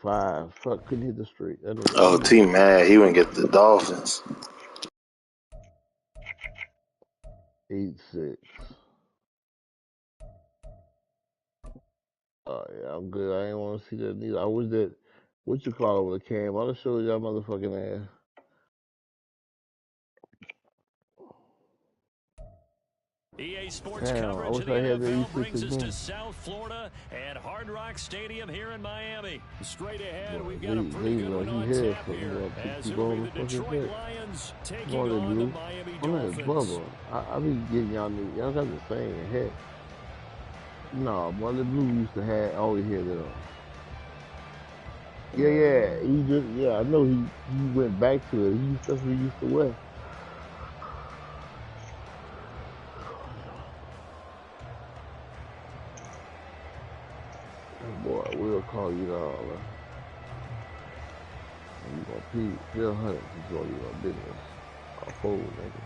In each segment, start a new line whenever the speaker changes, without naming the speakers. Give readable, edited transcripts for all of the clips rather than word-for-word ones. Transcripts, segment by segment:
5. Fuck, couldn't hit the street. That was
Oh,
easy.
T mad. He wouldn't get the Dolphins.
8-6. Oh yeah, I'm good. I ain't want to see that neither. I wish that what you call it with a cam. I'll show y'all motherfucking ass.
EA Sports
Damn, I
coverage
wish
of the
I had the
NFL
E6
brings us to
again.
South Florida at Hard Rock Stadium here in Miami. Straight ahead,
Boy,
we've got a pretty good one
he
on
had
tap
something.
here
Keep
as it'll
going
be
the
the
fucking
Detroit
back.
Lions
Come
taking
on,
on the
Blue.
Miami
On that
Dolphins.
Bubba. I be getting y'all new. Y'all got the same head. No, Mother Blue used to have always had that on. Yeah. He just I know he went back to it. That's what he used to wear. Boy, we'll call you all. You gonna Phil Hunt to join your business. A fool, nigga.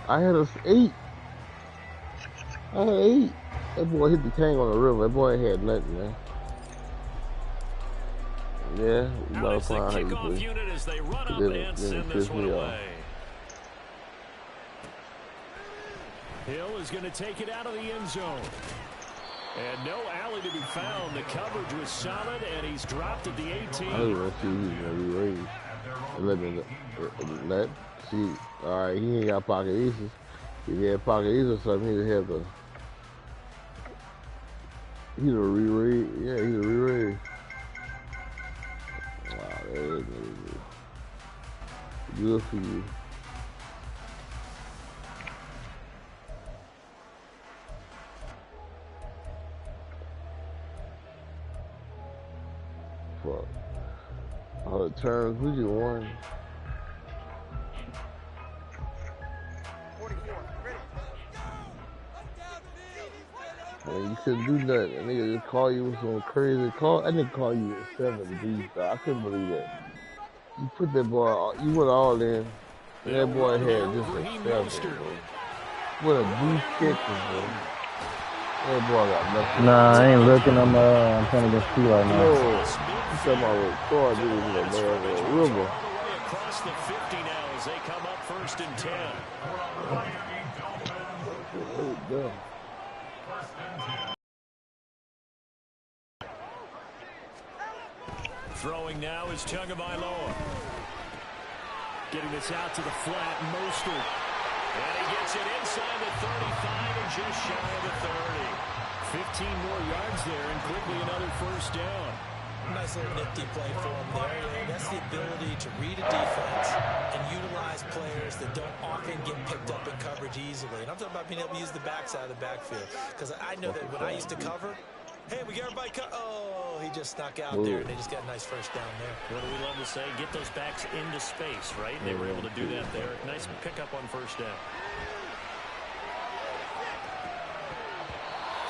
I had us 8. I had 8. That boy hit the tank on the river. That boy ain't had nothing, man. Yeah, we gotta find how you play.
Unit as they run up
Then
and
it
send
pissed
this one
me off.
away. Hill is going to take it out of the end zone. And no alley to be found. The coverage was solid, and he's dropped at the 18.
I didn't even see he's gonna be raised. Let see. All right, he ain't got pocket aces. If he had pocket aces or something, he'd have the. He'd have re-raised. Yeah, he'd have re-raised. Wow, that is good for you. Fuck. All the turns, we just won.
44.
Man, you couldn't do nothing. That nigga just call you with some crazy call. That nigga call you at 7 deep. I couldn't believe that. You put that boy, you went all in. And that boy had just a 7, bro. What a deep kicker, bro. That boy got nothing.
Nah, I ain't looking. I'm trying to get see right now.
No, you talking about what Troy did in the river.
Across the 50 now as they come up 1st and 10.
Yeah.
Throwing now is Tagovailoa. Getting this out to the flat, Mostert. And he gets it inside the 35 and just shy of the 30. 15 more yards there and quickly another 1st down.
Nice little nifty play for him there. That's the ability to read a defense and utilize players that don't often get picked up in coverage easily. And I'm talking about being able to use the backside of the backfield. Because I know that when I used to cover, hey, we got everybody oh, he just snuck out there, and they just got a nice 1st down there.
What do we love to say? Get those backs into space, right? They were able to do that there. Nice pickup on 1st down.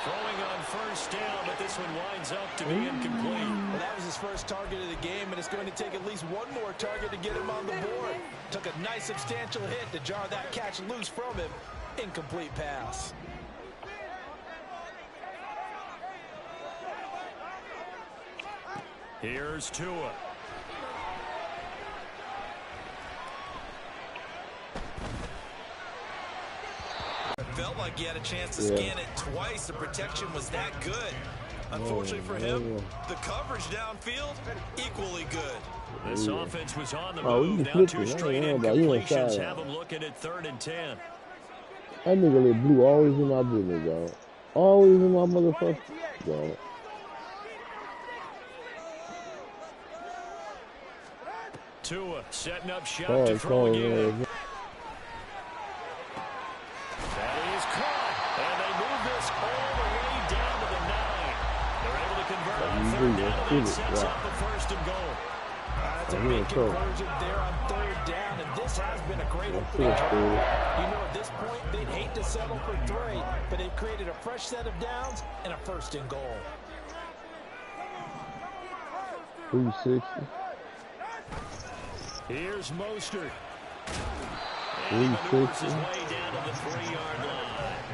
Throwing on 1st down, but this one winds up to be incomplete.
Well, that was his first target of the game, and it's going to take at least one more target to get him on the board. Took a nice substantial hit to jar that catch loose from him. Incomplete pass.
Here's Tua.
It felt like he had a chance to scan it twice. The protection was that good. Unfortunately for him, the coverage downfield, equally good.
This offense was on the move. Now 2 straight incompletions have them looking at 3rd and 10.
That nigga let Blue always in my business, dog. Always in my motherfucker, dog.
Tua setting up shot to throw again. That is caught, and they move this all the way down to the 9. They're able to convert on 3rd down, and that sets up the 1st and goal.
That's a big conversion there on 3rd down, and this has been a great opening drive. You know, at this point, they'd hate to settle for 3, but they've created a fresh set of downs and a 1st and goal.
360.
Here's Mostert. maneuvers his way down to the 3-yard line.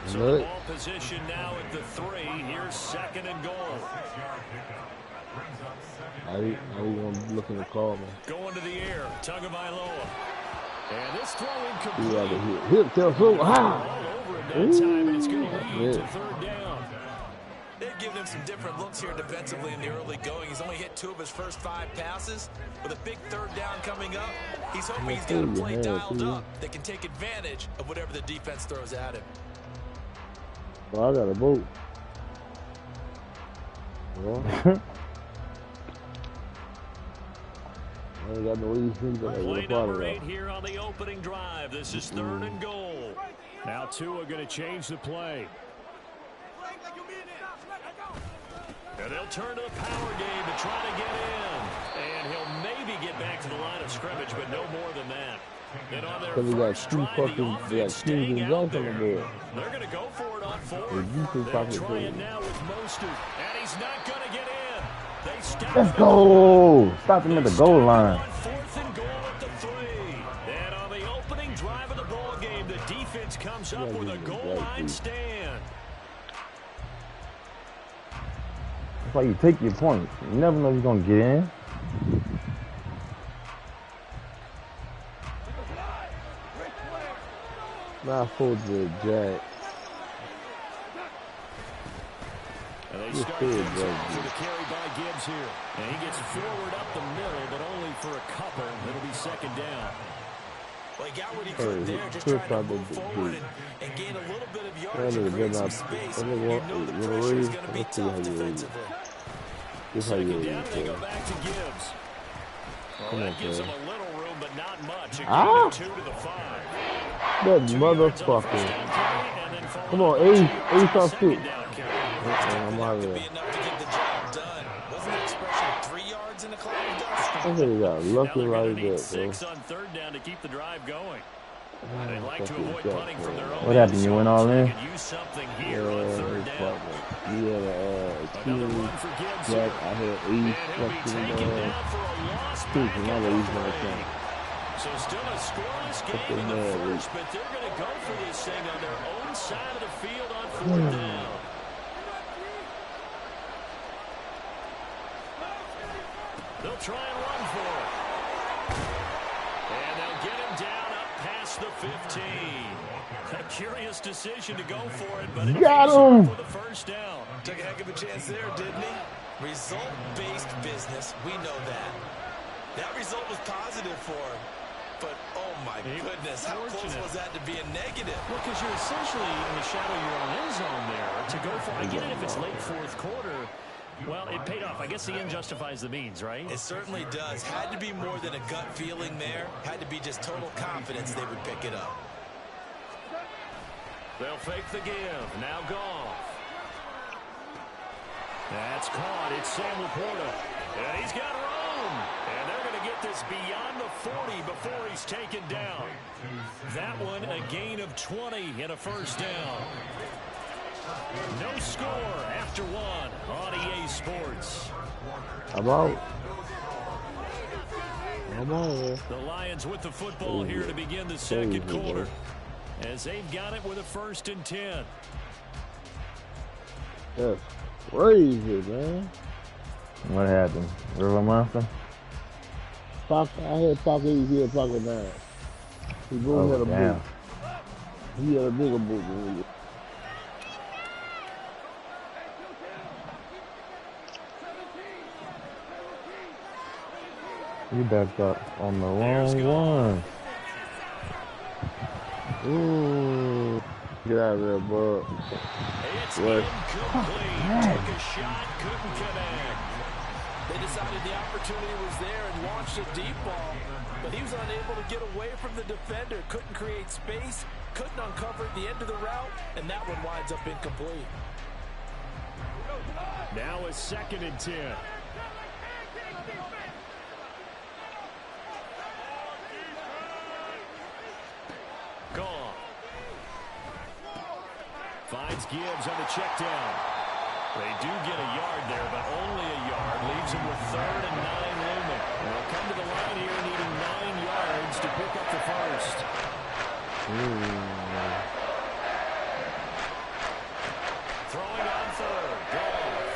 So the ball position now at the 3. Here's 2nd and goal.
How you gonna be looking to call me?
Going to the air, Tagovailoa. And this throw incomplete.
Hit tell so
all over at that time, and it's going to lead to 3rd down.
They've given him some different looks here defensively in the early going. He's only hit 2 of his first 5 passes. With a big 3rd down coming up, he's hoping he's got a play dialed up that can take advantage of whatever the defense throws at him.
Well, I got a boat. Well, I ain't got no easy things that I
Play number 8 here on the opening drive. This is 3rd and goal. Now Tua going to change the play. And they'll turn to the power game to try to get in. And he'll maybe get back to the line of scrimmage, but no more than that. And on their first drive, the offense staying out there. They're going to go for it on 4th. They'll try it now with Mostert. And he's not going to get in. They stop.
Let's go. Stop him at the goal line.
4th and goal at the 3. And on the opening drive of the ball game, the defense comes up with a goal line stand.
That's why you take your points. You never know if you're going to get in.
Now for the Jack.
And they start things off with a carry by Gibbs here. And he gets forward up the middle, but only for a couple. It'll be 2nd down. Well, he got what he could there, just trying to move forward and gain a little bit of yardage and create some space. You know the pressure is going to be tough defensively. 2nd down, they go back to Gibbs. Well, that gives him a little room, but not much. A gain of 2 to the 5.
That motherfucker. Come on, Ace off 2. I'm out of there. I think he got lucky like that, bro.
6 on 3rd down to keep the drive going. They'd like to avoid punting from their own.
What happened? You went all in?
Use something here on 3rd down.
He had
Another run for Gibbs.
Jack, I had Ace fucking
So still a scoreless game in the first, but they're going to go for this thing on their own side of the field on 4th down. They'll try and run for it. And they'll get him down up past the 15. A curious decision to go for it, but it
got him
for the 1st down.
Took a heck of a chance there, didn't he? Result-based business, we know that. That result was positive for him. But, oh my goodness, how close was that to being negative?
Well, because you're essentially in the shadow of your own end zone there. To go for, I get it if it's late 4th quarter. Well, it paid off. I guess the end justifies the means, right?
It certainly does. Had to be more than a gut feeling there. Had to be just total confidence they would pick it up.
They'll fake the give. Now Goff. That's caught. It's Sam Laporta. And he's got room. And they're going to get this beyond the 40 before he's taken down. That one a gain of 20 and a 1st down. No score after 1 on EA Sports.
I'm out.
The Lions with the football here to begin the 2nd quarter. As they've got it with a 1st and 10.
That's crazy, man.
What happened? River Monster?
I had Pocket 8 here, Pocket 9. He both had a boot. He had a bigger boot than me.
You backed up on the wrong one.
Ooh. Get out of there, bud.
It's incomplete. Took a shot, couldn't connect.
They decided the opportunity was there and launched a deep ball, but he was unable to get away from the defender. Couldn't create space, couldn't uncover the end of the route, and that one winds up incomplete.
Now a 2nd and 10. Gone. Finds Gibbs on the check down. They do get a yard there, but only a yard. Leaves him with 3rd and 9 looming. They'll come to the line here needing 9 yards to pick up the 1st. Throwing on third. Goff.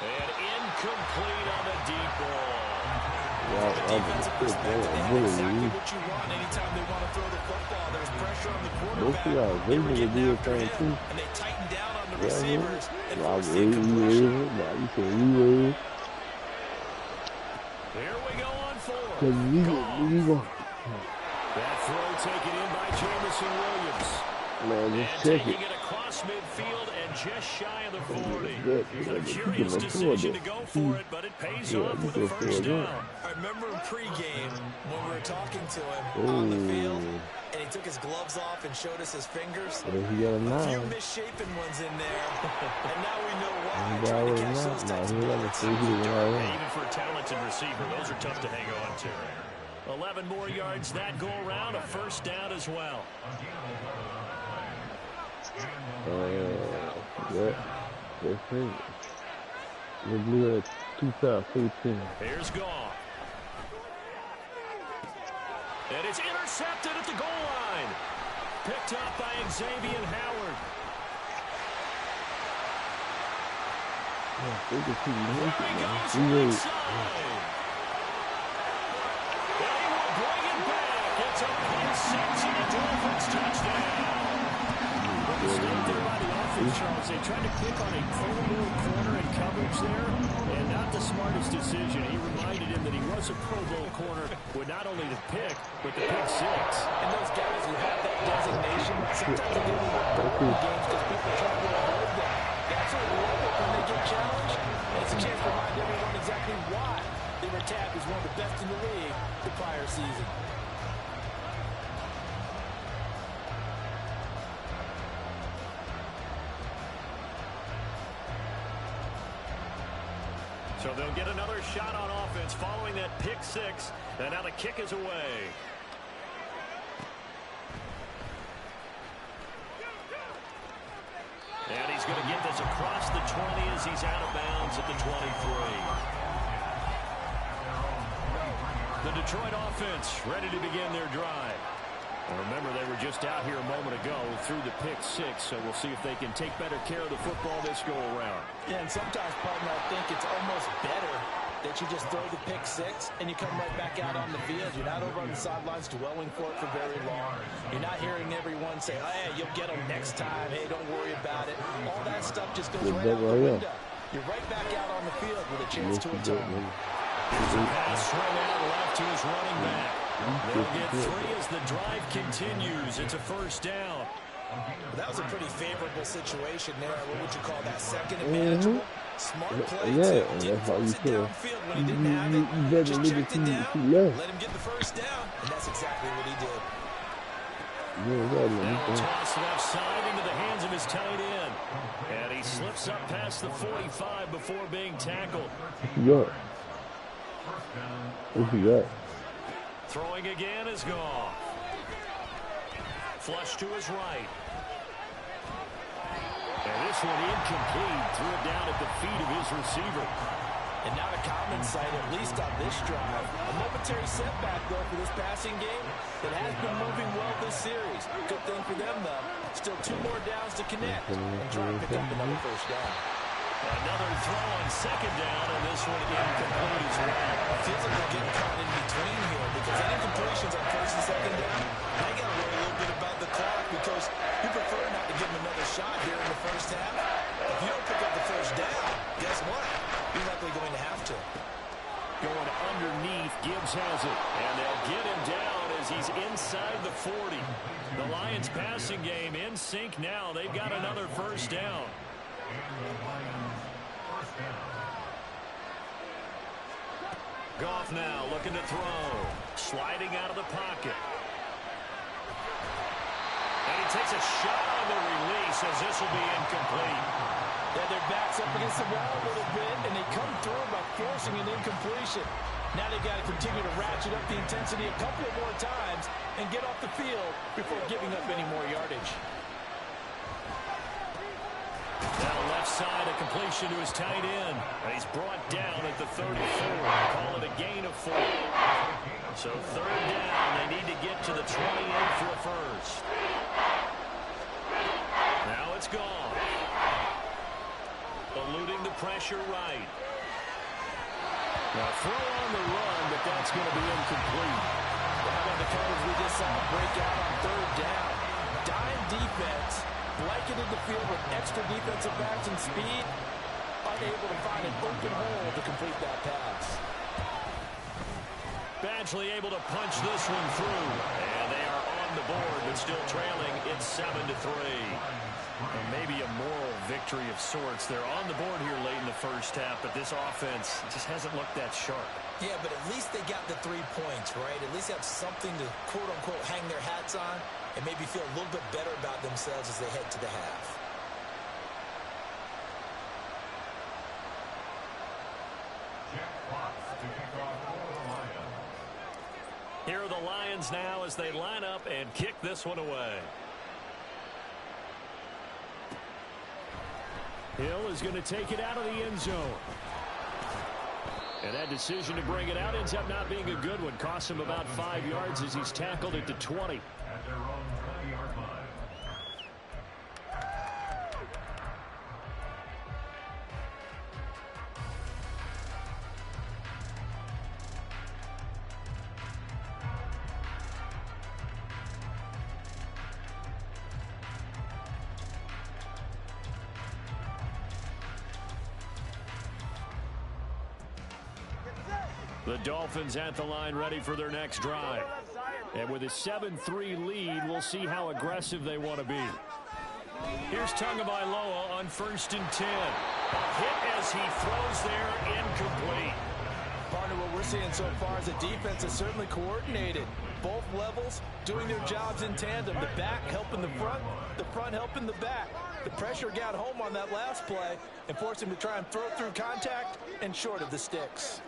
And incomplete on the deep ball.
Defensive perspective, they have exactly what you want anytime they want to throw the football. There's pressure on the quarterback. They were getting after him, and they tightened down on the receivers and forced the incompletion.
Here we go on fourth. That throw taken in by Jameson Williams. And taking it across midfield and just shy of the 40. A curious decision to go for it, but it pays off with a first down.
I remember in pregame when we were talking to him on the field, and he took his gloves off and showed us his fingers. A few misshapen ones in there, and now we know why. Trying to catch those types of bullets.
Even for a talented receiver, those are tough to hang on to. 11 more yards that go around, a first down as well.
The blue at 2014.
Here's Goff. And it's intercepted at the goal line. Picked up by Xavier Howard. There he goes right side. They will bring it back. It's a pick six and a Dolphins touchdown. The mistake there by the offense, Charles. They tried to pick on a Pro Bowl corner in coverage there, and not the smartest decision. He reminded him that he was a Pro Bowl corner with not only the pick, but the pick six.
And those guys who have that designation, sometimes they get a little bored in games because people try to avoid them. They absolutely love it when they get challenged. And it's a chance to remind everyone exactly why they were tagged as one of the best in the league the prior season.
So they'll get another shot on offense following that pick six. And now the kick is away. And he's going to get this across the 20 as he's out of bounds at the 23. The Detroit offense ready to begin their drive. And remember, they were just out here a moment ago through the pick six, so we'll see if they can take better care of the football this go-around.
Yeah, and sometimes, partner, I think it's almost better that you just throw the pick six and you come right back out on the field. You're not over on the sidelines dwelling for it for very long. You're not hearing everyone say, oh, hey, you'll get them next time. Hey, don't worry about it. All that stuff just goes right out the window. You're right back out on the field with a chance to atone.
Pass swing out left to his running back. They'll get three as the drive continues. It's a first down.
That was a pretty favorable situation there. What would you call that? Second and manageable? Smart play, too. Didn't force it downfield when he didn't have it. Just checked it down, let him get the first down, and that's exactly what he did.
Now toss left side into the hands of his tight end. And he slips up past the 45 before being tackled.
What's he got?
Throwing again is Goff. Flush to his right. And this one incomplete. Threw it down at the feet of his receiver.
And not a common sight, at least on this drive. A momentary setback, though, for this passing game that has been moving well this series. Good thing for them, though. Still 2 more downs to connect and try to pick up another first down.
Another throw on second down, and this one incomplete as well.
It feels like they're getting caught in between here because incompletions on first and second down, they got to worry a little bit about the clock because you prefer not to give them another shot here in the first half. If you don't pick up the first down, guess what? You're likely going to have to.
Going underneath, Gibbs has it, and they'll get him down as he's inside the 40. The Lions passing game in sync now. They've got another first down. Goff now looking to throw. Sliding out of the pocket. And he takes a shot on the release as this will be incomplete.
Yeah, their backs up against the wall a little bit, and they come through by forcing an incompletion. Now they've got to continue to ratchet up the intensity a couple of more times and get off the field before giving up any more yardage.
Now left side, a completion to his tight end. And he's brought down at the 34. Call it a gain of 4. So third down, they need to get to the 28 for a first. Now it's gone. Eluding the pressure right. Now throw on the run, but that's going to be incomplete.
How about the coverage we just saw break out on third down? Dime defense, blanketed the field with extra defensive backs and speed, unable to find an open hole to complete that pass.
Badgley able to punch this one through. And they are on the board, but still trailing. It's 7-3. And maybe a moral victory of sorts. They're on the board here late in the first half, but this offense just hasn't looked that sharp.
Yeah, but at least they got the 3 points, right? At least have something to, quote-unquote, hang their hats on and maybe feel a little bit better about themselves as they head to the half.
Here are the Lions now as they line up and kick this one away. Hill is going to take it out of the end zone. And that decision to bring it out ends up not being a good one. Costs him about 5 yards as he's tackled at the 20.
At their own 20-yard line.
The Dolphins at the line ready for their next drive. And with a 7-3 lead, we'll see how aggressive they want to be. Here's Tagovailoa on 1st and 10. A hit as he throws there, incomplete.
Partner, what we're seeing so far is the defense is certainly coordinated. Both levels doing their jobs in tandem. The back helping the front helping the back. The pressure got home on that last play and forced him to try and throw through contact and short of the sticks.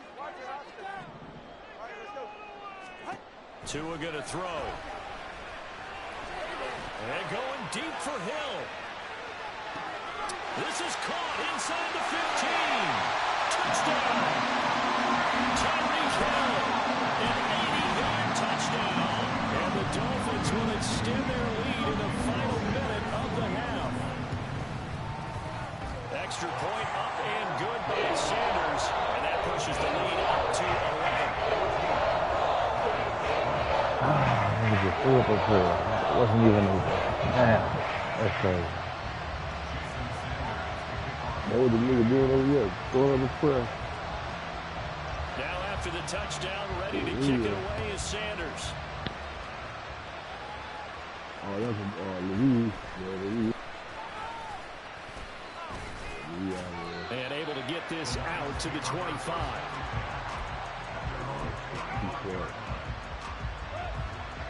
Tua going to throw. And going deep for Hill. This is caught inside the 15. Touchdown. Tyreek Hill. An 80-yard touchdown. And the Dolphins will extend their lead in the final minute of the half. Extra point up and good by Sanders. And that pushes the lead up to 11.
Just threw up a prayer. It wasn't even open. Damn, that's crazy.
That what the nigga doing over here, throwing up a prayer.
Now after the touchdown, ready to kick it away is Sanders.
Oh, that's Louise. Yeah, Louise.
And able to get this out to the 25.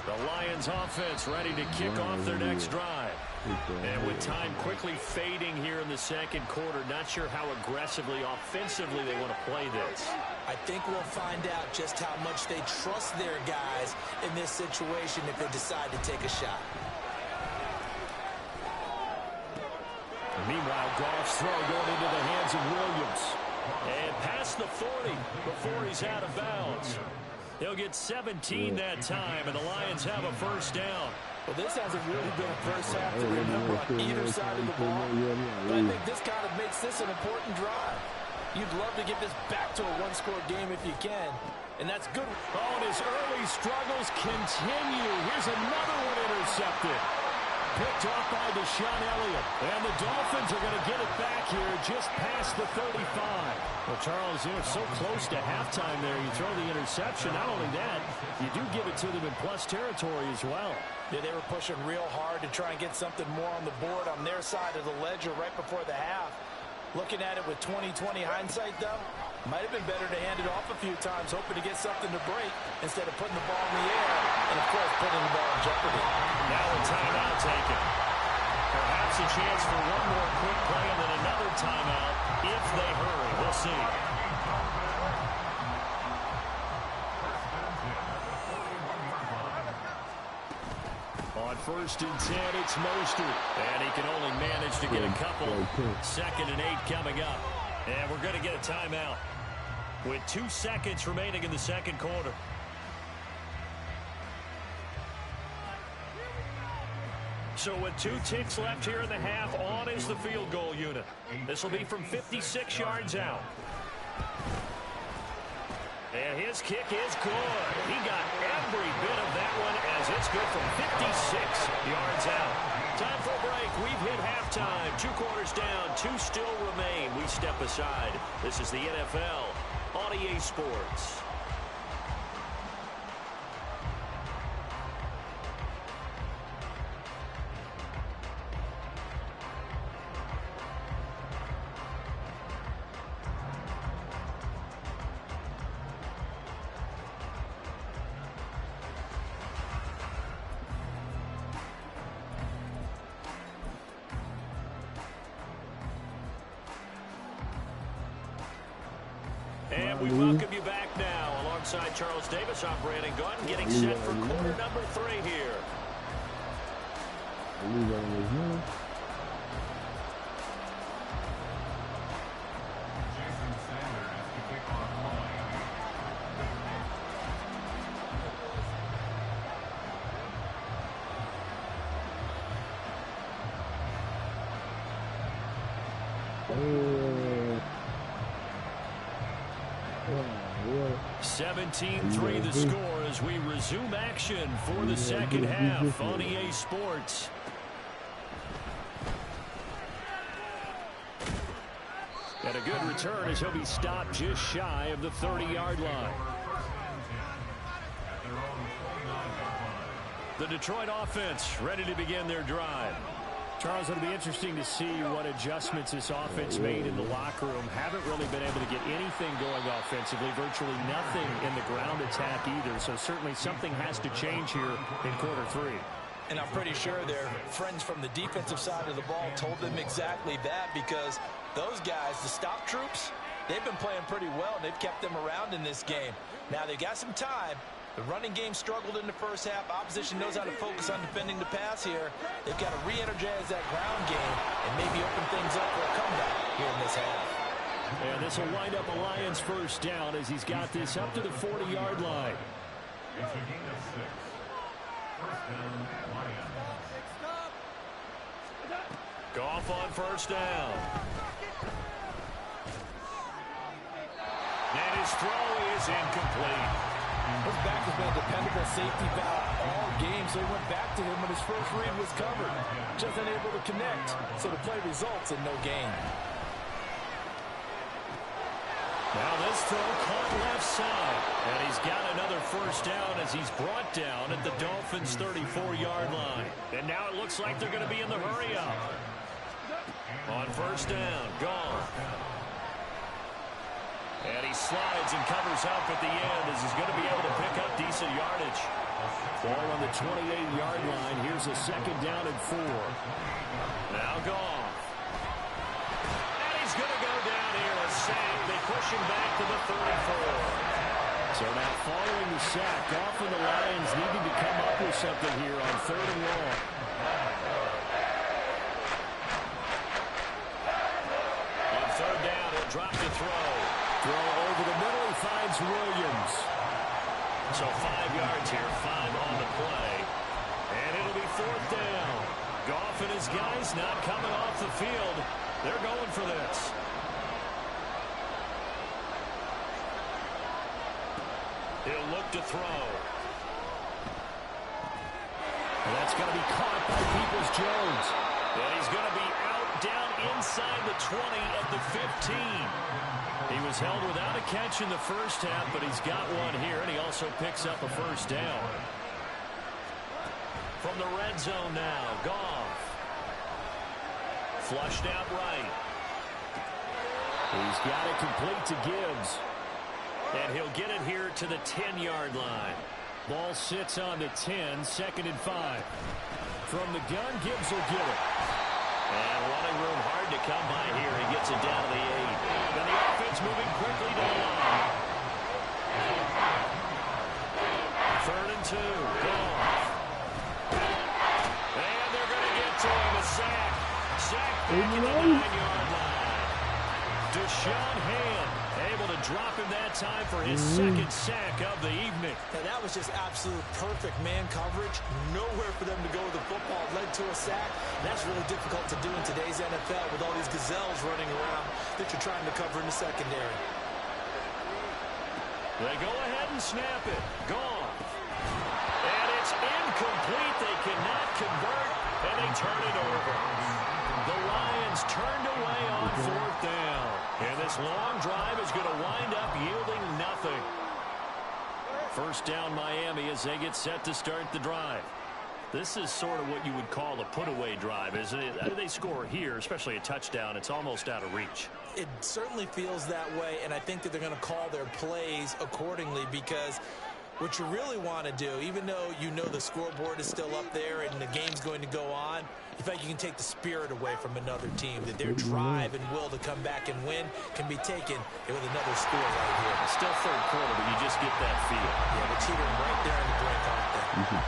The Lions offense ready to kick off their next drive. And with time quickly fading here in the second quarter, not sure how aggressively, offensively they want to play this.
I think we'll find out just how much they trust their guys in this situation if they decide to take a shot.
Meanwhile, Goff's throw going into the hands of Williams. And past the 40 before he's out of bounds. He'll get 17 that time, and the Lions have a first down.
Well, this hasn't really been a first half to remember on either side of the ball. But I think this kind of makes this an important drive. You'd love to get this back to a one-score game if you can, and that's good.
Oh, and his early struggles continue. Here's another one intercepted. Picked off by Deshaun Elliott. And the Dolphins are going to get it back here just past the 35. Well, Charles, you know, it's so close to halftime there. You throw the interception. Not only that, you do give it to them in plus territory as well.
Yeah, they were pushing real hard to try and get something more on the board on their side of the ledger right before the half. Looking at it with 20/20 hindsight, though, might have been better to hand it off a few times, hoping to get something to break instead of putting the ball in the air and, of course, putting the ball in jeopardy.
Now a timeout taken. Perhaps a chance for one more quick play and then another timeout if they hurry. We'll see. On 1st and 10, it's Mostert. And he can only manage to get a couple. 2nd and 8 coming up. And we're going to get a timeout with 2 seconds remaining in the second quarter. So with 2 ticks left here in the half, on is the field goal unit. This will be from 56 yards out. And his kick is good. He got every bit of that one as it's good from 56 yards out. Time for a break. We've hit halftime. 2 quarters down. 2 still remain. We step aside. This is the NFL on EA Sports. And we welcome you back now. Alongside Charles Davis, I'm Brandon Gunn, getting set for quarter number 3 here.
Oh.
17-3 the score as we resume action for the second half on EA Sports. And a good return as he'll be stopped just shy of the 30-yard line. The Detroit offense ready to begin their drive. Charles, it'll be interesting to see what adjustments this offense made in the locker room. Haven't really been able to get anything going offensively, virtually nothing in the ground attack either. So certainly something has to change here in quarter 3.
And I'm pretty sure their friends from the defensive side of the ball told them exactly that, because those guys, the stop troops, they've been playing pretty well. They've kept them around in this game. Now they've got some time. The running game struggled in the first half. Opposition knows how to focus on defending the pass here. They've got to re-energize that ground game and maybe open things up for a comeback here in this half.
And this will wind up a Lions first down as he's got this up to the 40-yard line.
It's a gain of 6. First down, Lions.
Goff on first down. And his throw is incomplete.
His back has been a dependable safety valve all game, so he went back to him when his first read was covered. Just unable to connect, so the play results in no gain.
Now this throw caught left side, and he's got another first down as he's brought down at the Dolphins' 34-yard line. And now it looks like they're going to be in the hurry-up. On first down, Goff. And he slides and covers up at the end as he's going to be able to pick up decent yardage. Ball on the 28-yard line. Here's a second down and 4. Now Goff. And he's going to go down here. A sack. They push him back to the 34. So now following the sack, Goff and the Lions needing to come up with something here on 3rd and long. On 3rd down, he'll drop to throw. Throw over the middle, he finds Williams. So 5 yards here, 5 on the play. And it'll be 4th down. Goff and his guys not coming off the field. They're going for this. He'll look to throw. And that's going to be caught by Peoples-Jones. And he's going to be out down inside the 20 at the 15. He was held without a catch in the first half, but he's got one here, and he also picks up a first down. From the red zone now, Goff. Flushed out right. He's got it complete to Gibbs. And he'll get it here to the 10-yard line. Ball sits on the 10, 2nd and 5. From the gun, Gibbs will get it. And running room hard to come by here. He gets it down to the 8. And the offense moving quickly down the line. 3rd and 2. Goff. And they're going to get to him. A sack. Sack back to the 9-yard line. Deshaun Hand Able to drop him that time for his second sack of the evening.
Now, that was just absolute perfect man coverage. Nowhere for them to go with the football. Led to a sack. That's really difficult to do in today's NFL with all these gazelles running around that you're trying to cover in the secondary.
They go ahead and snap it. Gone. And it's incomplete. They cannot convert, and they turn it over. The Lions turned away on fourth down. And this long drive is going to wind up yielding nothing. First down Miami as they get set to start the drive. This is sort of what you would call a put-away drive, isn't it? They score here, especially a touchdown. It's almost out of reach.
It certainly feels that way, and I think that they're going to call their plays accordingly because what you really want to do, even though you know the scoreboard is still up there and the game's going to go on, you think you can take the spirit away from another team, that their drive and will to come back and win can be taken with another score right here.
It's still third quarter, but you just get that feel.
Yeah, but cheating right there in the brink, aren't they?
You should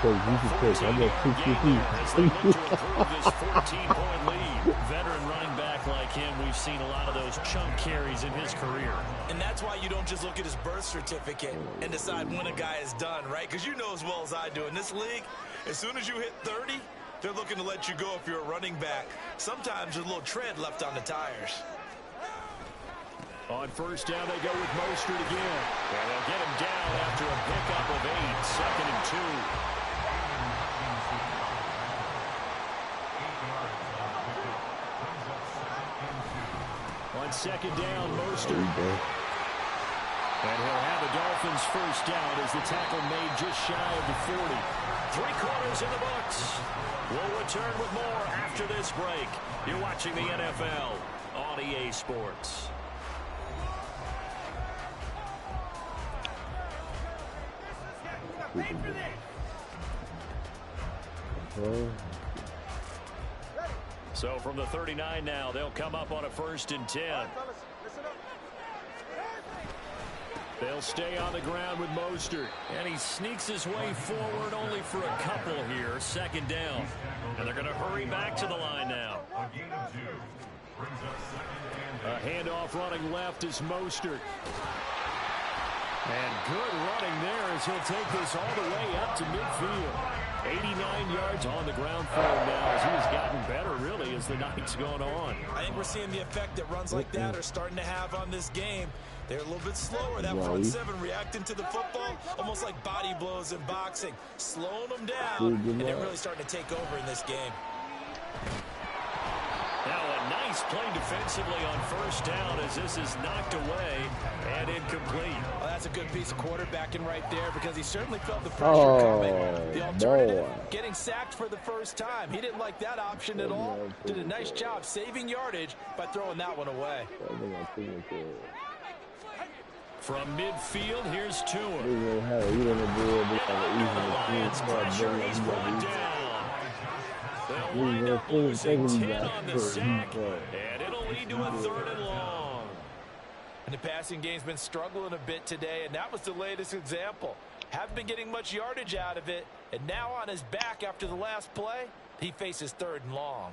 take. I got 250.
As they look to improve this 14-point lead. Veteran running back like him, we've seen a lot of those chunk carries in his career.
And that's why you don't just look at his birth certificate and decide when a guy is done, right? Because you know as well as I do, in this league, as soon as you hit 30, they're looking to let you go if you're a running back. Sometimes there's a little tread left on the tires.
On first down, they go with Mostert again. And they'll get him down after a pickup of 8, second and 2. On second down, Mostert. And he'll have the Dolphins first down as the tackle made just shy of the 40. 3 quarters in the books. We'll return with more after this break. You're watching the NFL on EA Sports. So from the 39 now, they'll come up on a 1st and 10. They'll stay on the ground with Mostert. And he sneaks his way forward only for a couple here. 2nd down. And they're going to hurry back to the line now. A handoff running left is Mostert. And good running there as he'll take this all the way up to midfield. 89 yards on the ground for him now as he has gotten better, really, as the night's gone on.
I think we're seeing the effect that runs like that are starting to have on this game. They're a little bit slower. That front 7 reacting to the football, almost like body blows in boxing, slowing them down, and they're really starting to take over in this game.
Now a nice play defensively on first down as this is knocked away and incomplete.
Well, that's a good piece of quarterbacking right there because he certainly felt the pressure coming. The alternative, getting sacked for the first time. He didn't like that option at all. Did a nice job saving yardage by throwing that one away.
From midfield, here's Tua.
Lions
pressure, he's brought down. They'll wind up losing 10 on the sack, and it'll lead to a 3rd and long.
And the passing game's been struggling a bit today, and that was the latest example. Haven't been getting much yardage out of it, and now on his back after the last play, he faces 3rd and long.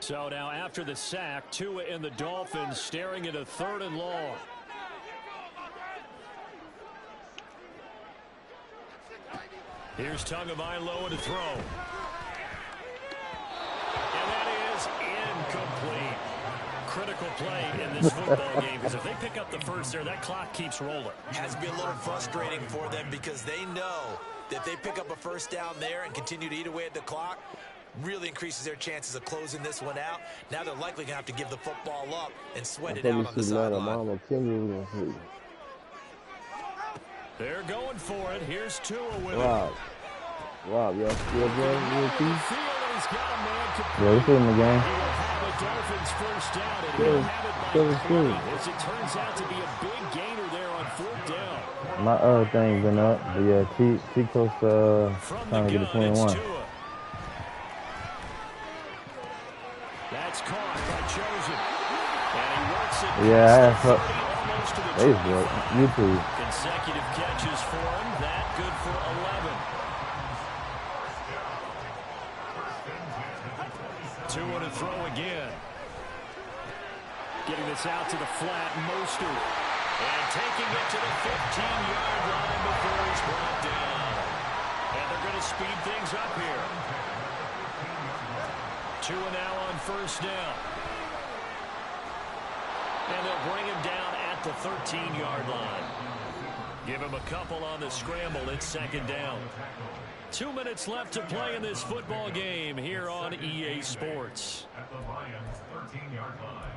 So now after the sack, Tua and the Dolphins staring at a 3rd and long. Here's Tagovailoa to throw. And that is incomplete. Critical play in this football game because if they pick up the first there, that clock keeps rolling.
Has to be a little frustrating for them because they know that they pick up a first down there and continue to eat away at the clock, really increases their chances of closing this one out. Now they're likely going to have to give the football up and sweat it out on the sideline.
They're going for it. Here's Tua with it.
Wow, y'all still going?
Yeah, he's in the game.
He will have the Dolphins first down, and he'll have it by 20, as it turns out to be a big gainer there on 4th down.
My other thing's been up, but yeah, Chico's trying to get a 21.
That's caught by Chosen. And he works it.
Yeah,
almost to the 20.
YouTube.
Consecutive catches for him. That good for 11. Tua to throw again. Getting this out to the flat, Mostert. And taking it to the 15-yard line before he's brought down. And they're going to speed things up here. 2 now on first down. And they'll bring him down at the 13-yard line. Give him a couple on the scramble. It's second down. 2 minutes left to play in this football game here on EA Sports.
At the Lions' 13-yard line.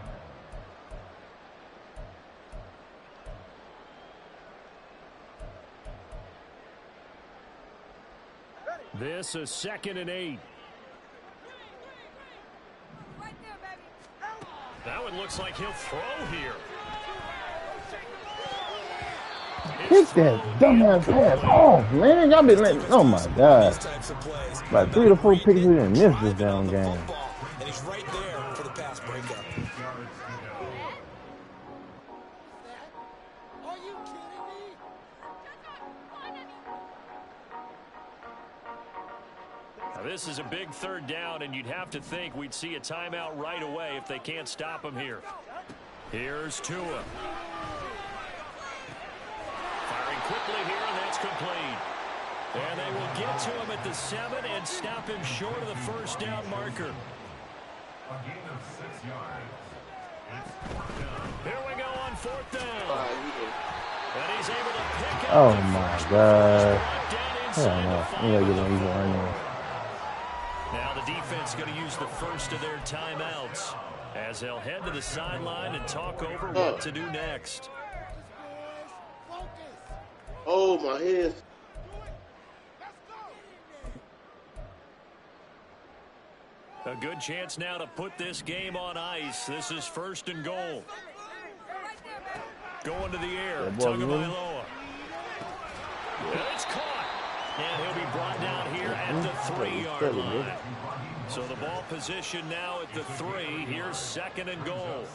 This is 2nd and 8. That one looks like he'll throw here.
Kick that dumbass pass off, man. Y'all been letting, oh my God. About 3 to 4 picks we didn't miss this damn game.
And he's right there for the pass breakup.
Now this is a big third down, and you'd have to think we'd see a timeout right away if they can't stop him here. Here's Tua. Firing quickly here, and that's complete. And they will get to him at the 7 and stop him short of the first down marker.
A gain of 6 yards. It's 4th down.
Here we go on 4th down. And he's able to pick up
Oh
the
my
first
God.
down
Hell
inside
no.
the
You gotta
5.
get an easy run there.
Now the defense going to use the first of their timeouts as they'll head to the sideline and talk over what to do next.
Oh, my head.
A good chance now to put this game on ice. This is 1st and goal. Going to the air. Tagovailoa. And it's caught. And he'll be brought down here at the 3-yard line. So the ball position now at the 3. Here's 2nd and goal.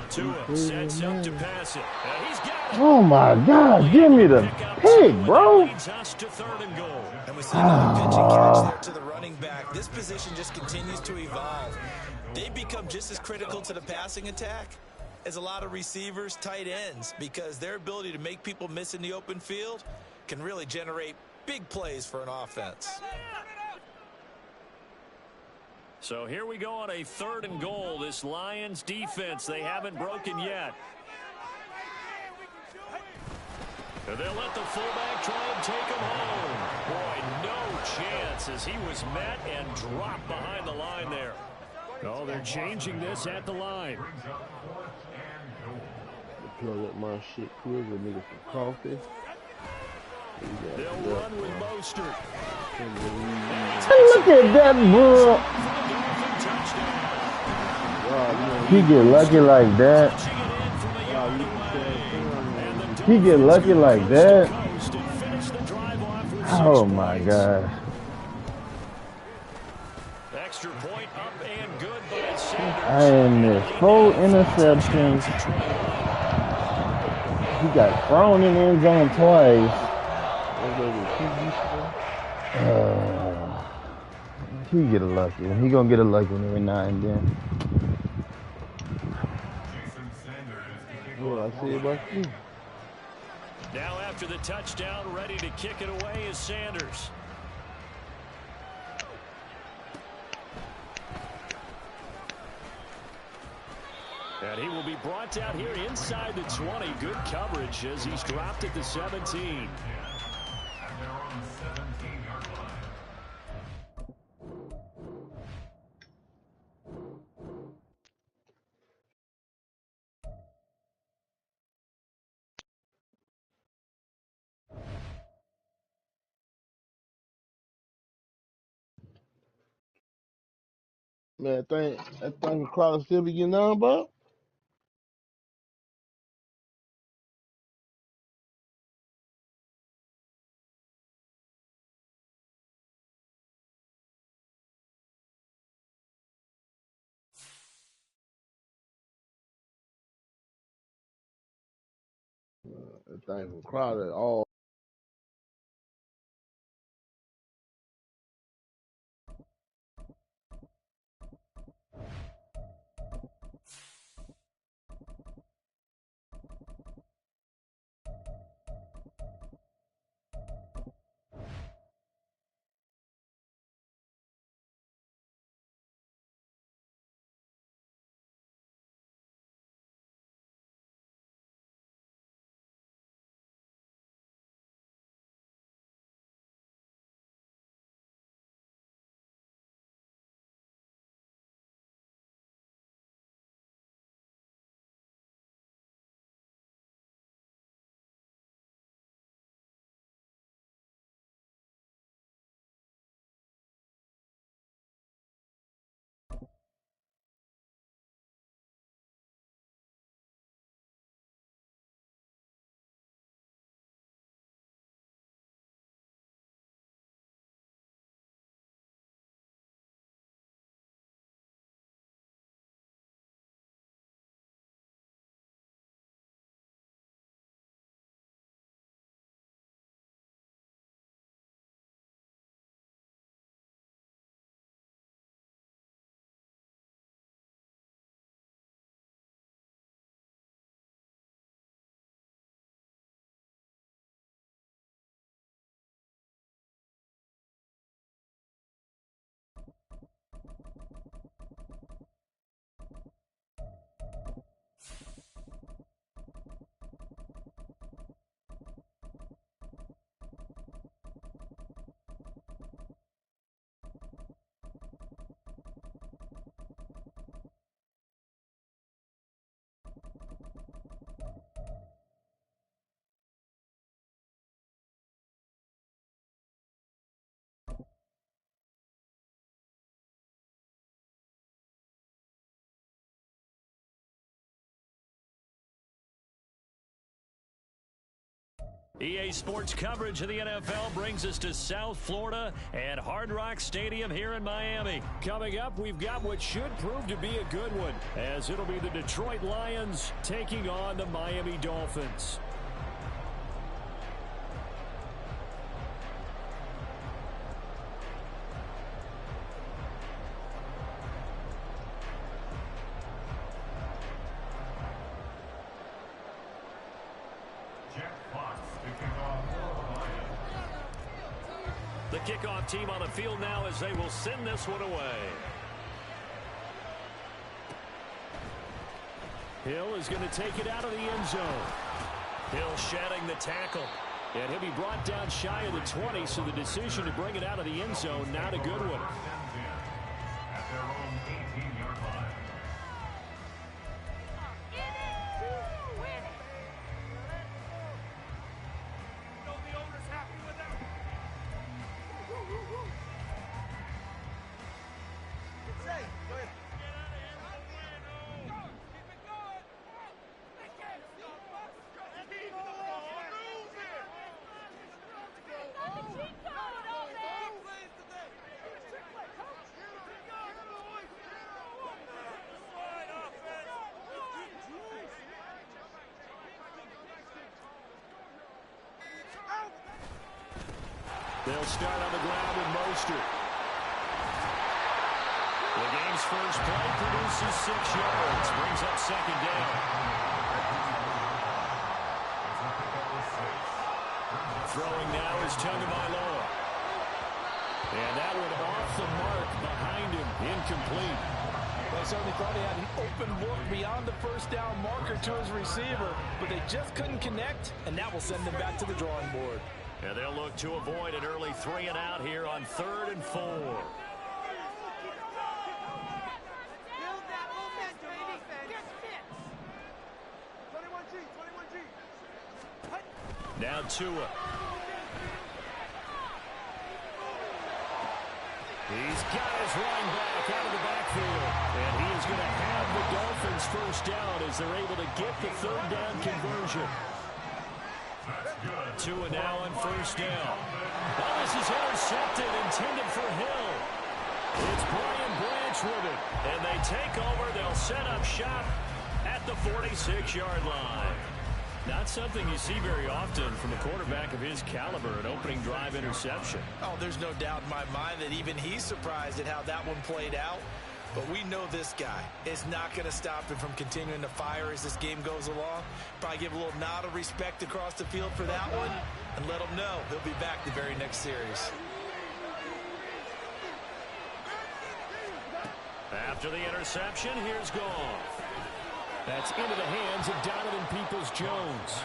Tua sets up to pass it. And he's got it.
Oh my God, give me the pick, bro.
Leads us to 3rd and goal.
And we see another pitch and catch there to the running back. This position just continues to evolve. They become just as critical to the passing attack as a lot of receivers, tight ends, because their ability to make people miss in the open field can really generate big plays for an offense.
So here we go on a 3rd and goal. This Lions defense, they haven't broken yet. And they'll let the fullback try and take him home. Boy, no chance as he was met and dropped behind the line there. Oh, they're changing this at the line.
Plug up my shit quick and nigga some coffee.
They'll run with Mostert.
Look at that, bro. He get lucky like that. He get lucky like that. Oh my God.
Extra point up and good by Sanders.
I missed 4 interceptions. He got thrown in the end zone twice. He get a lucky one. He gonna get a lucky one every now and then.
What I say about you?
Now after the touchdown, ready to kick it away is Sanders. And he will be brought down here inside the 20. Good coverage as he's dropped at the 17.
And they're on the 17-yard line.
Man, that thing across still be getting on, bro. That thing from Crowder all.
EA Sports coverage of the NFL brings us to South Florida and Hard Rock Stadium here in Miami. Coming up, we've got what should prove to be a good one, as it'll be the Detroit Lions taking on the Miami Dolphins. The kickoff team on the field now as they will send this one away. Hill is going to take it out of the end zone. Hill shedding the tackle. And he'll be brought down shy of the 20, so the decision to bring it out of the end zone, not a good one.
At their own 18-yard line.
They'll start on the ground with Mostert. The game's first play produces 6 yards, brings up second down. Throwing now is Tagovailoa. And that one off the mark behind him, incomplete.
They certainly thought he had an open look beyond the first down marker to his receiver, but they just couldn't connect, and that will send them back to the drawing board.
And they'll look to avoid an early 3 and out here on 3rd and 4. Now Tua. He's got his running back out of the backfield. And he is going to have the Dolphins first down as they're able to get the 3rd down conversion. Tua now on first down. Oh, this is intercepted, intended for Hill. It's Brian Branch with it. And they take over. They'll set up shop at the 46-yard line. Not something you see very often from a quarterback of his caliber, an opening drive interception.
Oh, there's no doubt in my mind that even he's surprised at how that one played out. But we know this guy is not going to stop him from continuing to fire as this game goes along. Probably give a little nod of respect across the field for that one and let him know he'll be back the very next series.
After the interception, here's Goff. That's into the hands of Donovan Peoples-Jones.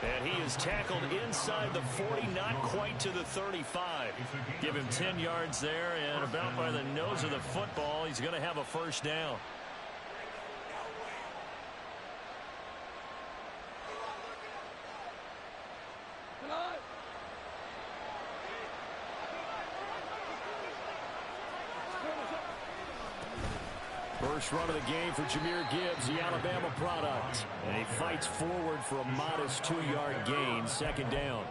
And he is tackled inside the 40, not quite to the 35. Give him 10 yards there, and about by the nose of the football, he's going to have a first down. First run of the game for Jahmyr Gibbs, the Alabama product. And he fights forward for a modest 2-yard gain, second down.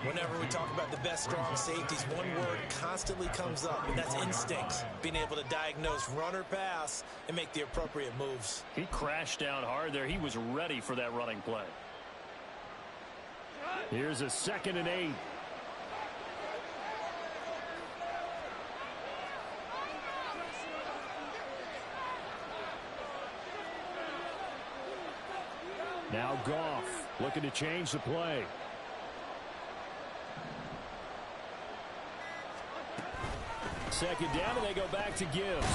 Whenever we talk about the best strong safeties, one word constantly comes up, and that's instincts. Being able to diagnose run or pass and make the appropriate moves.
He crashed down hard there. He was ready for that running play. Here's a 2nd and 8. Now Goff looking to change the play. Second down, and they go back to Gibbs.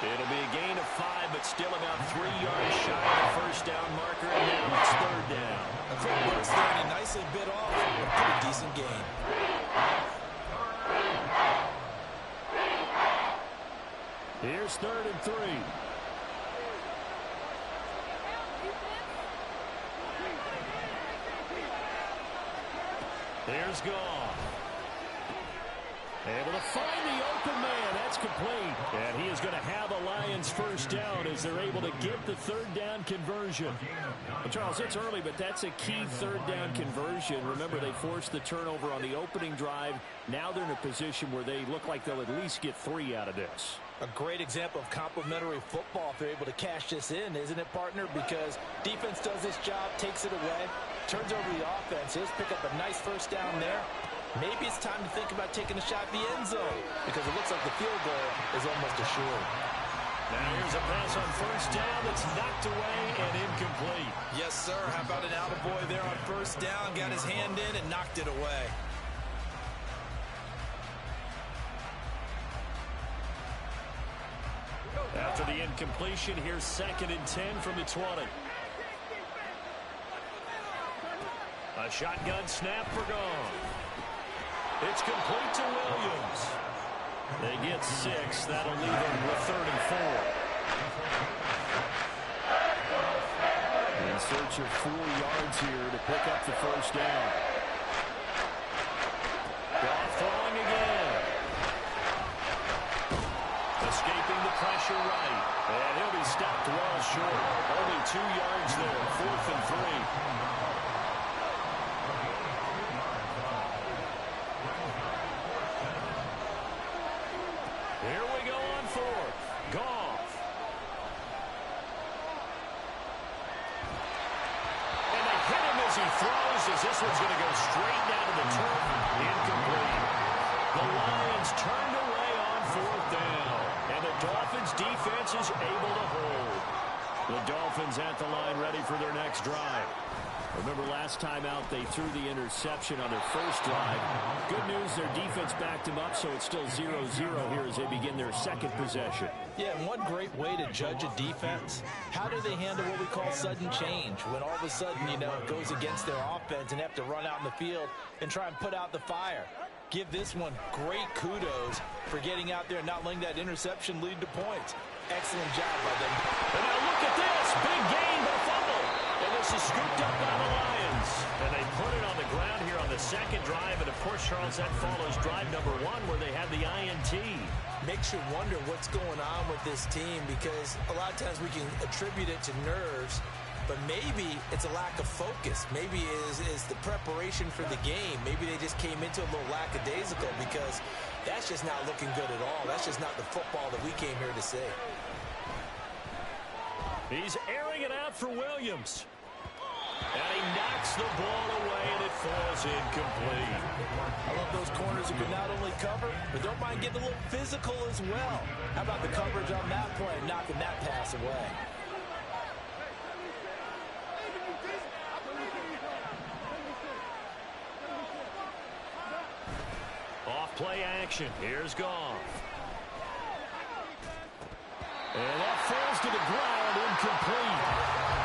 It'll be a gain of 5, but still about 3 yards shy of the first down marker, and now it's 3rd down.
A quick burst there, and he nicely bit off a pretty decent gain.
Here's 3rd and 3. There's Goff. Able to find the open man. That's complete. And he is going to have a Lions first down as they're able to get the third down conversion. Well, Charles, it's early, but that's a key third down conversion. Remember, they forced the turnover on the opening drive. Now they're in a position where they look like they'll at least get 3 out of this.
A great example of complementary football if they're able to cash this in, isn't it, partner? Because defense does this job, takes it away, turns over the offense. He'll pick up a nice first down there. Maybe it's time to think about taking a shot at the end zone because it looks like the field goal is almost assured.
Now here's a pass on first down that's knocked away and incomplete.
Yes, sir. How about an attaboy there on first down? Got his hand in and knocked it away.
After the incompletion, here's 2nd and 10 from the 20. A shotgun snap for Goff. It's complete to Williams. They get 6. That'll leave them with 34. In search of 4 yards here to pick up the first down. Goff throwing again. Escaping the pressure right. And he'll be stopped well short. Only 2 yards there. 4th and 3. Here we go on 4th. Goff. And they hit him as he throws, as this one's going to go straight down to the turf. Incomplete. The Lions turned away on 4th down. And the Dolphins defense is able to hold. The Dolphins at the line ready for their next drive. Remember last time out they threw the interception on their first drive. Good news, their defense backed them up, so it's still 0-0 here as they begin their second possession.
Yeah, and one great way to judge a defense, how do they handle what we call sudden change? When all of a sudden, you know, it goes against their offense and have to run out in the field and try and put out the fire. Give this one great kudos for getting out there and not letting that interception lead to points. Excellent job by them.
And now look at this. Big gain, but a fumble. And this is scooped up by the Lions. And they put it on the ground here on the second drive. And, of course, Charles, that follows drive number 1 where they had the INT.
Makes you wonder what's going on with this team because a lot of times we can attribute it to nerves, but maybe it's a lack of focus. Maybe it is the preparation for the game. Maybe they just came into a little lackadaisical because that's just not looking good at all. That's just not the football that we came here to see.
He's airing it out for Williams. And he knocks the ball away, and it falls incomplete.
I love those corners who can not only cover, but don't mind getting a little physical as well. How about the coverage on that play, knocking that pass away?
Off-play action. Here's Goff. And that falls to the ground, incomplete.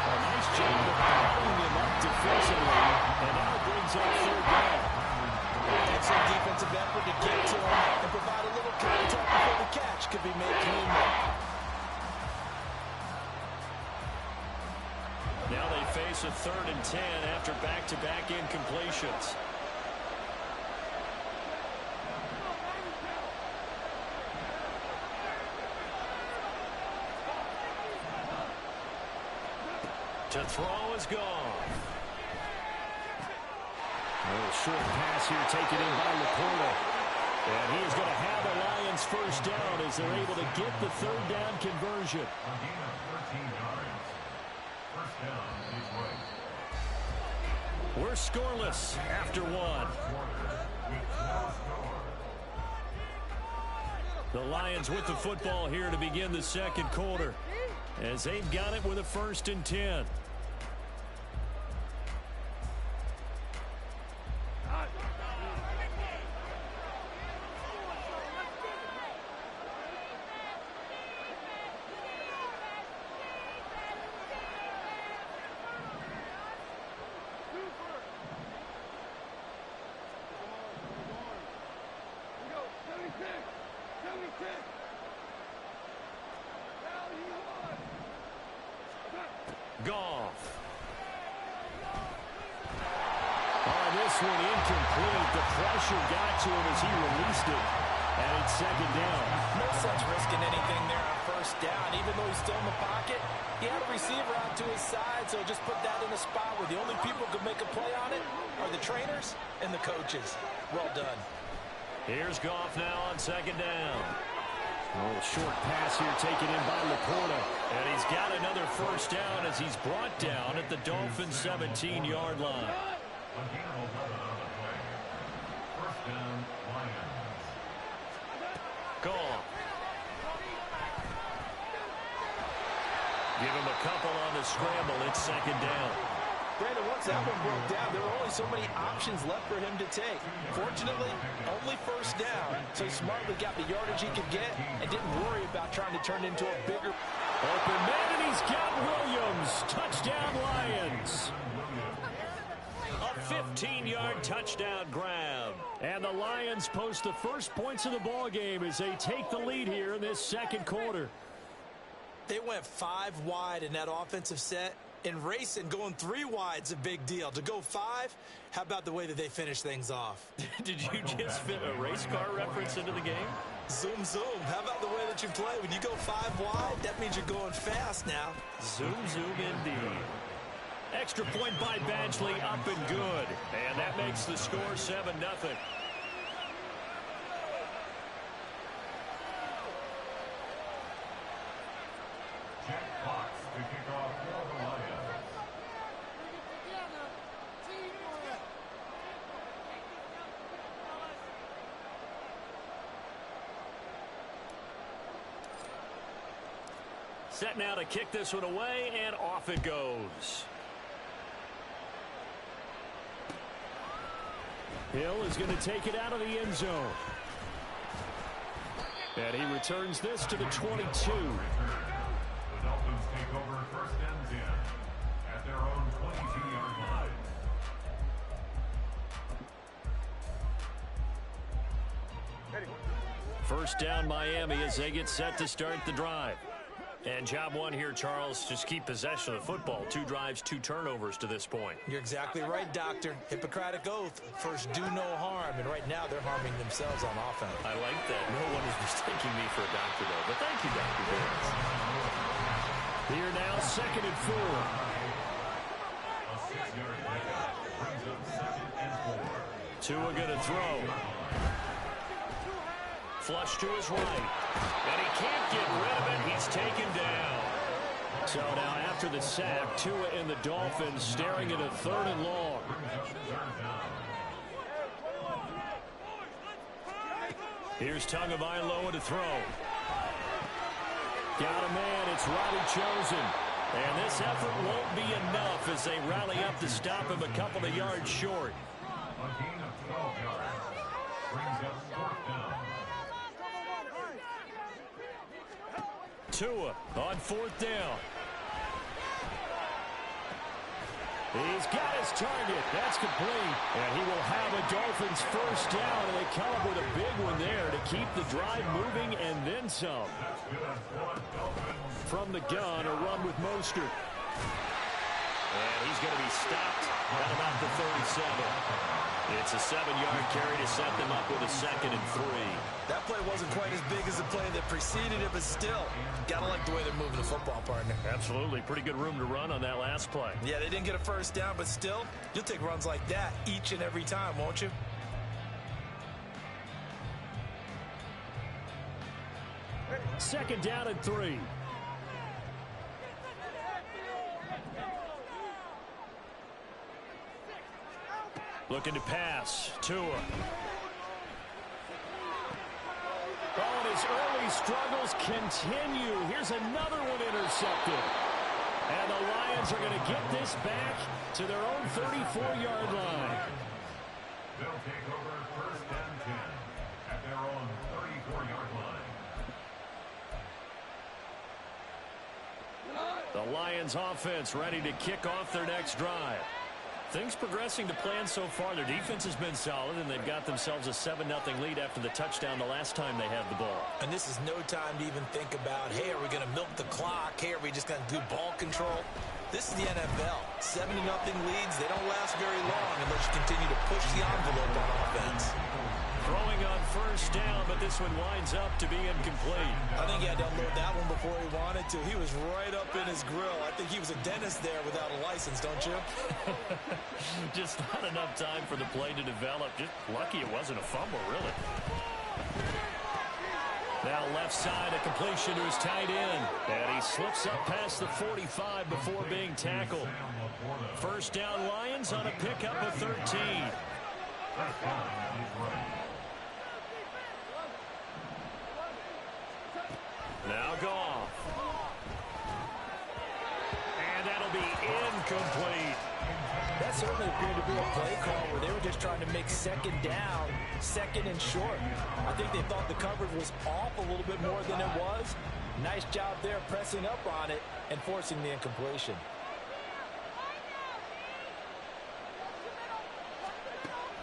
A nice job of pulling him up defensively, and now brings up 3rd down.
Excellent defensive effort to get to him and provide a little contact before the catch could be made cleanly.
Now they face a 3rd and 10 after back-to-back incompletions. To throw is gone. A short pass here taken in by Laporta. And he is going to have a Lions first down as they're able to get the 3rd down conversion.
A gain of 13 yards. First down, Detroit.
We're scoreless after 1. The Lions with the football here to begin the second quarter as they've got it with a 1st and 10. Goff. Oh, this one incomplete. The pressure got to him as he released it. And it's second down.
No sense risking anything there on first down. Even though he's still in the pocket, he had a receiver out to his side, so just put that in a spot where the only people who could make a play on it are the trainers and the coaches. Well done.
Here's Goff now on second down. A little short pass here taken in by Laporta. And he's got another first down as he's brought down at the Dolphins' 17-yard line.
First down, Lions.
Goff. Give him a couple on the scramble. It's second down.
Brandon, once that one broke down, there were only so many options left for him to take. Fortunately, only first down, so he smartly got the yardage he could get and didn't worry about trying to turn it into a bigger...
Open man, and he's got Williams. Touchdown, Lions. A 15-yard touchdown grab. And the Lions post the first points of the ball game as they take the lead here in this second quarter.
They went 5 wide in that offensive set. In racing, going 3 wide's a big deal. To go 5, how about the way that they finish things off?
Did you just fit a race car reference into the game?
Zoom, zoom. How about the way that you play? When you go 5 wide, that means you're going fast now.
Zoom, zoom indeed. Extra point by Badgley, up and good. And that makes the score 7-0.
Jack Fox to kick off for the Lions.
Set now to kick this one away, and off it goes. Hill is going to take it out of the end zone. And he returns this to the 22.
The Dolphins take over first and 10 at their own 22-yard line.
First down, Miami, as they get set to start the drive. And job one here, Charles, just keep possession of the football. 2 drives, 2 turnovers to this point.
You're exactly right, Doctor. Hippocratic oath. First, do no harm. And right now, they're harming themselves on offense.
I like that. No one is mistaking me for a doctor, though. But thank you, Dr. Barnes. Here now, second and 4.
A 6-yard pickup brings up second and 4.
Tua going to throw. Flush to his right. And he can't get rid of it. He's taken down. So now after the sack, Tua and the Dolphins staring at a 3rd and long. Here's Tagovailoa to throw. Got a man. It's Robbie Chosen. And this effort won't be enough as they rally up to stop him a couple of yards short.
A gain of 12 yards brings up 4th down.
Tua on 4th down. He's got his target. That's complete. And he will have a Dolphins first down, and they come up with a big one there to keep the drive moving and then some. From the gun, a run with Mostert. And he's going to be stopped at about the 37. It's a 7-yard carry to set them up with a 2nd and 3.
That play wasn't quite as big as the play that preceded it, but still, gotta like the way they're moving the football, partner.
Absolutely. Pretty good room to run on that last play.
Yeah, they didn't get a first down, but still, you'll take runs like that each and every time, won't you?
Second down and 3. Looking to pass. Tua. Oh, and his early struggles continue. Here's another one intercepted. And the Lions are going to get this back to their own 34-yard line.
They'll take over first and 10 at their own 34-yard line.
The Lions offense ready to kick off their next drive. Things progressing to plan so far. Their defense has been solid, and they've got themselves a 7-0 lead after the touchdown the last time they had the ball.
And this is no time to even think about, hey, are we going to milk the clock? Hey, are we just going to do ball control? This is the NFL. 7-0 leads, they don't last very long unless you continue to push the envelope on offense.
Throwing on first down, but this one winds up to be incomplete.
I think he had to unload that one before he wanted to. He was right up in his grill. I think he was a dentist there without a license, don't you?
Just not enough time for the play to develop. Just lucky it wasn't a fumble, really. Now left side, a completion to his tight end. And he slips up past the 45 before being tackled. First down Lions on a pickup of 13. Now Goff. And that'll be incomplete.
That certainly appeared to be a play call where they were just trying to make second down, second and short. I think they thought the coverage was off a little bit more than it was. Nice job there pressing up on it and forcing the incompletion.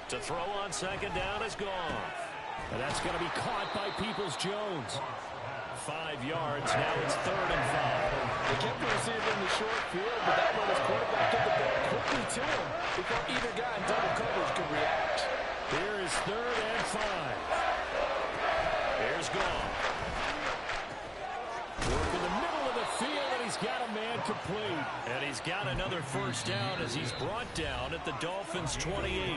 To throw on second down is Goff. And that's going to be caught by Peoples-Jones. 5 yards. Now it's 3rd and 5.
They kept the receiver in the short field, but that led his quarterback to the ball quickly to him before either guy in double coverage could react.
Here is 3rd and 5. Here's Goff. Work in the middle of the field, and he's got a man complete. And he's got another first down as he's brought down at the Dolphins' 28.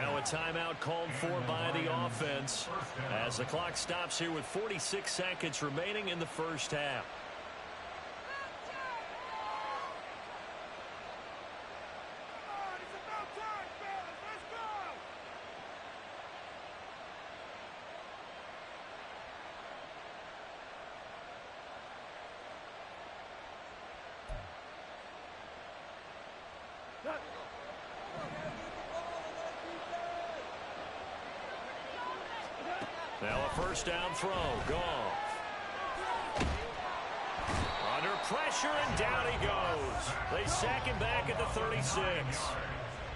Now a timeout called for by the offense as the clock stops here with 46 seconds remaining in the first half. Now a first down throw. Goff. Under pressure, and down he goes. They sack him back at the 36.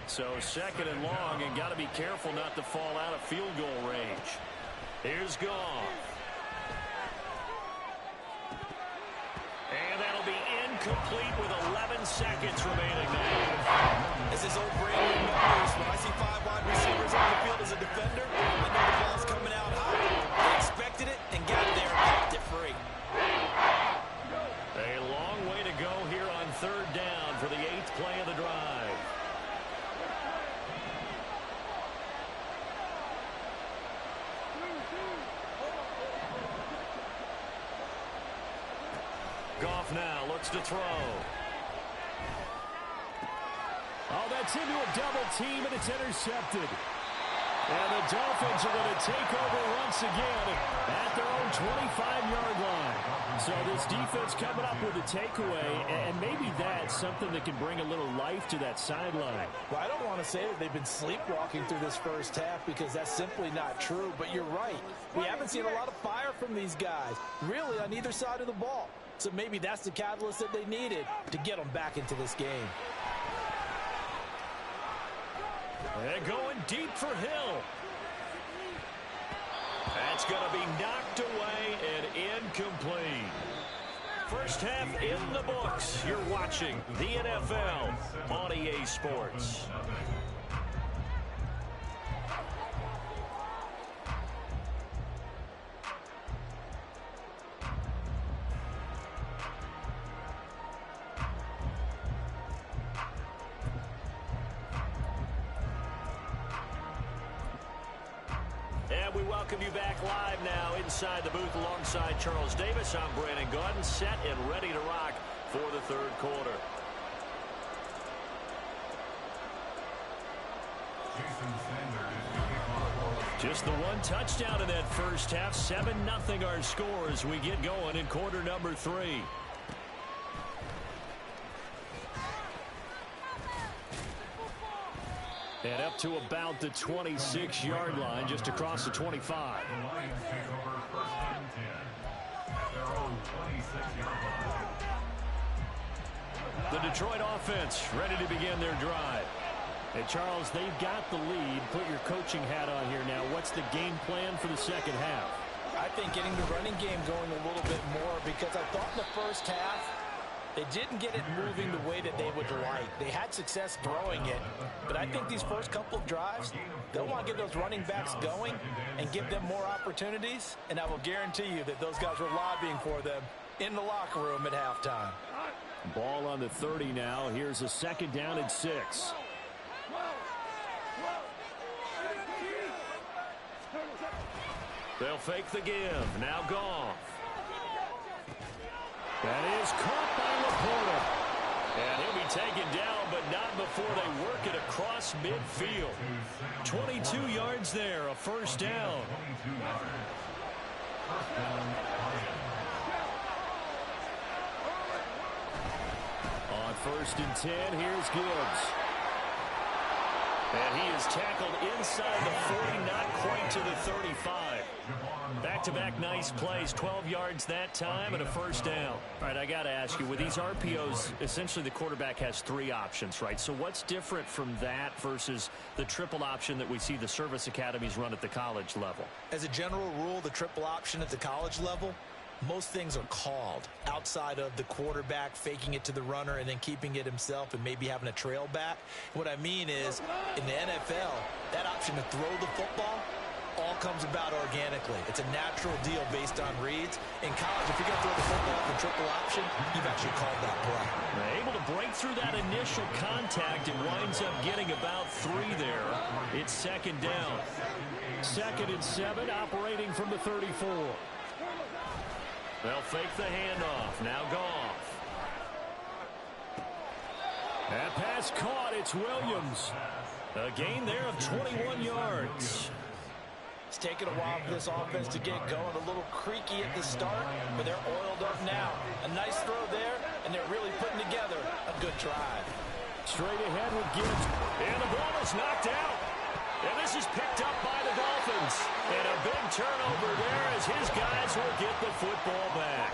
So second and long, and got to be careful not to fall out of field goal range. Here's Goff. And that'll be incomplete with 11 seconds remaining now.
This is old Brandon numbers. When I see 5 wide receivers on the field as a defender, I know the ball's coming out high. They expected it and got there and kept it free.
A long way to go here on 3rd down for the 8th play of the drive. Goff now looks to throw. Oh, that's into a double team, and it's intercepted. And the Dolphins are going to take over once again at their own 25-yard line. So this defense coming up with a takeaway, and maybe that's something that can bring a little life to that sideline.
Well, I don't want to say that they've been sleepwalking through this first half because that's simply not true, but you're right. We haven't seen a lot of fire from these guys, really on either side of the ball. So maybe that's the catalyst that they needed to get them back into this game.
And going deep for Hill. That's going to be knocked away and incomplete. First half in the books. You're watching the NFL on EA Sports. And we welcome you back live now inside the booth alongside Charles Davis. I'm Brandon Gaudin, set and ready to rock for the 3rd quarter. Just the one touchdown in that first half. 7-0 our score as we get going in quarter number 3. And up to about the 26-yard line, just across the 25.
The Lions take over 1st and 10 at their own 26-yard line.
The Detroit offense ready to begin their drive. And Charles, they've got the lead. Put your coaching hat on here now. What's the game plan for the second half?
I think getting the running game going a little bit more because I thought in the first half They didn't get it moving the way that they would like. They had success throwing it, but I think these first couple of drives, they'll want to get those running backs going and give them more opportunities, and I will guarantee you that those guys were lobbying for them in the locker room at halftime.
Ball on the 30 now. Here's a 2nd down and 6. They'll fake the give. Now Goff. That is caught by Laporta. And he'll be taken down, but not before they work it across midfield. 22 yards there, a 1st down. On 1st and 10, here's Gibbs. And he is tackled inside the 40, not quite to the 35. Back-to-back nice plays, 12 yards that time and a 1st down. All right, I got to ask you, with these RPOs, essentially the quarterback has 3 options, right? So what's different from that versus the triple option that we see the service academies run at the college level?
As a general rule, the triple option at the college level, most things are called outside of the quarterback faking it to the runner and then keeping it himself and maybe having a trail back. What I mean is, in the NFL, that option to throw the football all comes about organically. It's a natural deal based on reads. In college, if you're going to throw the football for triple option, you've actually called that play.
They're able to break through that initial contact and winds up getting about 3 there. It's 2nd down. 2nd and 7, operating from the 34. They'll fake the handoff. Now Goff. That pass caught. It's Williams. A gain there of 21 yards.
It's taken a while for this offense to get going. A little creaky at the start, but they're oiled up now. A nice throw there, and they're really putting together a good drive.
Straight ahead with Gibbs. And the ball is knocked out. And this is picked up by the Dolphins. And a big turnover there as his guys will get the football back.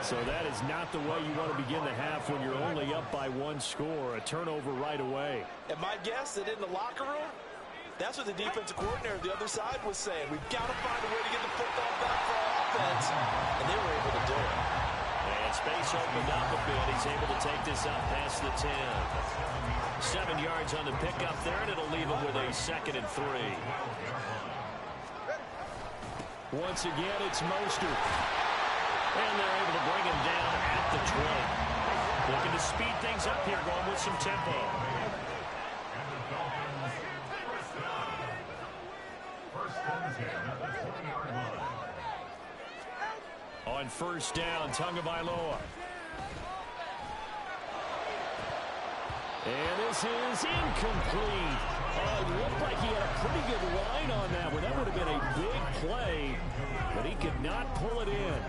So that is not the way you want to begin the half when you're only up by 1 score. A turnover right away.
And my guess that in the locker room, that's what the defensive coordinator of the other side was saying. We've got to find a way to get the football back for our offense. And they were able to do it.
And space opened up a bit. He's able to take this up past the 10. 7 yards on the pickup there, and it'll leave him with a 2nd and 3. Once again, it's Mostert. And they're able to bring him down at the 20. Looking to speed things up here, going with some tempo. On 1st down, Tagovailoa. And this is incomplete. It looked like he had a pretty good line on that one. That would have been a big play, but he could not pull it in.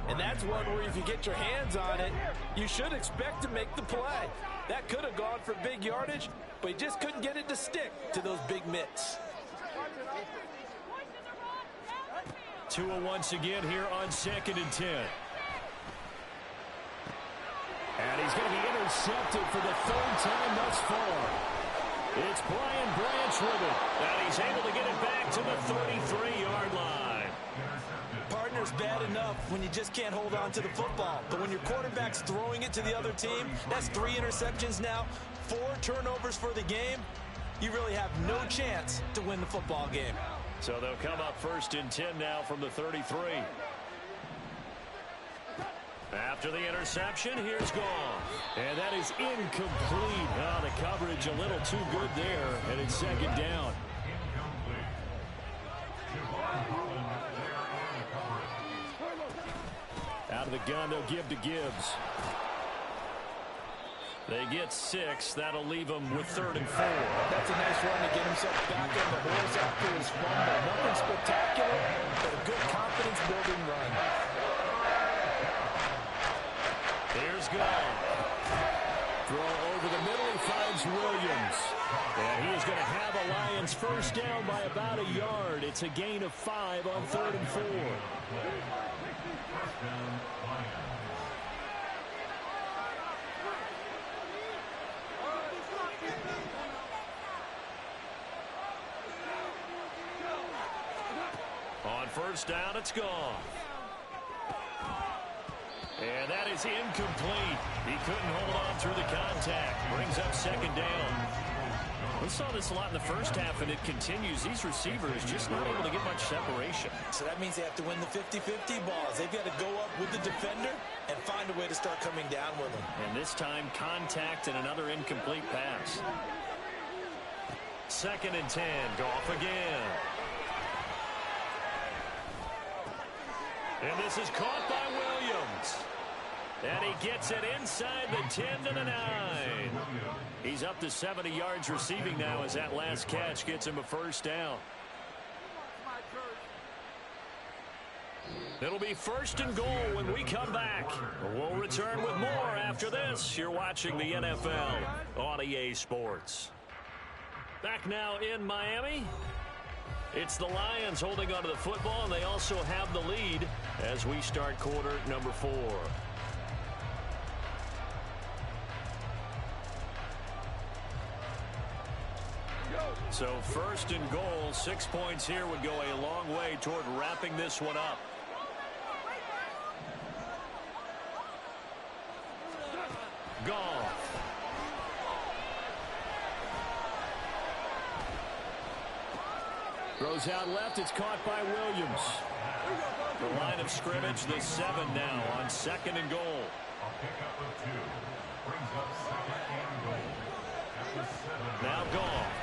And that's one where if you get your hands on it, you should expect to make the play. That could have gone for big yardage, but he just couldn't get it to stick to those big mitts.
Tua once again here on 2nd and 10. And he's going to be intercepted for the 3rd time thus far. It's Brian Branch with it. And he's able to get it back to the 33-yard line.
Partner's bad enough when you just can't hold on to the football. But when your quarterback's throwing it to the other team, that's 3 interceptions now, 4 turnovers for the game. You really have no chance to win the football game.
So they'll come up 1st and 10 now from the 33. After the interception, here's Goff. And that is incomplete. Oh, the coverage a little too good there. And it's 2nd down. Out of the gun, they'll give to Gibbs. They get 6. That'll leave them with 3rd and 4.
That's a nice run to get himself back on the horse after his fumble. Nothing spectacular, but a good confidence-building run.
Here's Goff. Throw over the middle. He finds Williams. And he is going to have a Lions 1st down by about a yard. It's a gain of 5 on 3rd and 4. On 1st down, it's Goff. And that is incomplete. He couldn't hold on through the contact. Brings up second down. We saw this a lot in the first half, and it continues. These receivers just not able to get much separation.
So that means they have to win the 50-50 balls. They've got to go up with the defender and find a way to start coming down with them.
And this time, contact and another incomplete pass. 2nd and 10. Goff again. And this is caught by Williams. And he gets it inside the 10 to the 9. He's up to 70 yards receiving now as that last catch gets him a first down. It'll be 1st and goal when we come back. We'll return with more after this. You're watching the NFL on EA Sports. Back now in Miami. It's the Lions holding onto the football, and they also have the lead as we start quarter number 4. So 1st and goal, 6 points here would go a long way toward wrapping this one up. Goff. Throws out left. It's caught by Williams. The line of scrimmage, the 7 now on 2nd and goal.
A pickup of 2. Brings up 2nd and goal. At the 7.
Now Goff.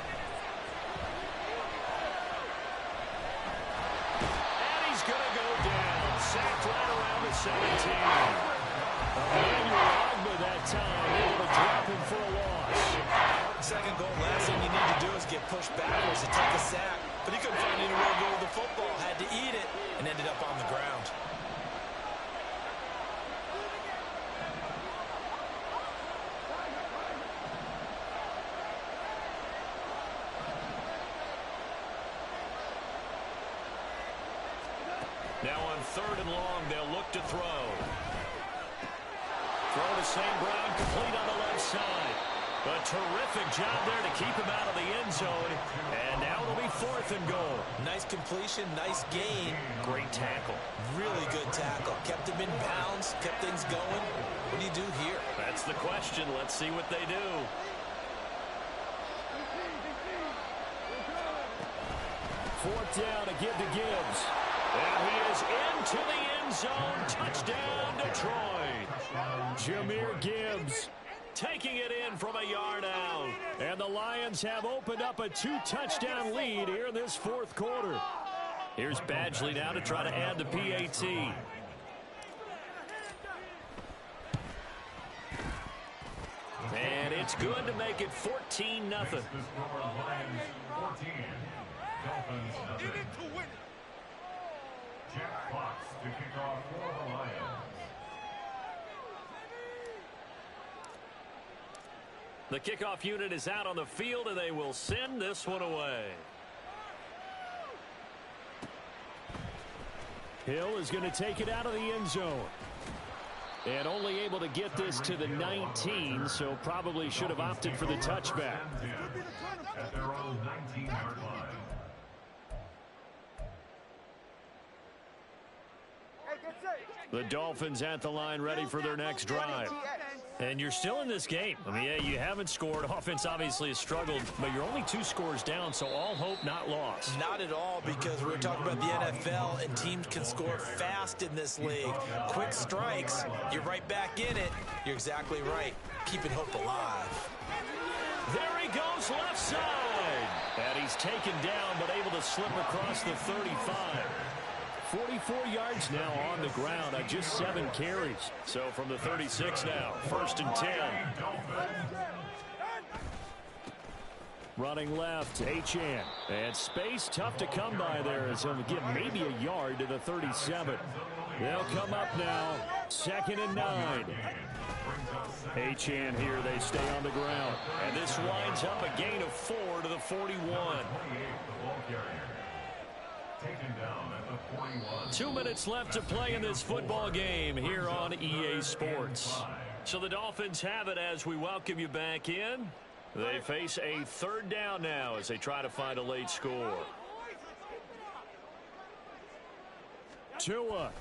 And he's going to go down. Sacked right around the 17. Emmanuel that time, able to drop him for a loss.
2nd goal, last thing you need to do is get pushed backwards to take a sack. But he couldn't find anywhere to go with the football. Had to eat it and ended up on the ground.
Now on 3rd and long, they'll look to throw. Throw to St. Brown, complete on the left side. A terrific job there to keep him out of the end zone. And now it'll be 4th and goal.
Nice completion, nice gain.
Great tackle.
Really good tackle. Kept him in bounds, kept things going. What do you do here?
That's the question. Let's see what they do. Fourth down to give to Gibbs. And he is into the end zone. Touchdown, Detroit. Jahmyr Gibbs taking it in from a yard out. And the Lions have opened up a 2-touchdown lead here in this 4th quarter. Here's Badgley now to try to add the PAT. And it's good to make it 14-0.
The score, Lions 14. Dolphins nothing. Jack Fox to kick off for the Lions.
The kickoff unit is out on the field, and they will send this one away. Hill is going to take it out of the end zone. And only able to get this to the 19, so probably should have opted for the touchback.
At their own 19-yard line.
The Dolphins at the line ready for their next drive. And you're still in this game. I mean, yeah, you haven't scored. Offense obviously has struggled, but you're only 2 scores down, so all hope not lost.
Not at all, because we're talking about the NFL, and teams can score fast in this league. Quick strikes, you're right back in it. You're exactly right. Keeping hope alive.
There he goes left side. And he's taken down, but able to slip across the 35. 44 yards now on the ground on just 7 carries. So from the 36 now, 1st and 10. Running left, Achane. And space tough to come by there as he'll get maybe a yard to the 37. They'll come up now, 2nd and 9. Achane here, they stay on the ground. And this winds up a gain of 4 to the 41. 2 minutes left to play in this football game here on EA Sports. So the Dolphins have it as we welcome you back in. They face a 3rd down now as they try to find a late score. Tua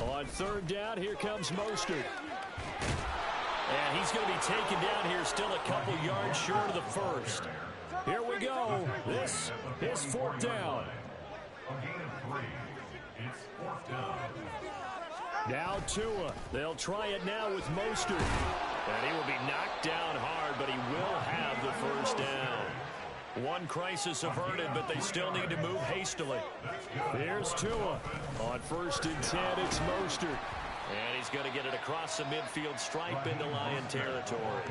On third down, here comes Mostert. And he's going to be taken down here, still a couple yards short of the first. Here we go. This is fourth down.
A gain of 3. It's fourth down.
Now Tua. They'll try it now with Mostert. And he will be knocked down hard, but he will have the first down. One crisis averted, but they still need to move hastily. Here's Tua. On first and 10, it's Mostert. And he's going to get it across the midfield stripe into Lion territory.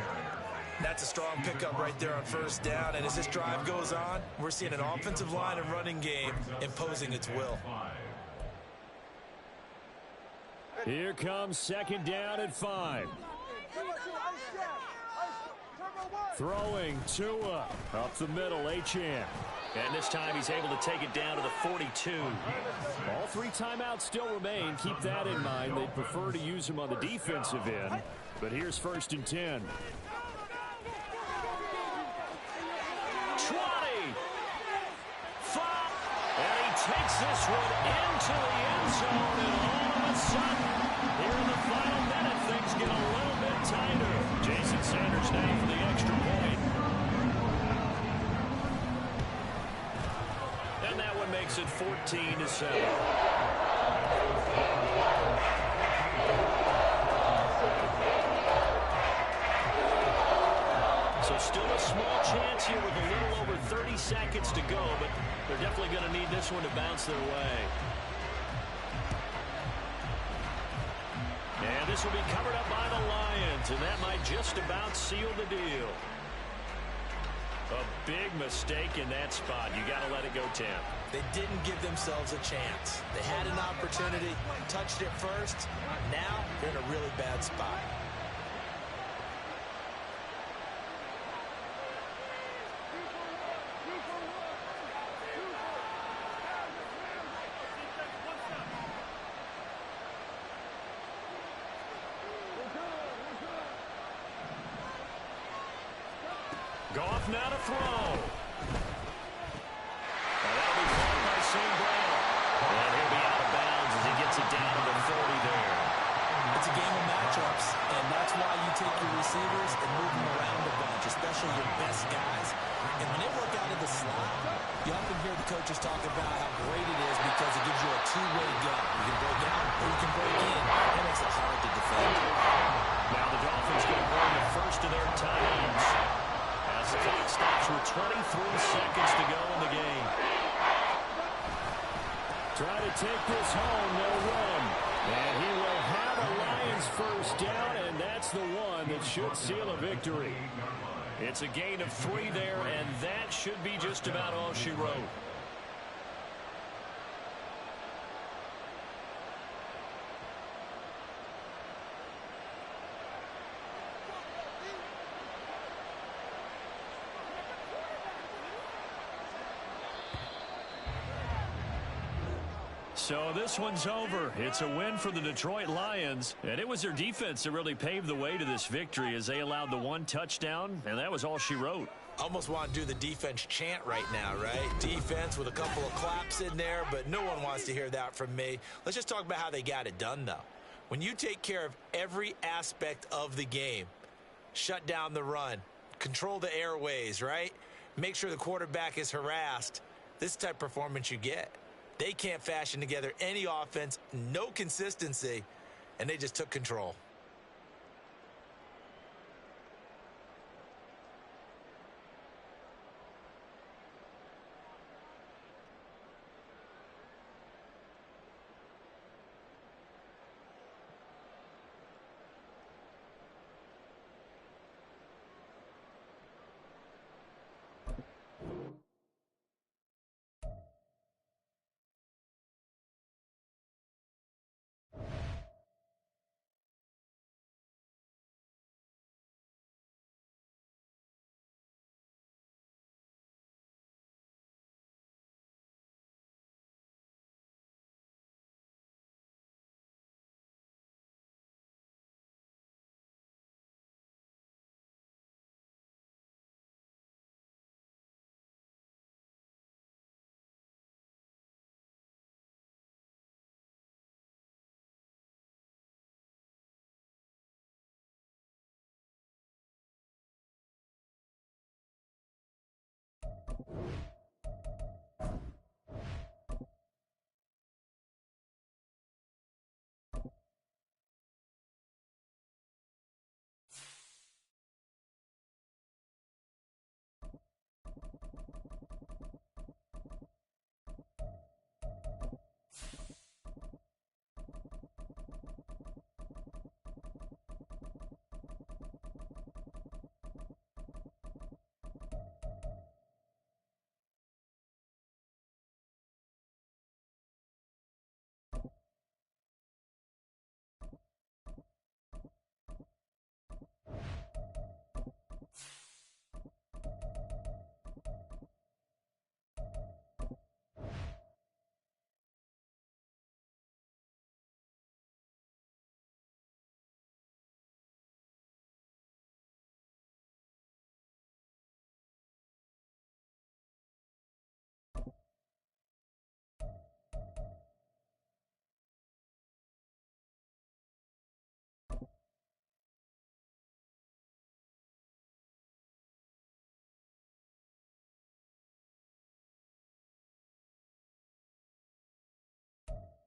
That's a strong pickup right there on first down. And as this drive goes on, we're seeing an offensive line and running game imposing its will.
Here comes second down at 5. Throwing Tua up the middle, Achane. And this time he's able to take it down to the 42. All 3 timeouts still remain. Keep that in mind. They'd prefer to use him on the defensive end. But here's first and 10. 20. And he takes this one into the end zone. And all of a sudden, here in the final minute, things get a little bit tighter. Jason Sanders now for the extra point. And that one makes it 14-7. So still a small chance here with a little over 30 seconds to go, but they're definitely going to need this one to bounce their way. And this will be covered up by the Lions, and that might just about seal the deal. A big mistake in that spot. You got to let it go, Tim.
They didn't give themselves a chance. They had an opportunity, touched it first. Now they're in a really bad spot.
Goff now to throw. And that'll be caught by St. Brown. And he'll be out of bounds as he gets it down to the 30 there.
It's a game of matchups, and that's why you take your receivers and move them around a bunch, especially your best guys. And when they work out of the slot, you often hear the coaches talk about how great it is because it gives you a two-way gun. You can break out or you can break in. That makes it hard to defend.
Now the Dolphins going to burn the first of their timeouts. As the clock stops with 23 seconds to go in the game. Try to take this home, no run. And he will have a Lions first down, and that's the one that should seal a victory. It's a gain of 3 there, and that should be just about all she wrote. So this one's over. It's a win for the Detroit Lions, and it was their defense that really paved the way to this victory as they allowed the 1 touchdown, and that was all she wrote.
Almost want to do the defense chant right now, right? Defense with a couple of claps in there, but no one wants to hear that from me. Let's just talk about how they got it done, though. When you take care of every aspect of the game, shut down the run, control the airways, right? Make sure the quarterback is harassed. This type of performance you get. They can't fashion together any offense, no consistency, and they just took control.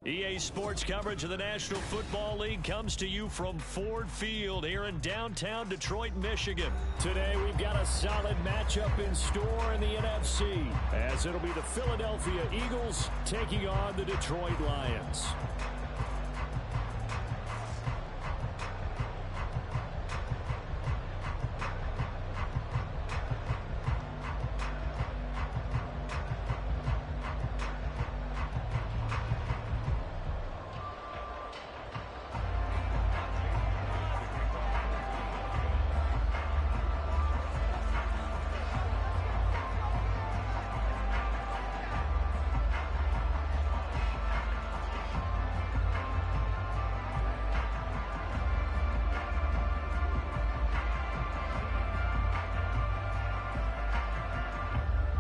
EA Sports coverage of the National Football League comes to you from Ford Field here in downtown Detroit, Michigan. Today we've got a solid matchup in store in the NFC, as it'll be the Philadelphia Eagles taking on the Detroit Lions.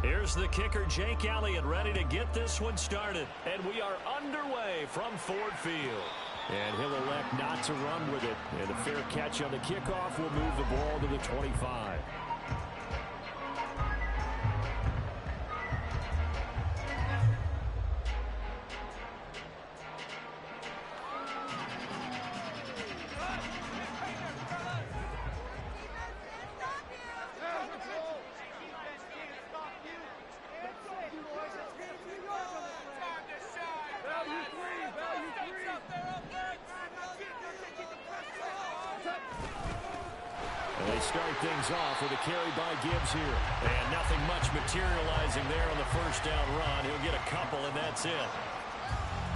Here's the kicker, Jake Elliott, ready to get this one started. And we are underway from Ford Field. And he'll elect not to run with it. And a fair catch on the kickoff will move the ball to the 25. They start things off with a carry by Gibbs here. And nothing much materializing there on the first down run. He'll get a couple, and that's it.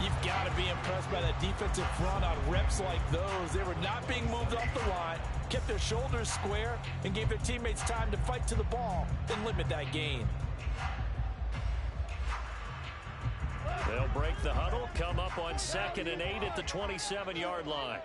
You've got to be impressed by that defensive front on reps like those. They were not being moved off the line, kept their shoulders square, and gave their teammates time to fight to the ball and limit that gain.
They'll break the huddle, come up on 2nd and 8 at the 27-yard line.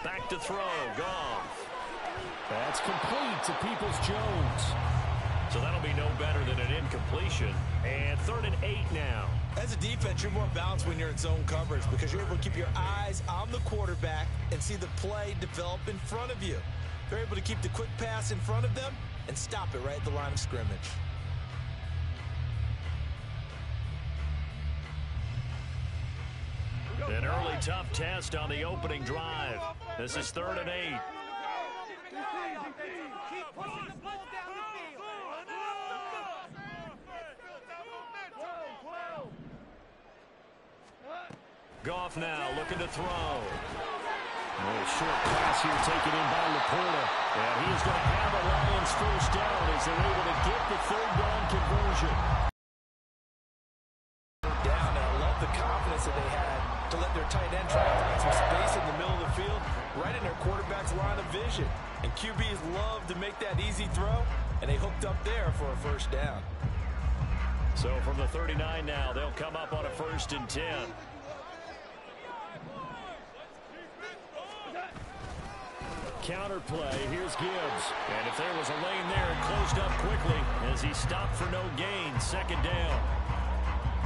Back to throw, Goff. That's complete to Peoples-Jones. So that'll be no better than an incompletion. And 3rd and 8 now.
As a defense, you're more balanced when you're in zone coverage because you're able to keep your eyes on the quarterback and see the play develop in front of you. They're able to keep the quick pass in front of them and stop it right at the line of scrimmage.
An early tough test on the opening drive. This is 3rd and 8. Goff now looking to throw. A short pass here taken in by Laporta. And he is going to have a Lions first down as they're able to get the 3rd down conversion.
Down, and I love the confidence that they had to let their tight end try to find some space in the middle of the field, right in their quarterback's line of vision. And QBs love to make that easy throw, and they hooked up there for a first down.
So from the 39 now, they'll come up on a 1st and 10. Counter play, here's Gibbs. And if there was a lane there, it closed up quickly as he stopped for no gain, 2nd down.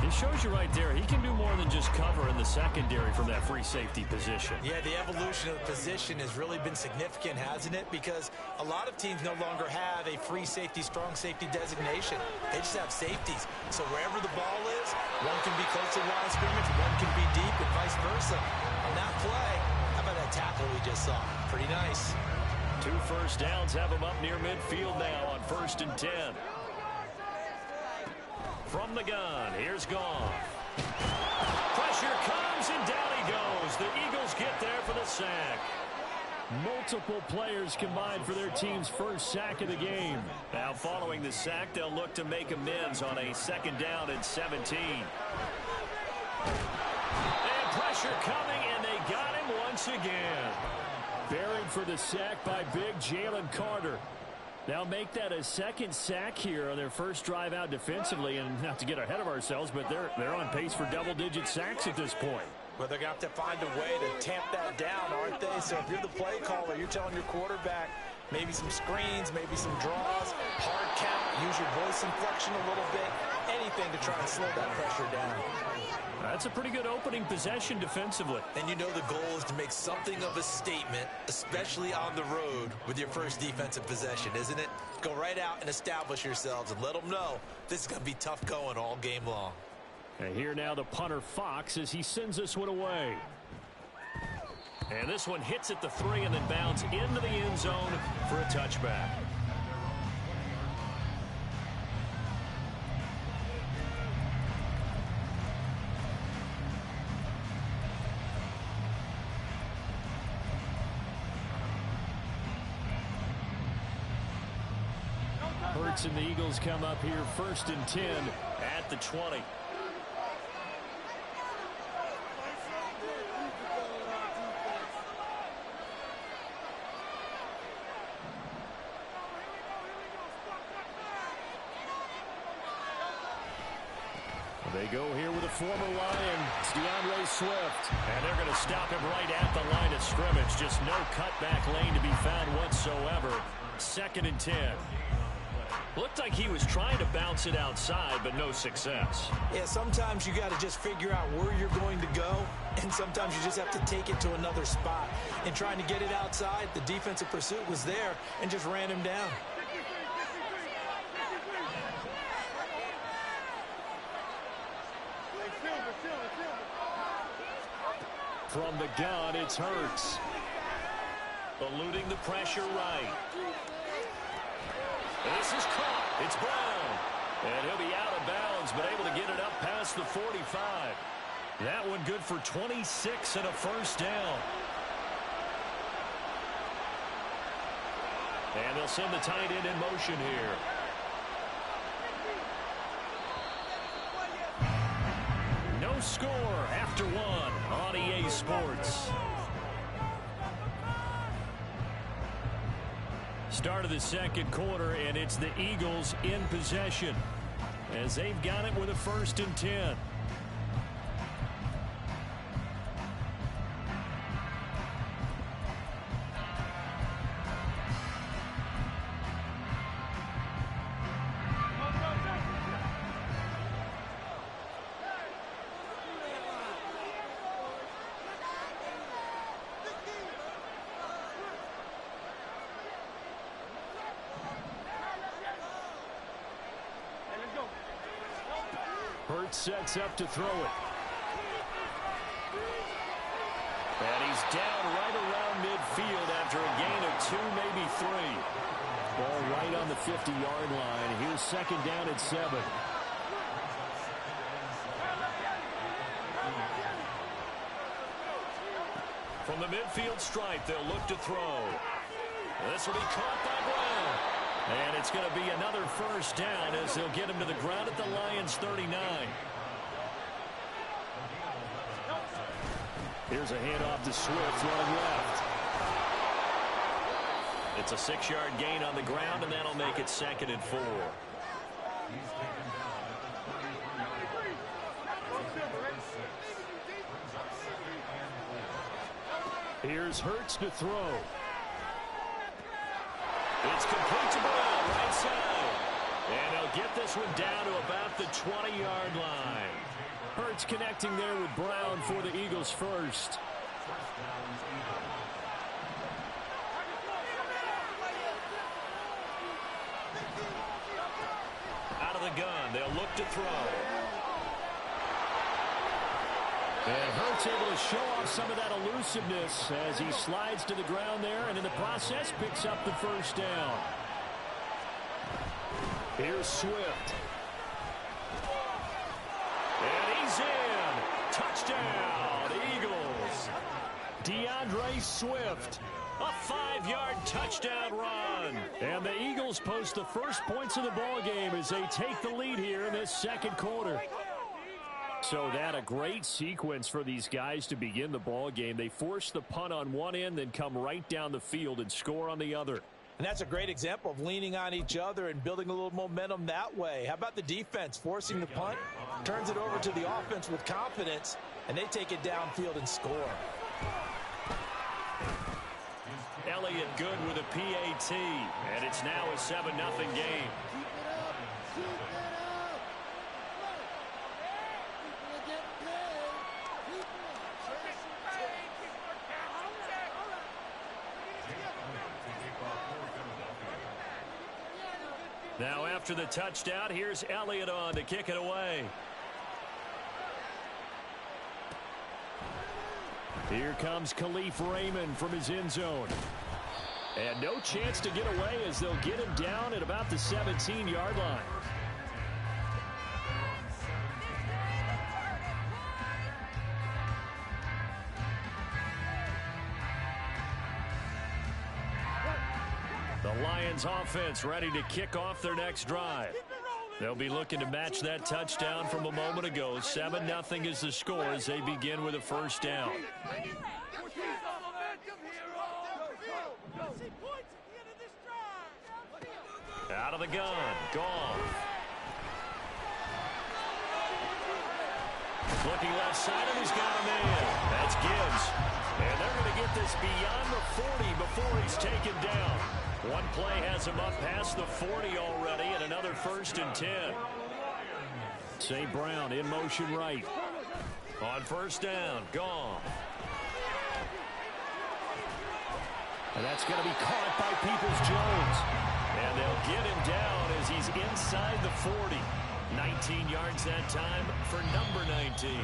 It shows you right there, he can do more than just cover in the secondary from that free safety position.
Yeah, the evolution of the position has really been significant, hasn't it? Because a lot of teams no longer have a free safety, strong safety designation. They just have safeties. So wherever the ball is, one can be close to the line of scrimmage, one can be deep, and vice versa. On that play, how about that tackle we just saw? Pretty nice.
2 first downs have him up near midfield now on 1st and 10. From the gun, here's Goff. Pressure comes, and down he goes. The Eagles get there for the sack. Multiple players combined for their team's first sack of the game. Now following the sack, they'll look to make amends on a 2nd down and 17. And pressure coming, and they got him once again. Buried for the sack by big Jalen Carter. Now make that a 2nd sack here on their first drive out defensively, and not to get ahead of ourselves, but they're on pace for double-digit sacks at this point.
Well, they're going to have to find a way to tamp that down, aren't they? So if you're the play caller, you're telling your quarterback, Maybe some screens, maybe some draws, hard count, use your voice inflection a little bit, anything to try and slow that pressure down.
That's a pretty good opening possession defensively.
And you know the goal is to make something of a statement, especially on the road with your first defensive possession, isn't it? Go right out and establish yourselves and let them know this is going to be tough going all game long.
And here now the punter Fox as he sends this one away. And this one hits at the 3 and then bounds into the end zone for a touchback. Hurts and the Eagles come up here 1st and 10 at the 20. They go here with a former Lion. It's DeAndre Swift. And they're going to stop him right at the line of scrimmage. Just no cutback lane to be found whatsoever. 2nd and 10. Looked like he was trying to bounce it outside, but no success.
Yeah, sometimes you got to just figure out where you're going to go, and sometimes you just have to take it to another spot. And trying to get it outside, the defensive pursuit was there and just ran him down.
From the gun, it's Hurts. Eluding the pressure right. This is caught. It's Brown. And he'll be out of bounds, but able to get it up past the 45. That one good for 26 and a first down. And they'll send the tight end in motion here. No score after 1 on EA Sports. Start of the 2nd quarter, and it's the Eagles in possession as they've got it with a 1st and 10. Hurts sets up to throw it. And he's down right around midfield after a gain of 2, maybe 3. Ball right on the 50-yard line. Here's 2nd down at 7. From the midfield stripe, they'll look to throw. This will be caught by Brown. And it's going to be another first down as they'll get him to the ground at the Lions' 39. Here's a handoff to Swift running left. It's a 6-yard gain on the ground, and that'll make it 2nd and 4. Here's Hurts to throw. It's complete to Brown, right side. And they'll get this one down to about the 20-yard line. Hurts connecting there with Brown for the Eagles first. Out of the gun, they'll look to throw. And Hurts able to show off some of that elusiveness as he slides to the ground there, and in the process picks up the first down. Here's Swift. And he's in. Touchdown, Eagles. DeAndre Swift. A 5-yard touchdown run. And the Eagles post the first points of the ball game as they take the lead here in this 2nd quarter. So that a great sequence for these guys to begin the ball game. They force the punt on one end, then come right down the field and score on the other.
And that's a great example of leaning on each other and building a little momentum that way. How about the defense forcing the punt, turns it over to the offense with confidence, and they take it downfield and score.
Now Elliott good with a PAT. And it's now a 7-0 game. Now after the touchdown, here's Elliott on to kick it away. Here comes Khalif Raymond from his end zone. And no chance to get away as they'll get him down at about the 17-yard line. The Lions offense ready to kick off their next drive. They'll be looking to match that touchdown from a moment ago. 7-0 is the score as they begin with a first down. Out of the gun, Goff. Looking left side, and he's got a man. That's Gibbs. And they're going to get this beyond the 40 before he's taken down. One play has him up past the 40 already, and another 1st and 10. St. Brown in motion right. On first down, Goff. And that's going to be caught by Peoples-Jones. And they'll get him down as he's inside the 40. 19 yards that time for number 19.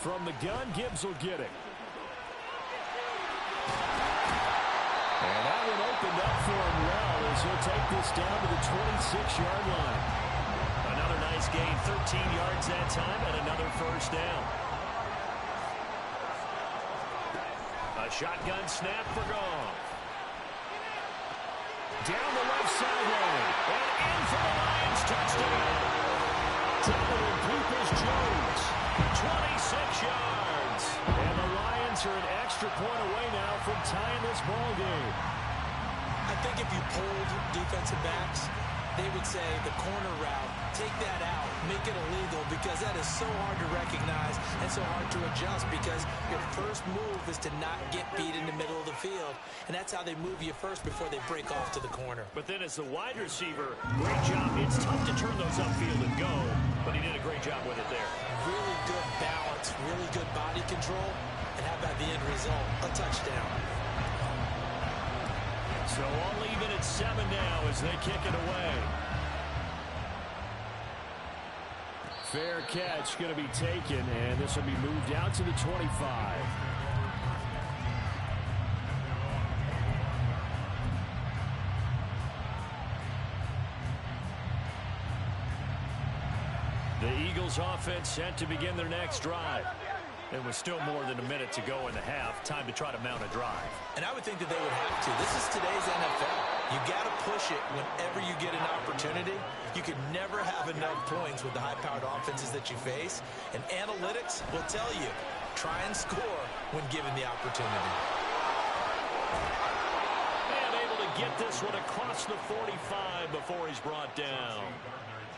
From the gun, Gibbs will get it. And that one opened up for him well as he'll take this down to the 26-yard line. Another nice gain, 13 yards that time, and another first down. A shotgun snap for Goff. Down the left sideline, and in for the Lions touchdown. Donovan Peoples-Jones, 26 yards. And the Lions are an extra point away now from tying this ball game.
I think if you polled defensive backs, they would say the corner route, take that out, make it illegal, because that is so hard to recognize and so hard to adjust, because your first move is to not get beat in the middle of the field. And that's how they move you first before they break off to the corner.
But then as the wide receiver, great job. It's tough to turn those upfield and go, but he did a great job with it there.
Really good balance, really good body control, and how about the end result? A touchdown.
So all even at 7 now as they kick it away. Fair catch going to be taken, and this will be moved out to the 25. The Eagles offense set to begin their next drive. It was still more than a minute to go in the half. Time to try to mount a drive.
And I would think that they would have to. This is today's NFL. You got to push it whenever you get an opportunity. You can never have enough points with the high-powered offenses that you face. And analytics will tell you, try and score when given the opportunity.
And able to get this one across the 45 before he's brought down.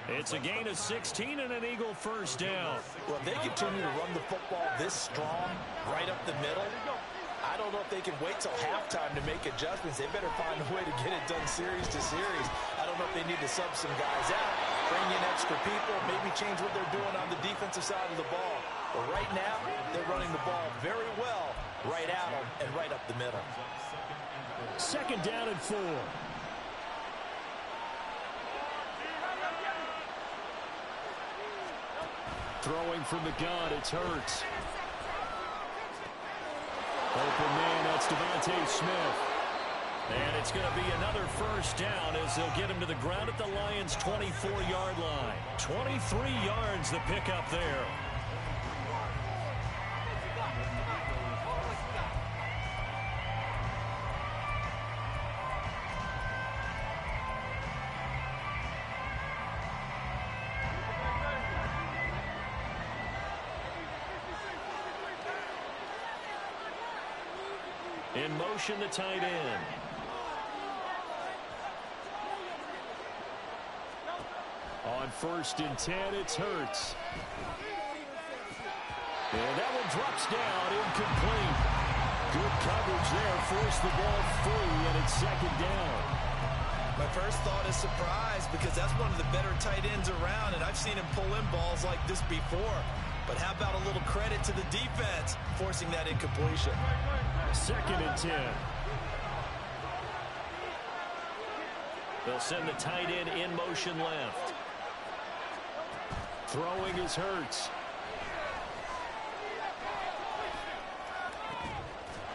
It's a gain of 16 and an Eagle first down.
Well, if they continue to run the football this strong, right up the middle, I don't know if they can wait till halftime to make adjustments. They better find a way to get it done series to series. I don't know if they need to sub some guys out, bring in extra people, maybe change what they're doing on the defensive side of the ball. But right now, they're running the ball very well right at them and right up the middle.
Second down and 4. Throwing from the gun, it's Hurts. Open man, that's Devontae Smith. And it's going to be another first down as they'll get him to the ground at the Lions' 24-yard line. 23 yards the pickup there. In motion, the tight end. On 1st and 10, it's Hurts. And that one drops down, incomplete. Good coverage there, forced the ball free, and it's 2nd down.
My first thought is surprise because that's one of the better tight ends around, and I've seen him pull in balls like this before. But how about a little credit to the defense forcing that incompletion?
2nd and 10. They'll send the tight end in motion left. Throwing is Hurts.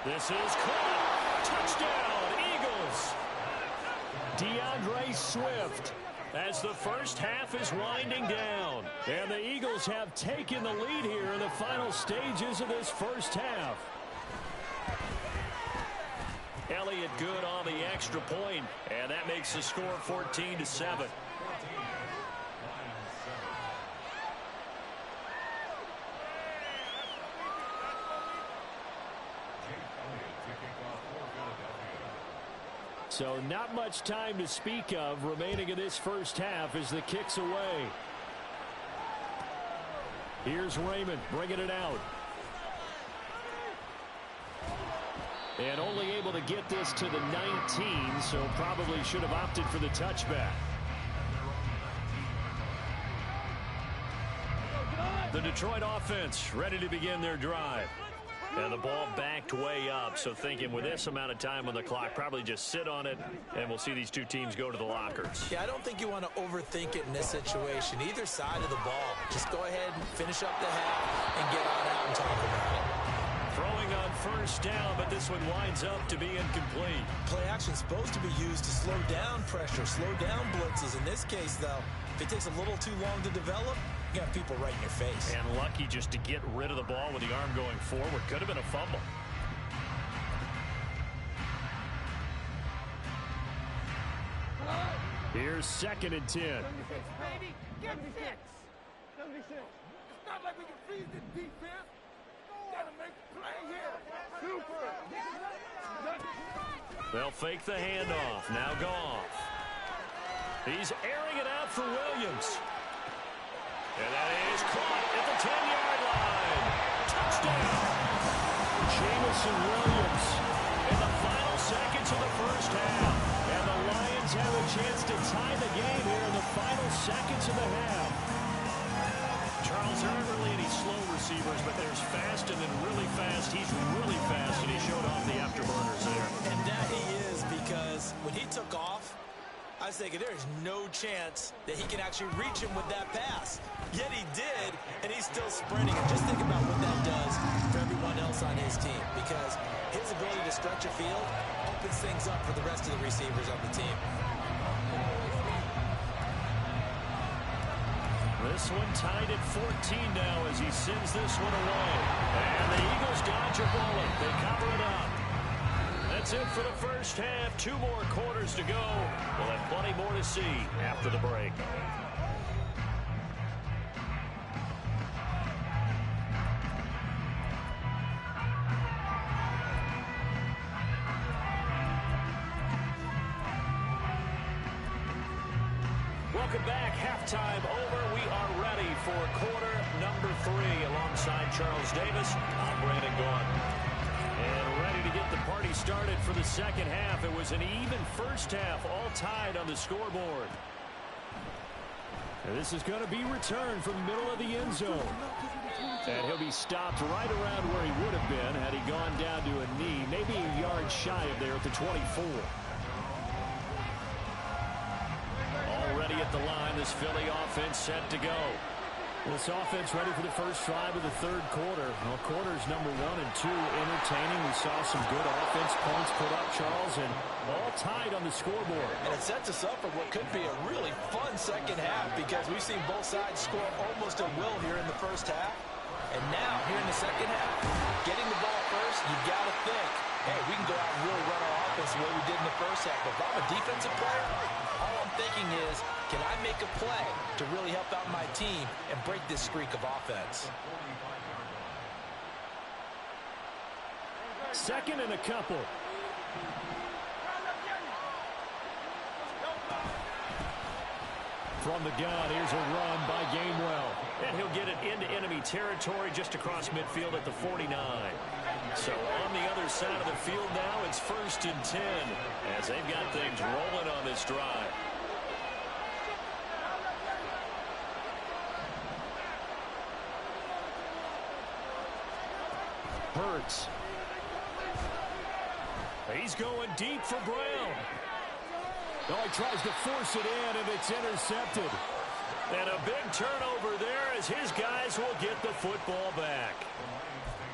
This is caught. Touchdown, Eagles. DeAndre Swift as the first half is winding down. And the Eagles have taken the lead here in the final stages of this first half. Elliott good on the extra point, and that makes the score 14-7. So not much time to speak of remaining in this first half as the kick's away. Here's Raymond bringing it out. And only able to get this to the 19, so probably should have opted for the touchback. The Detroit offense ready to begin their drive. And the ball backed way up, so thinking with this amount of time on the clock, probably just sit on it, and we'll see these two teams go to the lockers.
Yeah, I don't think you want to overthink it in this situation. Either side of the ball. Just go ahead and finish up the half and get on out and talk about it.
Throwing on 1st down, but this one winds up to be incomplete.
Play action is supposed to be used to slow down pressure, slow down blitzes. In this case, though, if it takes a little too long to develop, you got people right in your face.
And lucky just to get rid of the ball with the arm going forward. Could have been a fumble. Here's 2nd and 10.
76, baby. 76. 76. It's not like we can freeze the defense. Gotta make a play here. Super.
They'll fake the handoff. Now Goff. He's airing it out for Williams. And that is caught at the 10-yard line. Touchdown. Jamison Williams in the final seconds of the first half. And the Lions have a chance to tie the game here in the final seconds of the half. Charles, there aren't really any slow receivers, but there's fast and then really fast. He's really fast, and he showed off the afterburners there.
And that he is, because when he took off, I was thinking there's no chance that he can actually reach him with that pass. Yet he did, and he's still sprinting. And just think about what that does for everyone else on his team, because his ability to stretch a field opens things up for the rest of the receivers on the team.
This one tied at 14 now as he sends this one away. And the Eagles dodge a bullet. They cover it up. That's it for the first half. 2 more quarters to go. We'll have plenty more to see after the break. Welcome back. Halftime over. We are ready for quarter number 3 alongside Charles Davis. I'm Brandon Gaudin. And ready to get the party started for the second half. It was an even first half, all tied on the scoreboard. And this is going to be returned from the middle of the end zone. And he'll be stopped right around where he would have been had he gone down to a knee, maybe a yard shy of there at the 24. Already at the line, this Philly offense set to go. This offense ready for the first drive of the third quarter. Well, quarters number 1 and 2 entertaining. We saw some good offense points put up, Charles, and all tied on the scoreboard.
And it sets us up for what could be a really fun second half, because we've seen both sides score almost at will here in the first half. And now, here in the second half, getting the ball first, you've got to think, hey, we can go out and really run our offense the way we did in the first half. But if I'm a defensive player, all I'm thinking is, can I make a play to really help out my team and break this streak of offense?
Second and a couple. From the gun, here's a run by Gainwell. And he'll get it into enemy territory just across midfield at the 49. So on the other side of the field now, it's 1st and 10 as they've got things rolling on this drive. Hurts. He's going deep for Brown. Oh, he tries to force it in, and it's intercepted. And a big turnover there as his guys will get the football back.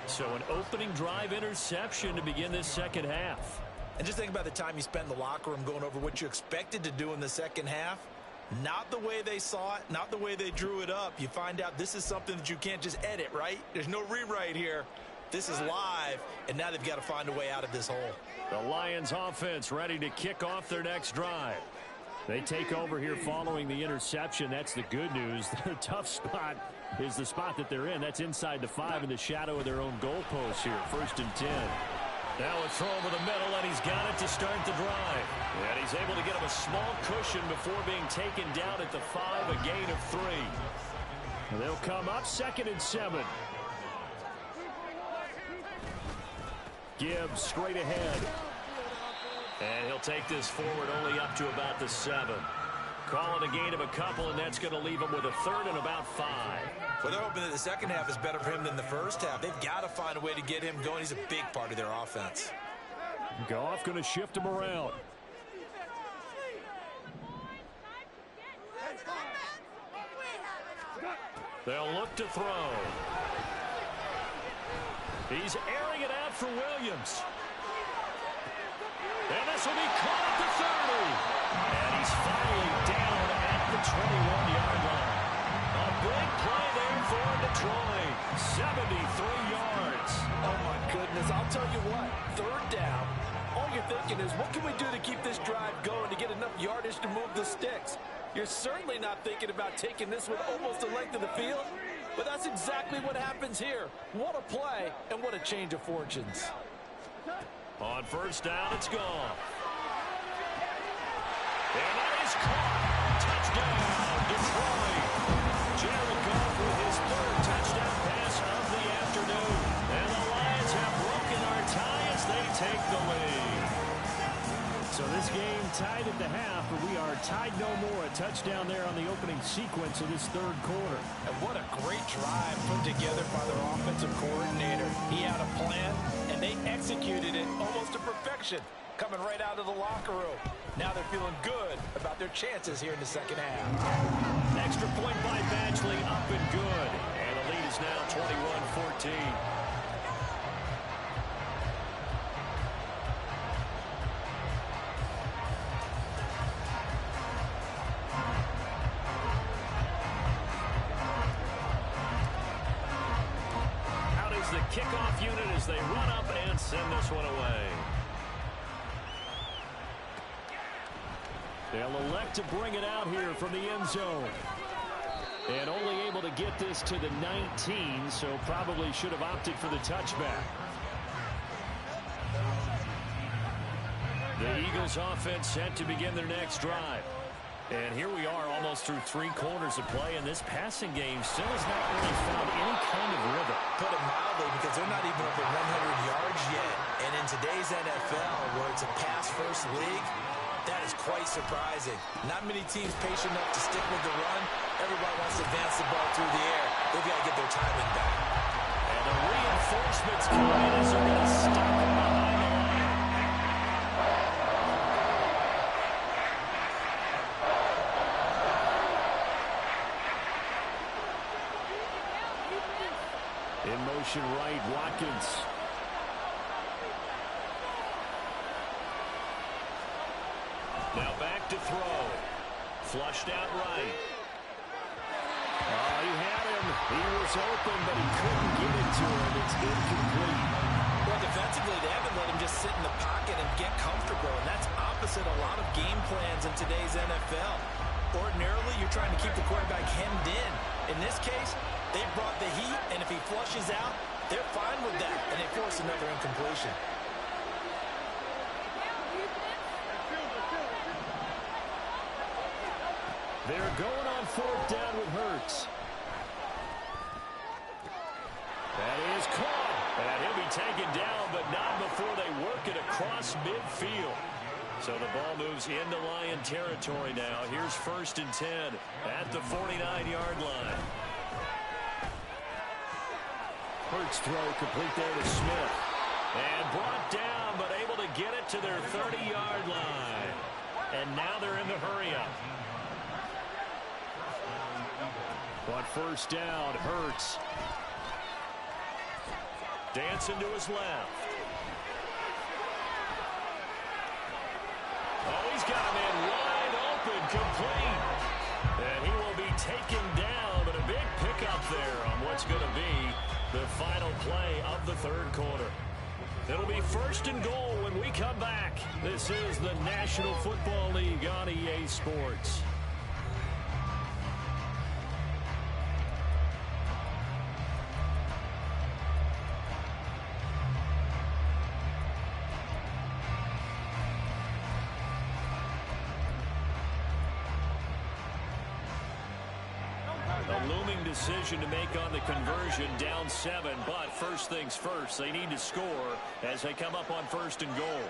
So an opening drive interception to begin this second half.
And just think about the time you spent in the locker room going over what you expected to do in the second half. Not the way they saw it, not the way they drew it up. You find out this is something that you can't just edit, right? There's no rewrite here. This is live, and now they've got to find a way out of this hole.
The Lions offense ready to kick off their next drive. They take over here following the interception. That's the good news. The tough spot is the spot that they're in. That's inside the 5 in the shadow of their own goalpost here. 1st and 10. Now a throw over the middle, and he's got it to start the drive. And he's able to get him a small cushion before being taken down at the 5, a gain of 3. And they'll come up 2nd and 7. Gibbs straight ahead. And he'll take this forward only up to about the 7. Calling a gain of a couple, and that's going to leave him with a 3rd and about 5.
Well, they're hoping that the second half is better for him than the first half. They've got to find a way to get him going. He's a big part of their offense.
Goff going to shift him around. They'll look to throw. He's airing it out for Williams. And this will be caught at the 30. And he's finally down at the 21-yard line. A big play there for Detroit. 73 yards.
Oh, my goodness. I'll tell you what. 3rd down. All you're thinking is, what can we do to keep this drive going to get enough yardage to move the sticks? You're certainly not thinking about taking this with almost the length of the field. But that's exactly what happens here. What a play, and what a change of fortunes.
On 1st down, it's gone. And that is caught. Touchdown, Detroit. Jared Goff with his 3rd touchdown pass of the afternoon. And the Lions have broken our tie as they take the lead. So this game tied at the half, but we are tied no more. A touchdown there on the opening sequence of this 3rd quarter.
And what a great drive put together by their offensive coordinator. He had a plan, and they executed it almost to perfection, coming right out of the locker room. Now they're feeling good about their chances here in the second half.
Extra point by Badgley, up and good. And the lead is now 21-14. The kickoff unit as they run up and send this one away. They'll elect to bring it out here from the end zone. And only able to get this to the 19, so probably should have opted for the touchback. The Eagles offense set to begin their next drive. And here we are almost through 3 quarters of play, and this passing game still has not really found any kind of rhythm.
Put it mildly, because they're not even up at 100 yards yet. And in today's NFL, where it's a pass-first league, that is quite surprising. Not many teams patient enough to stick with the run. Everybody wants to advance the ball through the air. They've got to get their timing back.
And the reinforcements come in as they're going to stop him behind the line. In motion right, Watkins. Now back to throw. Flushed out right. Oh, he had him. He was open, but he couldn't get it to him. It's incomplete.
Well, defensively, they haven't let him just sit in the pocket and get comfortable, and that's opposite a lot of game plans in today's NFL. Ordinarily, you're trying to keep the quarterback hemmed in. In this case, they brought the heat, and if he flushes out, They're fine with that, and they force another incompletion.
They're going on 4th down with Hurts. That is caught. And he'll be taken down, but not before they work it across midfield. So the ball moves into Lion territory now. Here's 1st and 10 at the 49-yard line. Hurts throw complete there to Smith. And brought down, but able to get it to their 30-yard line. And now they're in the hurry-up. On 1st down, Hurts. Dancing to his left. Oh, he's got a man wide open, complete. And he will be taken down, but a big pickup there on what's going to be the final play of the 3rd quarter. It'll be 1st and goal when we come back. This is the National Football League on EA Sports. Decision to make on the conversion, down 7, but first things first, they need to score as they come up on 1st and goal.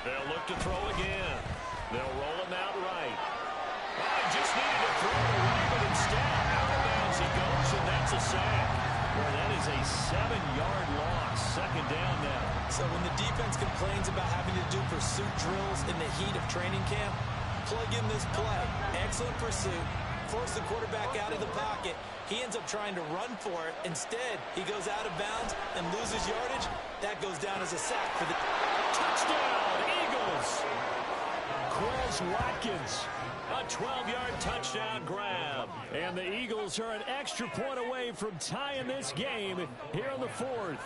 They'll look to throw again. They'll roll him out right. Oh, he just needed to throw it away, but instead out of bounds he goes, and that's a sack. Well, that is a 7-yard loss. 2nd down now.
So when the defense complains about having to do pursuit drills in the heat of training camp, plug in this play. Excellent pursuit. Force the quarterback out of the pocket. He ends up trying to run for it. Instead, he goes out of bounds and loses yardage. That goes down as a sack for the
touchdown, Eagles. Quez Watkins, a 12-yard touchdown grab. And the Eagles are an extra point away from tying this game here in the 4th.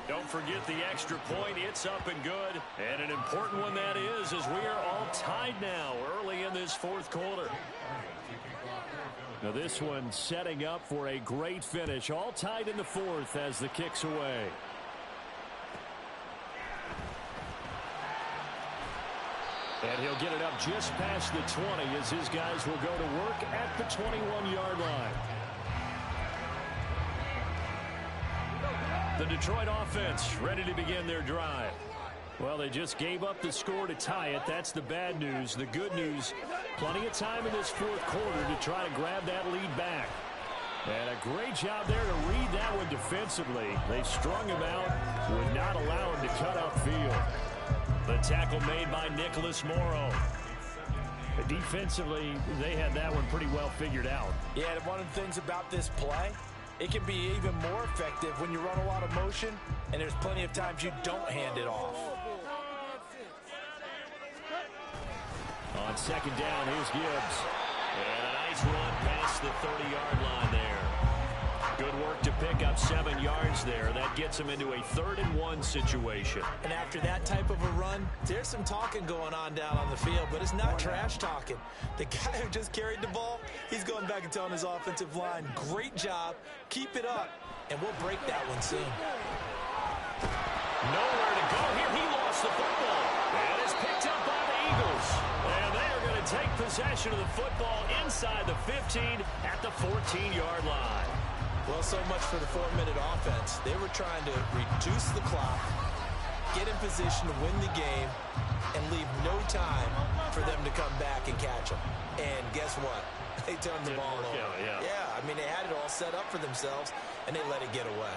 Don't forget the extra point. It's up and good. And an important one that is, as we are all tied now early in this 4th quarter. Now this one setting up for a great finish. All tied in the 4th as the kick's away. And he'll get it up just past the 20 as his guys will go to work at the 21-yard line. The Detroit offense ready to begin their drive. Well, they just gave up the score to tie it. That's the bad news. The good news, plenty of time in this 4th quarter to try to grab that lead back. And a great job there to read that one defensively. They strung him out, would not allow him to cut upfield. The tackle made by Nicholas Morrow. Defensively, they had that one pretty well figured out.
Yeah, one of the things about this play, it can be even more effective when you run a lot of motion, and there's plenty of times you don't hand it off.
On 2nd down, here's Gibbs. And a nice run past the 30-yard line there. Good work to pick up 7 yards there. That gets him into a 3rd and 1 situation.
And after that type of a run, there's some talking going on down on the field, but it's not trash talking. The guy who just carried the ball, he's going back and telling his offensive line, great job, keep it up, and we'll break that one soon.
Nowhere to go here. He lost the football. And it's picked up by the Eagles. And they are going to take possession of the football inside the 15 at the 14-yard line.
Well, so much for the 4-minute offense. They were trying to reduce the clock, get in position to win the game, and leave no time for them to come back and catch them. And guess what? They turned the ball over. Yeah, I mean, they had it all set up for themselves, and they let it get away.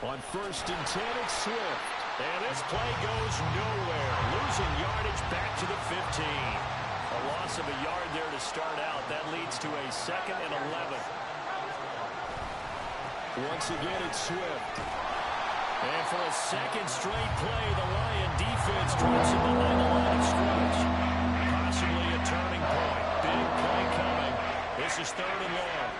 On 1st and 10, it's Swift. And this play goes nowhere. Losing yardage back to the 15. A loss of a yard there to start out. That leads to a 2nd and 11. Once again, it's Swift. And for a second straight play, the Lion defense drops him behind the line of scrimmage. Possibly a turning point. Big play coming. This is 3rd and long.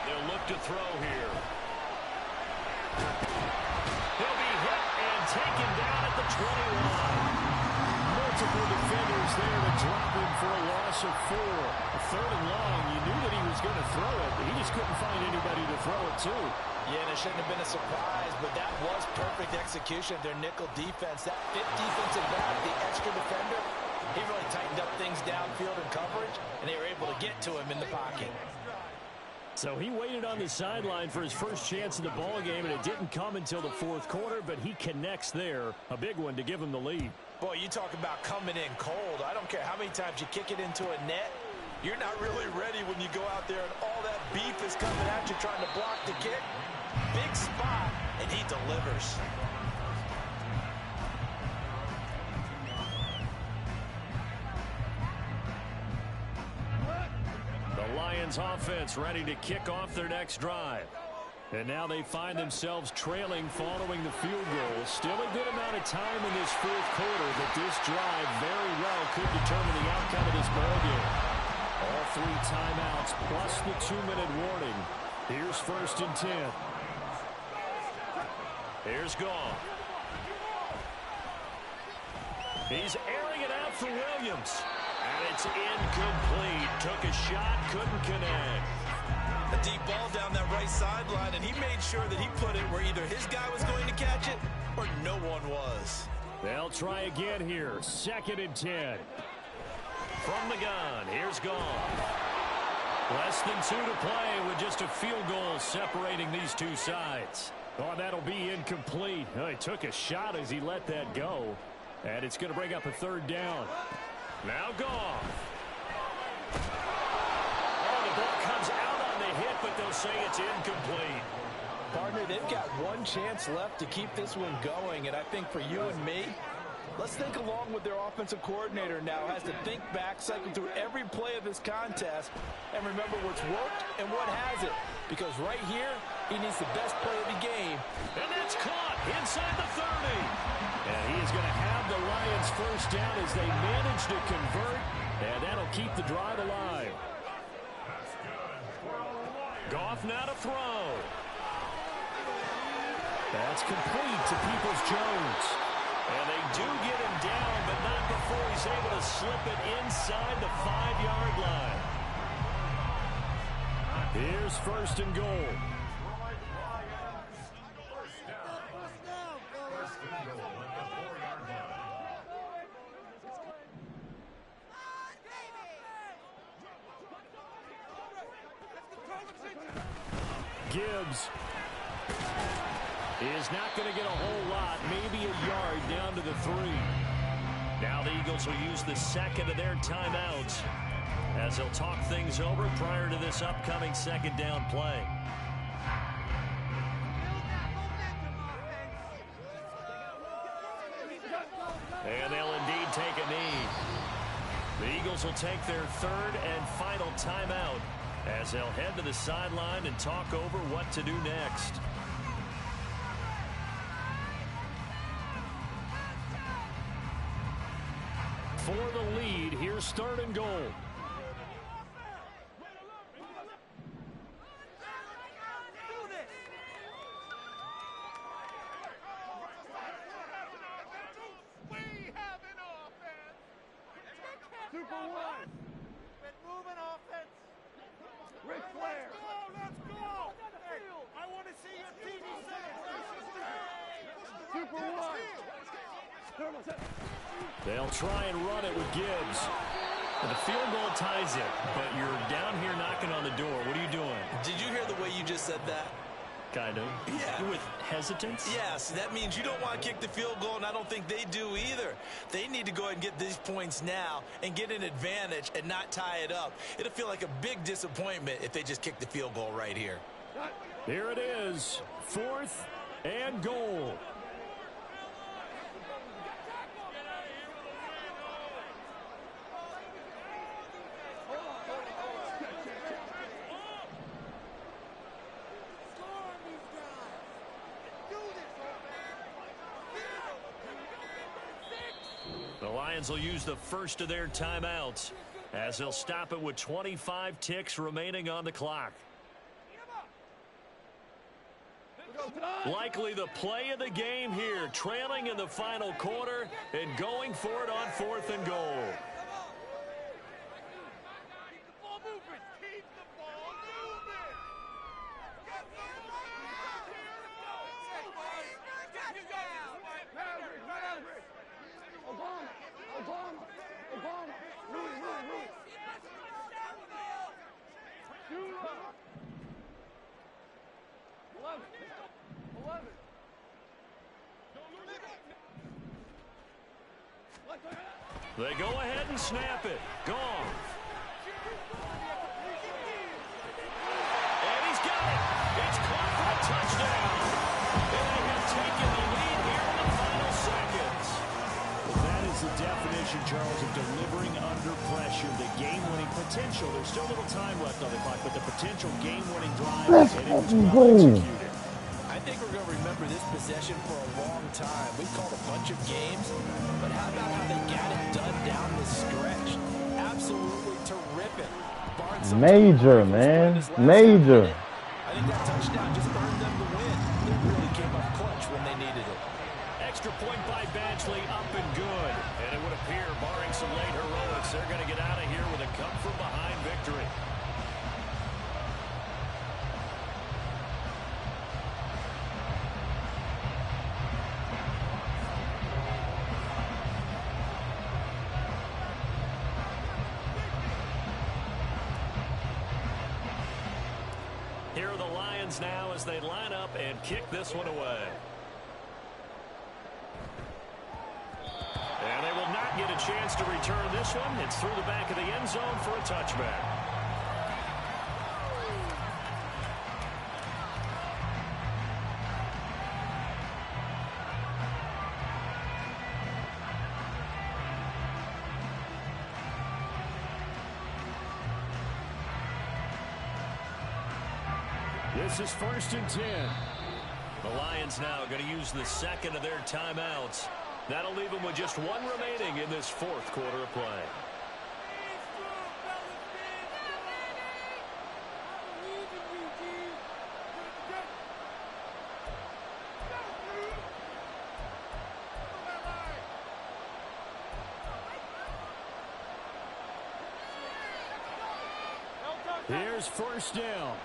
They'll look to throw here. He'll be hit and taken down at the 20-line. Multiple defenders there to drop him for a loss of 4. 3rd and long, you knew that he was going to throw it, but he just couldn't find anybody to throw it to.
Yeah, and it shouldn't have been a surprise, but that was perfect execution of their nickel defense. That 5th defensive back, the extra defender, he really tightened up things downfield in coverage, and they were able to get to him in the pocket.
So he waited on the sideline for his first chance in the ball game, and it didn't come until the 4th quarter, but he connects there. A big one to give him the lead.
Boy, you talk about coming in cold. I don't care how many times you kick it into a net. You're not really ready when you go out there and all that beef is coming at you trying to block the kick. Big spot, and he delivers.
The Lions offense ready to kick off their next drive. And now they find themselves trailing following the field goal. Still a good amount of time in this 4th quarter, but this drive very well could determine the outcome of this ballgame. All 3 timeouts plus the 2-minute warning. Here's 1st and 10. Here's Goff. He's airing it out for Williams. And it's incomplete. Took a shot, couldn't connect.
A deep ball down that right sideline, and he made sure that he put it where either his guy was going to catch it or no one was.
They'll try again here. 2nd and 10. From the gun, here's Goff. Less than 2 to play with just a field goal separating these two sides. Oh, that'll be incomplete. Oh, he took a shot as he let that go. And it's going to bring up a 3rd down. Now Goff. Oh, the ball comes out on the hit, but they'll say it's incomplete.
Partner, they've got one chance left to keep this one going, and I think for you and me, let's think along with their offensive coordinator now. Has to think back, cycle through every play of this contest, and remember what's worked and what hasn't. Because right here, he needs the best play of the game.
And that's caught inside the 30. And he is going to have the Lions first down as they manage to convert, and that'll keep the drive alive. Goff now to throw. That's complete to Peoples-Jones. And they do get him down, but not before he's able to slip it inside the 5-yard line. Here's 1st and goal. Gibbs is not going to get a whole lot, maybe a yard down to the 3. Now the Eagles will use the 2nd of their timeouts as they'll talk things over prior to this upcoming 2nd down play. And they'll indeed take a knee. The Eagles will take their 3rd and final timeout as they'll head to the sideline and talk over what to do next. For the lead, here's 3rd and goal.
Super One. Been moving offense. Ric Flair. Let's go. Hey, I want to see your TV set. Super One.
They'll try and run it with Gibbs. And the field goal ties it, but you're down here knocking on the door. What are you doing?
Did you hear the way you just said that?
Kind of.
Yeah.
With hesitance?
Yes, that means you don't want to kick the field goal, and I don't think they do either. They need to go ahead and get these points now and get an advantage and not tie it up. It'll feel like a big disappointment if they just kick the field goal right here.
Here it is, 4th and goal. The Lions will use the first of their timeouts as they'll stop it with 25 ticks remaining on the clock. Likely the play of the game here, trailing in the final quarter and going for it on 4th and goal. They go ahead and snap it. Gone. And he's got it. It's caught for a touchdown. And they have taken the lead here in the final seconds. That is the definition, Charles, of delivering under pressure. The game-winning potential. There's still a little time left on the clock, but the potential game-winning drive, and it was well executed.
I think we're going to remember this possession for a long time. We've called a bunch of games, but how about how they got it done down the stretch? Absolutely terrific.
Major, man. Major.
I think that touchdown just earned them the win. They really came up clutch when they needed it.
Extra point by Badgley, up and good. And it would appear, barring some late heroics, they're going to get out of here with a come-from-behind victory. Here are the Lions now as they line up and kick this one away. And they will not get a chance to return this one. It's through the back of the end zone for a touchback. This is 1st and 10. The Lions now going to use the second of their timeouts. That'll leave them with just one remaining in this 4th quarter of play. Here's 1st down.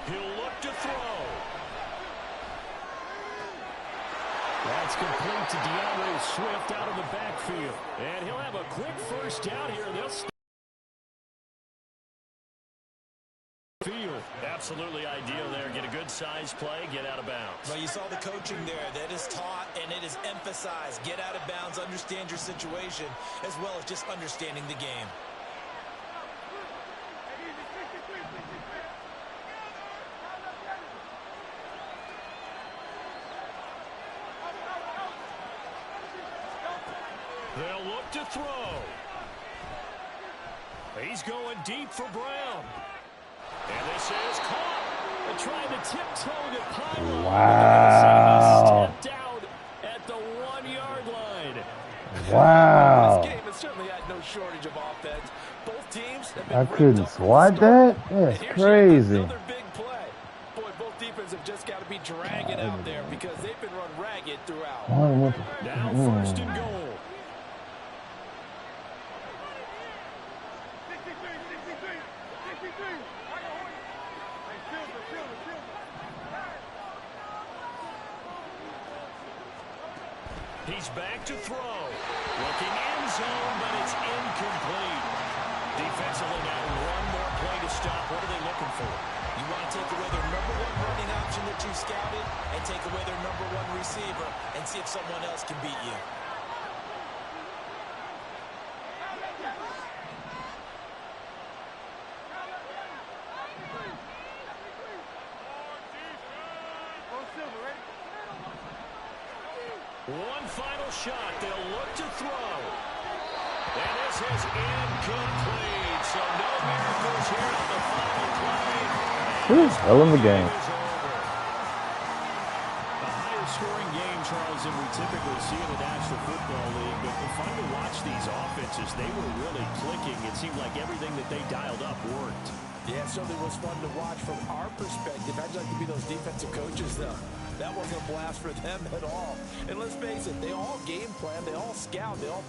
He'll look to throw. That's complete to DeAndre Swift out of the backfield. And he'll have a quick first down here. They'll field. Absolutely ideal there. Get a good size play, get out of bounds.
Well, you saw the coaching there. That is taught and it is emphasized. Get out of bounds, understand your situation, as well as just understanding the game.
They'll look to throw. He's going deep for Brown. And this is caught. They're trying to tiptoe the pylon.
Wow.
Stepped out at the 1-yard line.
Wow.
This game has certainly had no shortage of offense. Both teams have been
I couldn't swat that? That's crazy.
Another big play. Boy, both defenses have just got to be dragging out there because they've been run ragged throughout.
Now 1st and goal. He's back to throw. Looking end zone, but it's incomplete. Defensively now one more play to stop. What are they looking for?
You want to take away their number one running option that you scouted and take away their number one receiver and see if someone else can beat you.
One final shot. They'll look to throw. And this is incomplete. So no miracles here on the final play.
Hell in the game.
A higher scoring game, Charles, than we typically see in the National Football League. But it's fun to watch these offenses. They were really clicking. It seemed like everything that they dialed up worked.
Yeah, it certainly was fun to watch from our perspective. I'd like to be those defensive coaches, though. That wasn't a blast for them at all. And let's face it, they all game plan, they all scout, they all...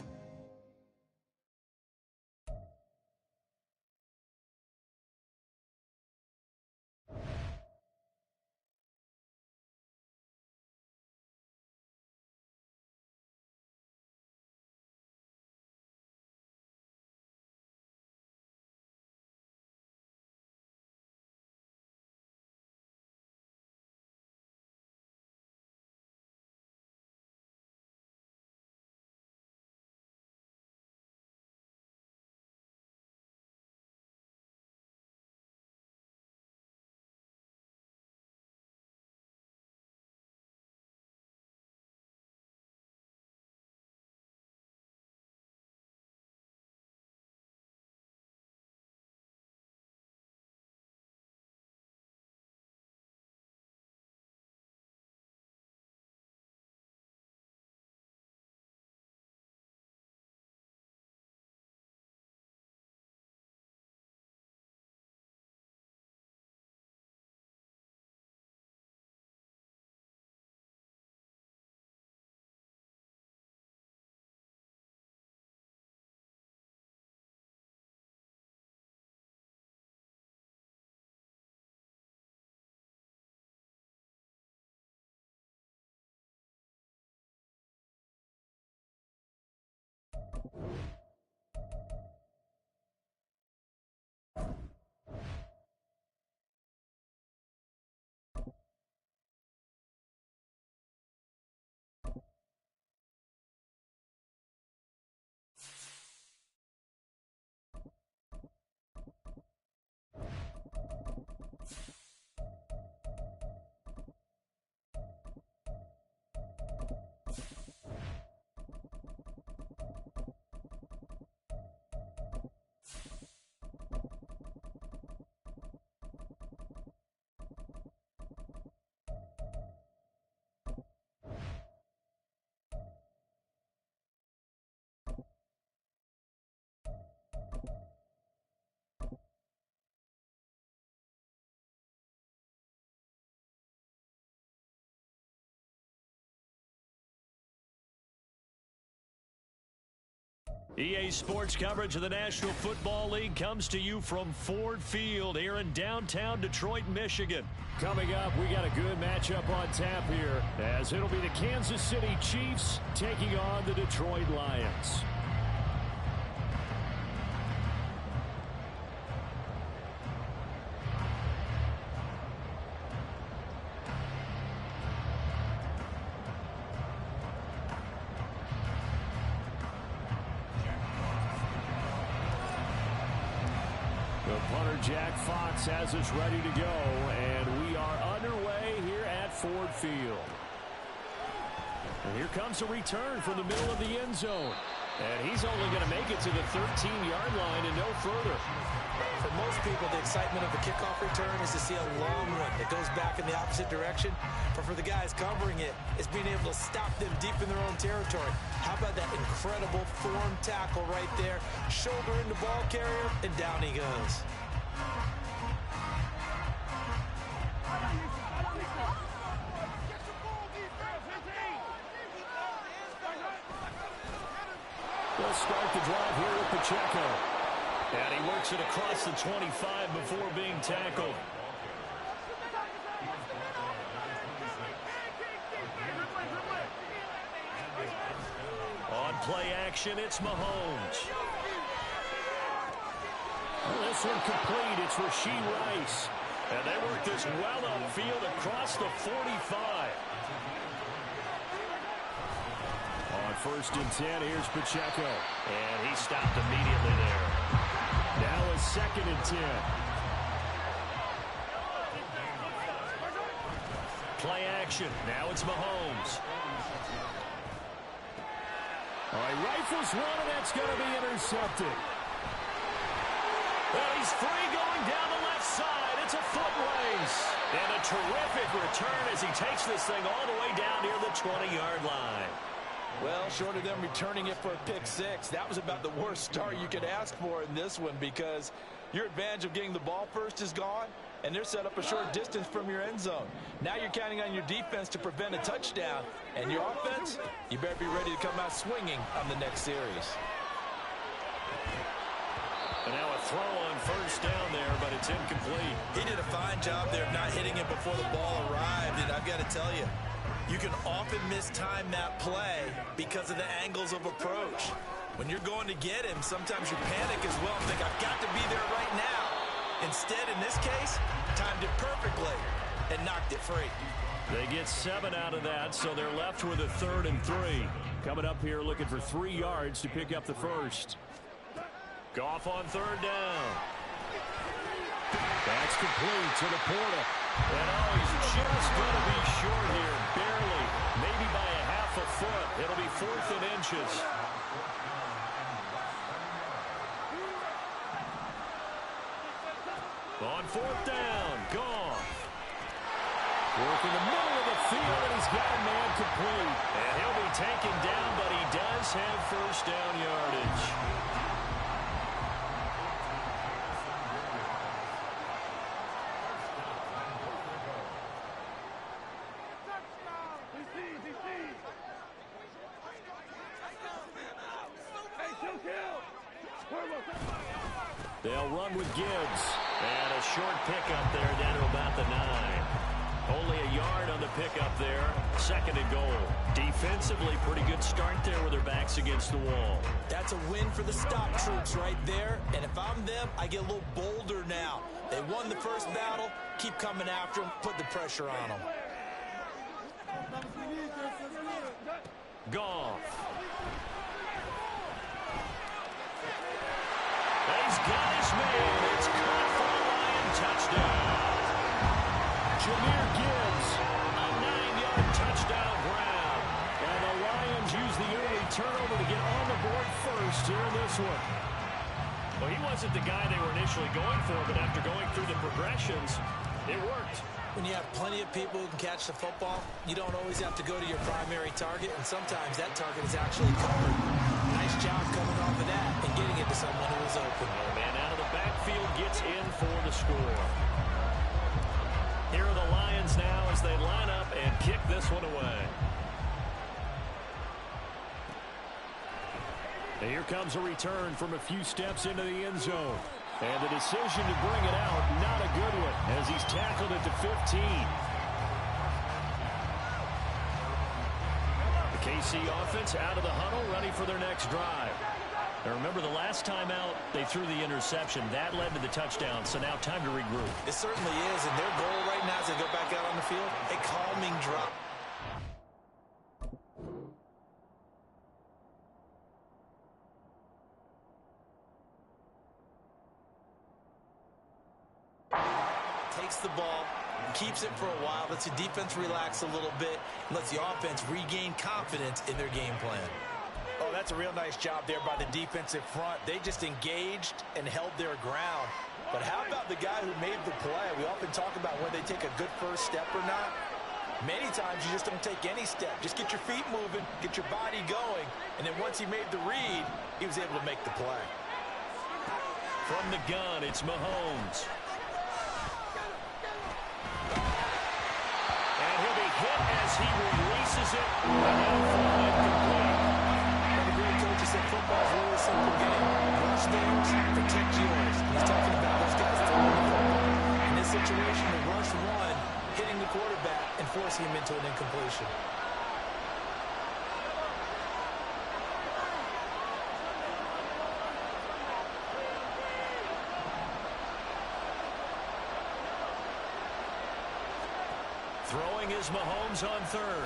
EA Sports coverage of the National Football League comes to you from Ford Field here in downtown Detroit, Michigan. Coming up, we got a good matchup on tap here, as it'll be the Kansas City Chiefs taking on the Detroit Lions. Jack Fox has us ready to go, and we are underway here at Ford Field. And here comes a return from the middle of the end zone. And he's only going to make it to the 13-yard line and no further.
For most people, the excitement of the kickoff return is to see a long one that goes back in the opposite direction. But for the guys covering it, it's being able to stop them deep in their own territory. How about that incredible form tackle right there? Shoulder into ball carrier, and down he goes.
They'll start the drive here with Pacheco. And he works it across the 25 before being tackled. On play action, it's Mahomes. This one complete. It's Rashee Rice. And they work this well upfield across the 45. On 1st and 10, here's Pacheco. And he stopped immediately there. Now a 2nd and 10. Play action. Now it's Mahomes. All right, rifles one, and that's going to be intercepted. Well, he's free going down the left side. It's a foot race. And a terrific return as he takes this thing all the way down near the 20-yard line.
Well, short of them returning it for a pick six, that was about the worst start you could ask for in this one, because your advantage of getting the ball first is gone, and they're set up a short distance from your end zone. Now you're counting on your defense to prevent a touchdown, and your offense, you better be ready to come out swinging on the next series.
And now a throw on 1st down there, but it's incomplete.
He did a fine job there of not hitting it before the ball arrived, and I've got to tell you, you can often mistime that play because of the angles of approach. When you're going to get him, sometimes you panic as well and think, I've got to be there right now. Instead, in this case, timed it perfectly and knocked it free.
They get 7 out of that, so they're left with a 3rd and 3. Coming up here looking for 3 yards to pick up the first. Goff on 3rd down. That's complete to Laporta. And he's just going to be short here, barely, maybe by a half a foot. It'll be 4th and inches. On 4th down, Goff. Work in the middle of the field, and he's got a man complete. And he'll be taken down, but he does have 1st down yardage. They'll run with Gibbs. And a short pickup there down to about the 9. Only a yard on the pickup there. 2nd and goal. Defensively, pretty good start there with their backs against the wall.
That's a win for the stop troops right there. And if I'm them, I get a little bolder now. They won the first battle. Keep coming after them. Put the pressure on them.
Goff. He's got his man. It's caught for a Lion touchdown. Jahmyr Gibbs, a 9-yard touchdown grab. And the Lions use the early turnover to get on the board first here in this one. Well, he wasn't the guy they were initially going for, but after going through the progressions, it worked.
When you have plenty of people who can catch the football, you don't always have to go to your primary target, and sometimes that target is actually covered. Nice job coming off of that and getting it to someone who is open.
The man out of the backfield gets in for the score. Here are the Lions now as they line up and kick this one away. And here comes a return from a few steps into the end zone. And the decision to bring it out, not a good one, as he's tackled at the 15. The KC offense out of the huddle, ready for their next drive. Now remember, the last time out, they threw the interception. That led to the touchdown, so now time to regroup.
It certainly is, and their goal right now as they go back out on the field, a calming drop. Takes the ball, keeps it for a while, lets the defense relax a little bit, and lets the offense regain confidence in their game plan. Oh, that's a real nice job there by the defensive front. They just engaged and held their ground. But how about the guy who made the play? We often talk about whether they take a good first step or not. Many times you just don't take any step. Just get your feet moving, get your body going, and then once he made the read, he was able to make the play.
From the gun, it's Mahomes. And he'll be hit as he releases it.
One of the great coaches said football is a really simple game. Rush theirs, protect yours. He's talking about those guys throwing the football. In this situation, the rush one, hitting the quarterback and forcing him into an incompletion.
Throwing is Mahomes on third.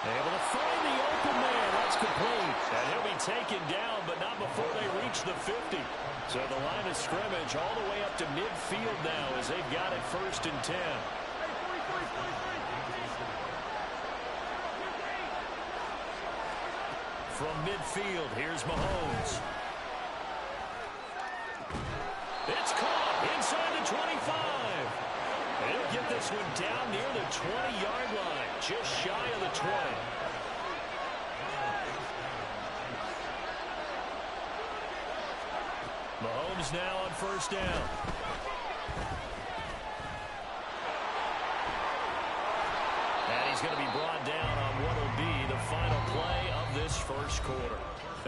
Able to find the open man. That's complete. And he'll be taken down, but not before they reach the 50. So the line of scrimmage all the way up to midfield now as they've got it 1st and 10. From midfield, here's Mahomes. It's caught inside the 25. And he'll get this one down near the 20-yard line, just shy of the 20. Mahomes now on 1st down. And he's going to be brought down on what will be the final play of this 1st quarter.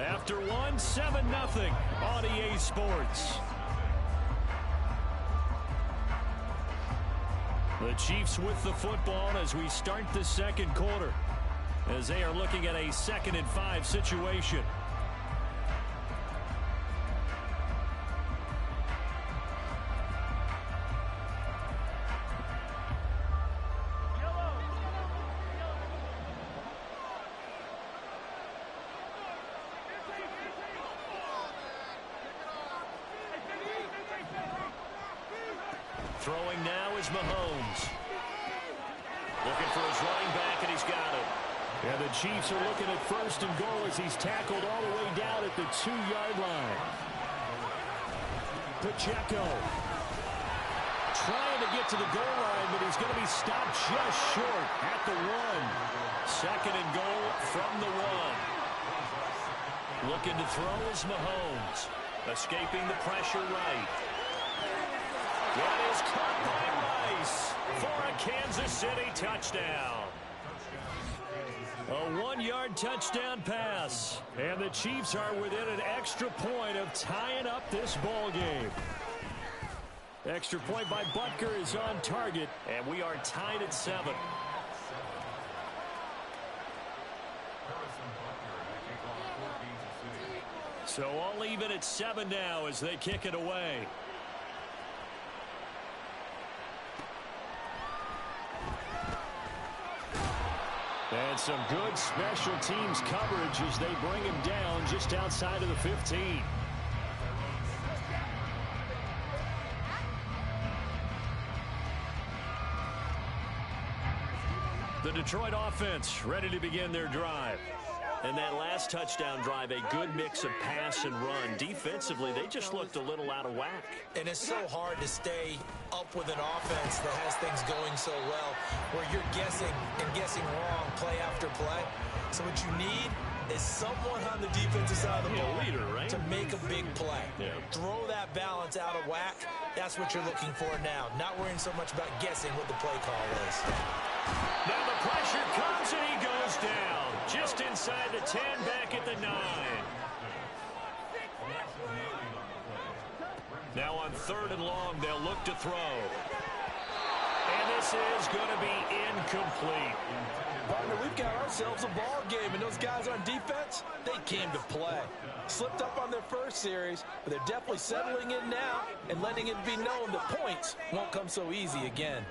After 7-0 on EA Sports. The Chiefs with the football as we start the 2nd quarter, as they are looking at a 2nd and 5 situation. Throwing now is Mahomes. Looking for his running back, and he's got it. And the Chiefs are looking at 1st and goal as he's tackled all the way down at the 2-yard line. Pacheco trying to get to the goal line, but he's going to be stopped just short at the 1. 2nd and goal from the 1. Looking to throw is Mahomes. Escaping the pressure right. That is caught by Rice for a Kansas City touchdown. A 1-yard touchdown pass. And the Chiefs are within an extra point of tying up this ball game. Extra point by Butker is on target, and we are tied at 7. So all even at 7 now as they kick it away. And some good special teams coverage as they bring him down just outside of the 15. The Detroit offense ready to begin their drive. And that last touchdown drive, a good mix of pass and run. Defensively, they just looked a little out of whack.
And it's so hard to stay up with an offense that has things going so well, where you're guessing and guessing wrong play after play. So what you need is someone on the defensive side of the ball
leader, right?
to make a big play. Yeah. Throw that balance out of whack. That's what you're looking for now. Not worrying so much about guessing what the play call is.
Now the pressure comes and he goes down. Just inside the 10, back at the 9. Now on 3rd and long, they'll look to throw. And this is going to be incomplete.
Partner, we've got ourselves a ball game, and those guys on defense, they came to play. Slipped up on their first series, but they're definitely settling in now and letting it be known that points won't come so easy again.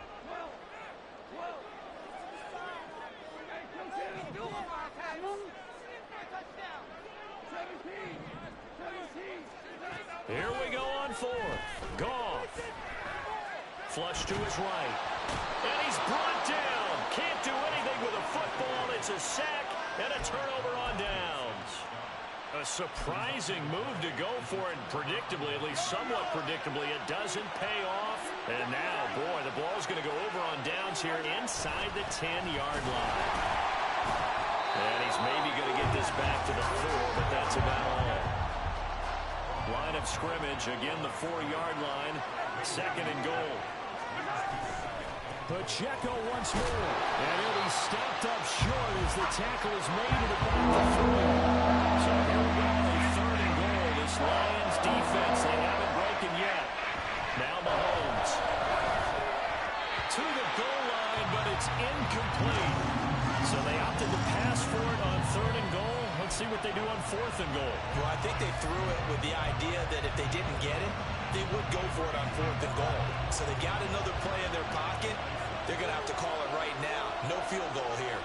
Here we go on 4th. Goff. Flush to his right. And he's brought down. Can't do anything with a football. It's a sack and a turnover on downs. A surprising move to go for it, predictably, at least somewhat predictably. It doesn't pay off. And now, boy, the ball's going to go over on downs here inside the 10-yard line. And he's maybe going to get this back to the 4, but that's about all. Line of scrimmage, again the 4-yard line, 2nd and goal. Pacheco once more, and he'll be stopped up short as the tackle is made at about the 3. So here we go, a 3rd and goal. This Lions defense, they haven't broken yet. Now Mahomes to the goal line, but it's incomplete. So they opted to pass for it on 3rd and goal. Let's see what they do on 4th and goal.
Well, I think they threw it with the idea that if they didn't get it, they would go for it on 4th and goal. So they got another play in their pocket. They're going to have to call it right now. No field goal here.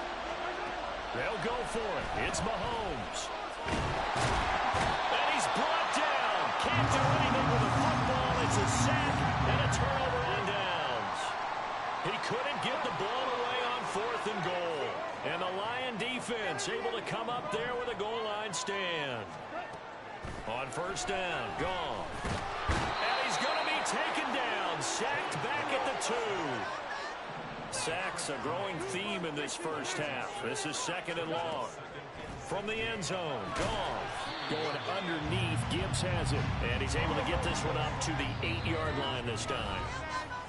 They'll go for it. It's Mahomes. And he's brought down. Can't do anything with the football. It's a sack and a turnover on downs. He couldn't get the ball away on 4th and goal. And the Lion defense able to come up there with a goal line stand. On 1st down, gone. And he's going to be taken down. Sacked back at the 2. Sacks a growing theme in this first half. This is 2nd and long. From the end zone, gone. Going underneath, Gibbs has it. And he's able to get this one up to the 8-yard line this time.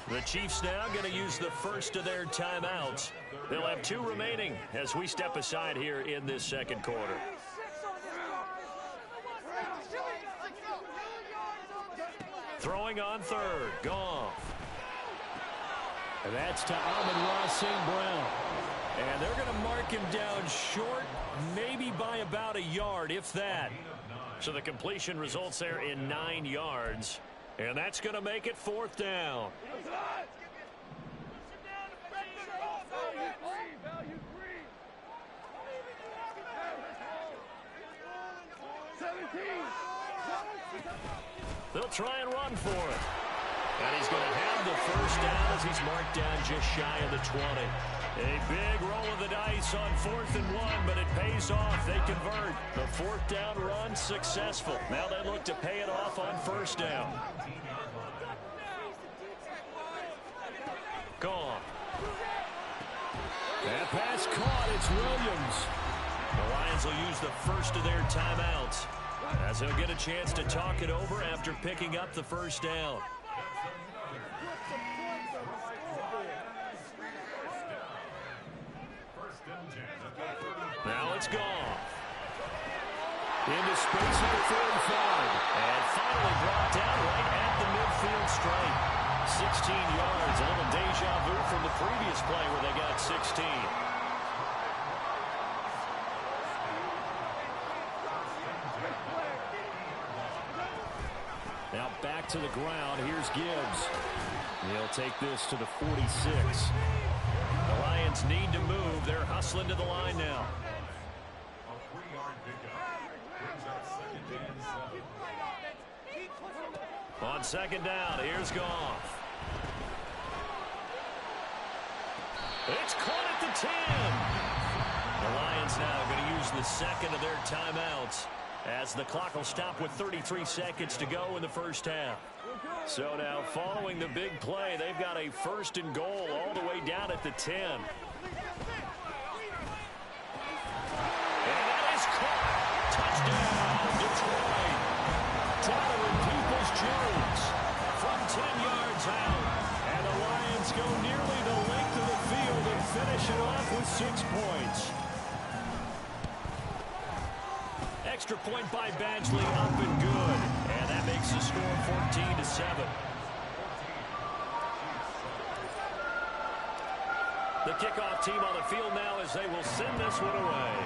The Chiefs now going to use the first of their timeouts. They'll have 2 remaining as we step aside here in this 2nd quarter. Throwing on 3rd, Goff. And that's to Amon-Ra St. Brown. And they're going to mark him down short, maybe by about a yard, if that. So the completion results there in 9 yards. And that's going to make it 4th down. They'll try and run for it. And he's going to have the first down as he's marked down just shy of the 20. A big roll of the dice on 4th and 1, but it pays off. They convert. The 4th down run successful. Now they look to pay it off on 1st down. Gone. That pass caught. It's Williams. The Lions will use the first of their timeouts as they'll get a chance to talk it over after picking up the first down. Now it's gone. Into space at the 45. And finally brought down right at the midfield stripe. 16 yards. A little deja vu from the previous play where they got 16. Now back to the ground. Here's Gibbs. He'll take this to the 46. The Lions need to move. They're hustling to the line now. On 2nd down, here's Goff. It's caught at the 10. The Lions now going to use the second of their timeouts as the clock will stop with 33 seconds to go in the first half. So now following the big play, they've got a 1st and goal all the way down at the 10. And that is caught. Touchdown, Detroit. Donovan Peoples-Jones from 10 yards out. And the Lions go nearly the length of the field and finish it off with 6 points. Extra point by Badgley, up and good. And that makes the score 14-7. The kickoff team on the field now as they will send this one away.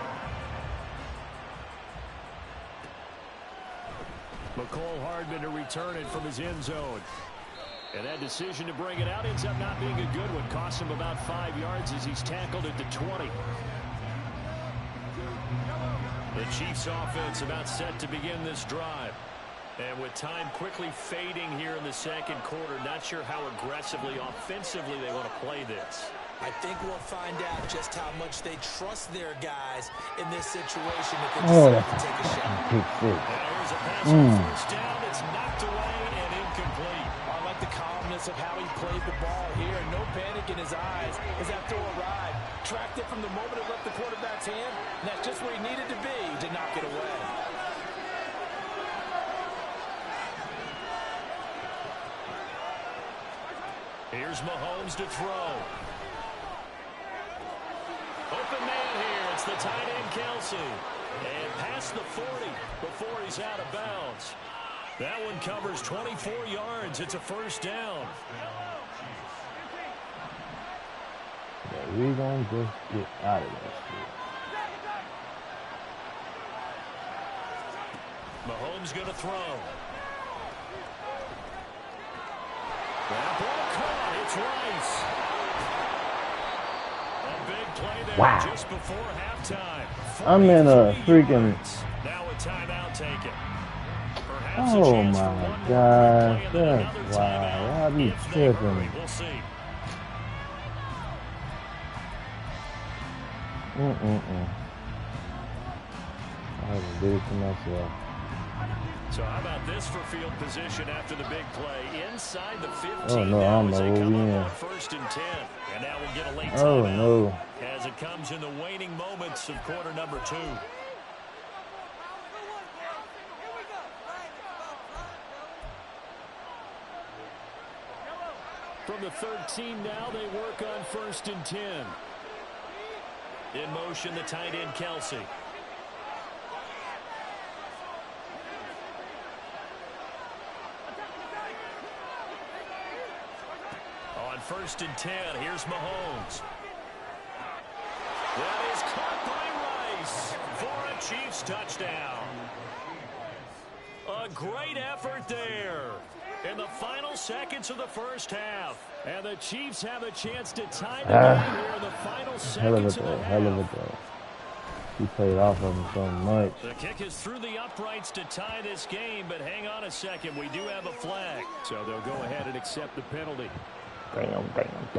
McCole Hardman to return it from his end zone. And that decision to bring it out ends up not being a good one. Costs him about 5 yards as he's tackled at the 20. The Chiefs offense about set to begin this drive. And with time quickly fading here in the 2nd quarter, not sure how aggressively, offensively they want to play this.
I think we'll find out just how much they trust their guys in this situation if they decide to take a shot.
Here's a pass on 1st down. It's knocked away and incomplete.
I like the calmness of how he played the ball here. No panic in his eyes as that throw arrived. Tracked it from the moment it left the quarterback's hand, and that's just where he needed to be to knock it away.
Here's Mahomes to throw. Open man here. It's the tight end, Kelsey. And past the 40 before he's out of bounds. That one covers 24 yards. It's a 1st down.
Yeah, we're going to just get out of that shit.
Mahomes going to throw. That ball it's Rice. A big play there just before halftime.
I'm in a freaking.
Now a timeout taken.
Oh my gosh, that's wow. I be tripping.
We'll see.
I had to do it to myself.
So how about this for field position after the big play? Inside the 15
oh no, I don't know what we in.
First and 10. And now we'll get a late
oh
timeout
no.
as it comes in the waning moments of quarter number 2. From the 13 now, they work on first and 10. In motion, the tight end, Kelsey. On first and 10, here's Mahomes. That is caught by Rice for a Chiefs touchdown. A great effort there in the final seconds of the first half. And the Chiefs have a chance to tie the game here in the final seconds of the half.
Hell of a throw. He played off of him so much.
The kick is through the uprights to tie this game, but hang on a second. We do have a flag. So they'll go ahead and accept the penalty.
Damn.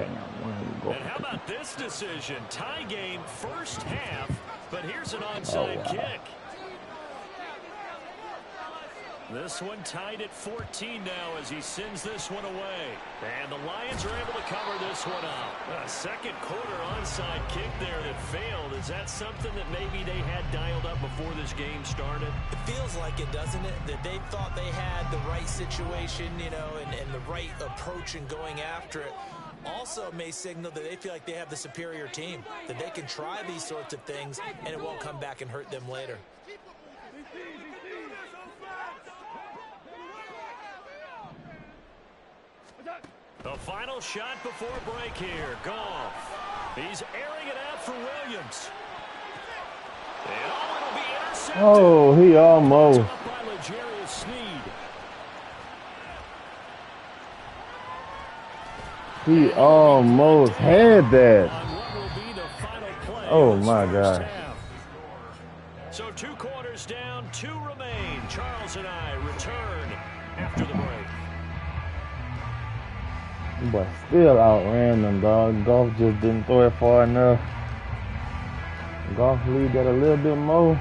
And how about this decision? Tie game first half, but here's an onside kick. This one tied at 14 now as he sends this one away. And the Lions are able to cover this one up. A second quarter onside kick there that failed. Is that something that maybe they had dialed up before this game started?
It feels like it, doesn't it? That they thought they had the right situation, you know, and the right approach in going after it. Also may signal that they feel like they have the superior team, that they can try these sorts of things and it won't come back and hurt them later.
The final shot before break here. Goff. He's airing it out for Williams. And it'll be intercepted.
Oh, he almost.
By L'Jarius Sneed.
He almost had that.
On what will be the final play
Oh
of this
my
first
God.
half. So 2 quarters down, 2 remain. Charles and I return after the break.
But still outran them, dog. Golf just didn't throw it far enough. Golf lead that a little bit more.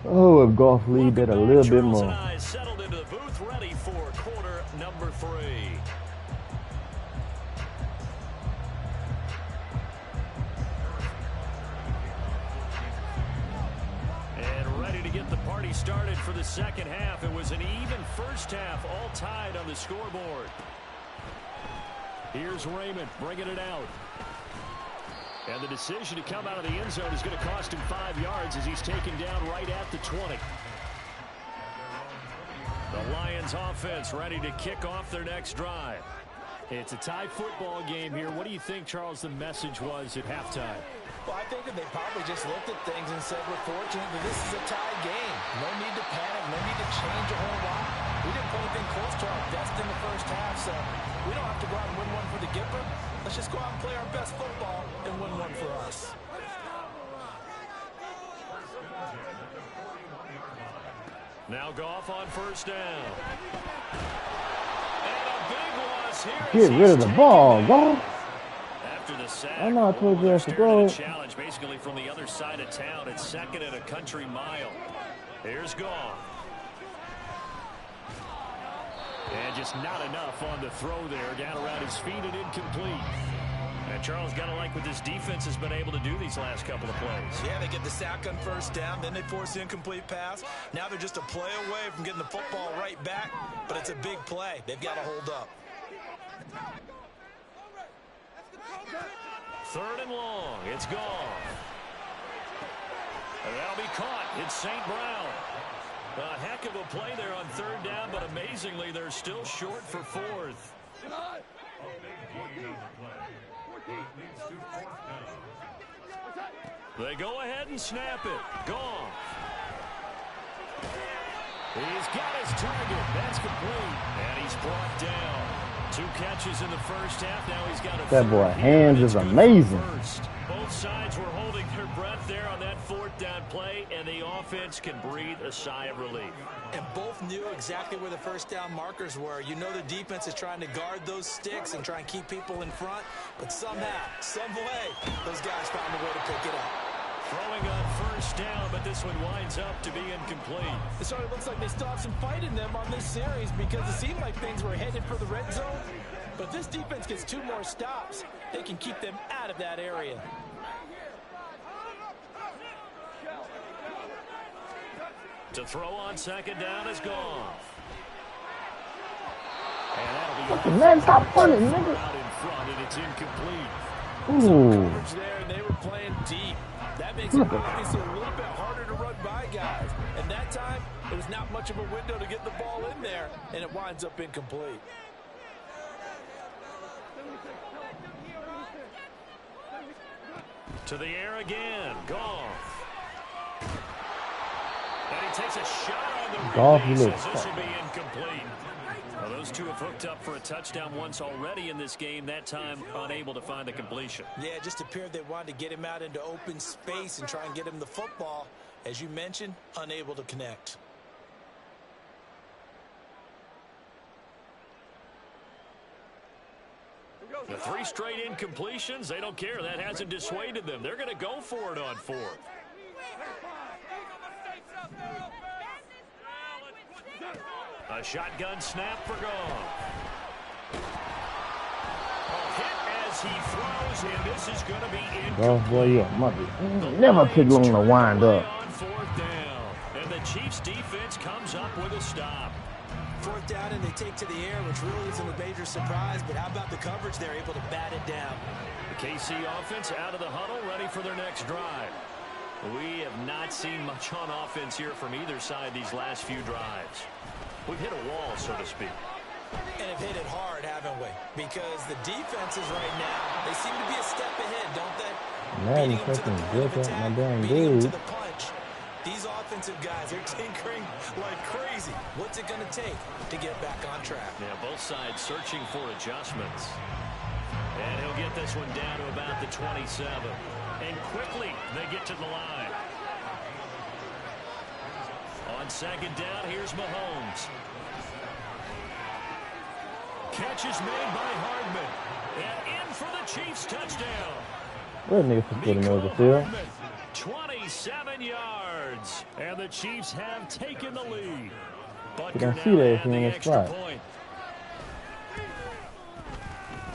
Oh, if golf lead that a little bit
Charles
more.
and I settled into the booth, ready for quarter number 3. And ready to get the party started for the second half. It was an even first half, all tied on the scoreboard. Here's Raymond bringing it out. And the decision to come out of the end zone is going to cost him 5 yards as he's taken down right at the 20. The Lions offense ready to kick off their next drive. It's a tie football game here. What do you think, Charles, the message was at halftime?
Well, I think that they probably just looked at things and said, we're fortunate that this is a tie game. No need to panic, no need to change a whole lot. We didn't put anything close to our best in the first half, so we don't have to go out and win one for the Gipper. Let's just go out and play our best football and win one for us.
Now Goff on first down. And a big loss here.
Get rid of the ball, Golf.
After the sack,
I know I told you I should throw it.
challenge basically from the other side of town. It's second and a country mile. Here's Goff. And just not enough on the throw there. Down around his feet and incomplete. And Charles, got to like what this defense has been able to do these last couple of plays.
Yeah, they get the sack on first down, then they force the incomplete pass. Now they're just a play away from getting the football right back, but it's a big play. They've got to hold up.
Third and long. It's gone. And that'll be caught. It's St. Brown. A heck of a play there on third down, but amazingly, they're still short for fourth. They go ahead and snap it. Goff. He's got his target. That's complete. And he's brought down. 2 catches in the first half. Now he's got a
That boy
third
hands
here,
is
and it's good
amazing.
for first. Both sides were holding their breath there on that 4th down play, and the offense can breathe a sigh of relief.
And both knew exactly where the first down markers were. You know the defense is trying to guard those sticks and try and keep people in front, but somehow, some way, those guys found a way to pick it up.
Throwing on first down, but this one winds up to be incomplete.
It sort of looks like they still have some fight in them on this series because it seemed like things were headed for the red zone. But if this defense gets 2 more stops, they can keep them out of that area.
To throw on 2nd down is gone. And that'll be
Fucking man, stop running, nigga.
out in front, and it's incomplete.
Ooh.
Coverage there, and they were playing deep. That makes it obviously a little bit harder to run by guys. And that time, there was not much of a window to get the ball in there, and it winds up incomplete.
To the air again. Goff. And he takes a shot on the
Goff, you
release.
look
This will be incomplete. Well, those two have hooked up for a touchdown once already in this game, that time unable to find the completion.
Yeah, it just appeared they wanted to get him out into open space and try and get him the football. As you mentioned, unable to connect.
The 3 straight incompletions, they don't care. That hasn't dissuaded them. They're going to go for it on 4th. A shotgun snap for Goff. Hit as he throws, and this is going to be incomplete.
Oh, boy, you a mother. Never took long to wind up.
On 4th down, and the Chiefs defense comes up with a stop.
4th down, and they take to the air, which really isn't a major surprise. But how about the coverage? They're able to bat it down.
The KC offense out of the huddle, ready for their next drive. We have not seen much on offense here from either side these last few drives. We've hit a wall, so to speak.
And have hit it hard, haven't we? Because the defenses right now, they seem to be a step ahead, don't they?
Madden
Beating them to the
fucking
point of
good at my
attack,
damn
beating them to
dude.
the punch. These offensive guys are tinkering like crazy. What's it going to take to get back on track?
Yeah, both sides searching for adjustments. And he'll get this one down to about the 27. And quickly, they get to the line. On 2nd down, here's Mahomes. Catch is made by Hardman. And in for the Chiefs touchdown.
What nigga for putting over the field?
27 yards. And the Chiefs have taken the lead.
You can see that if you're in the spot.
Point.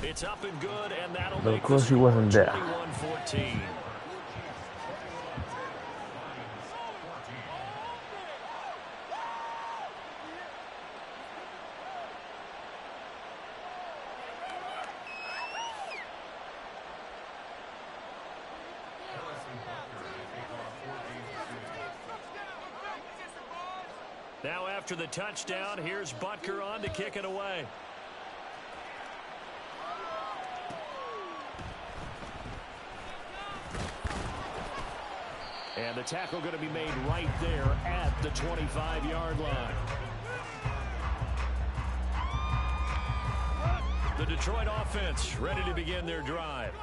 It's up and good, and that'll
But of
make
course
the
he wasn't there.
21-14. Now after the touchdown, here's Butker on to kick it away. And the tackle going to be made right there at the 25-yard line. The Detroit offense ready to begin their drive.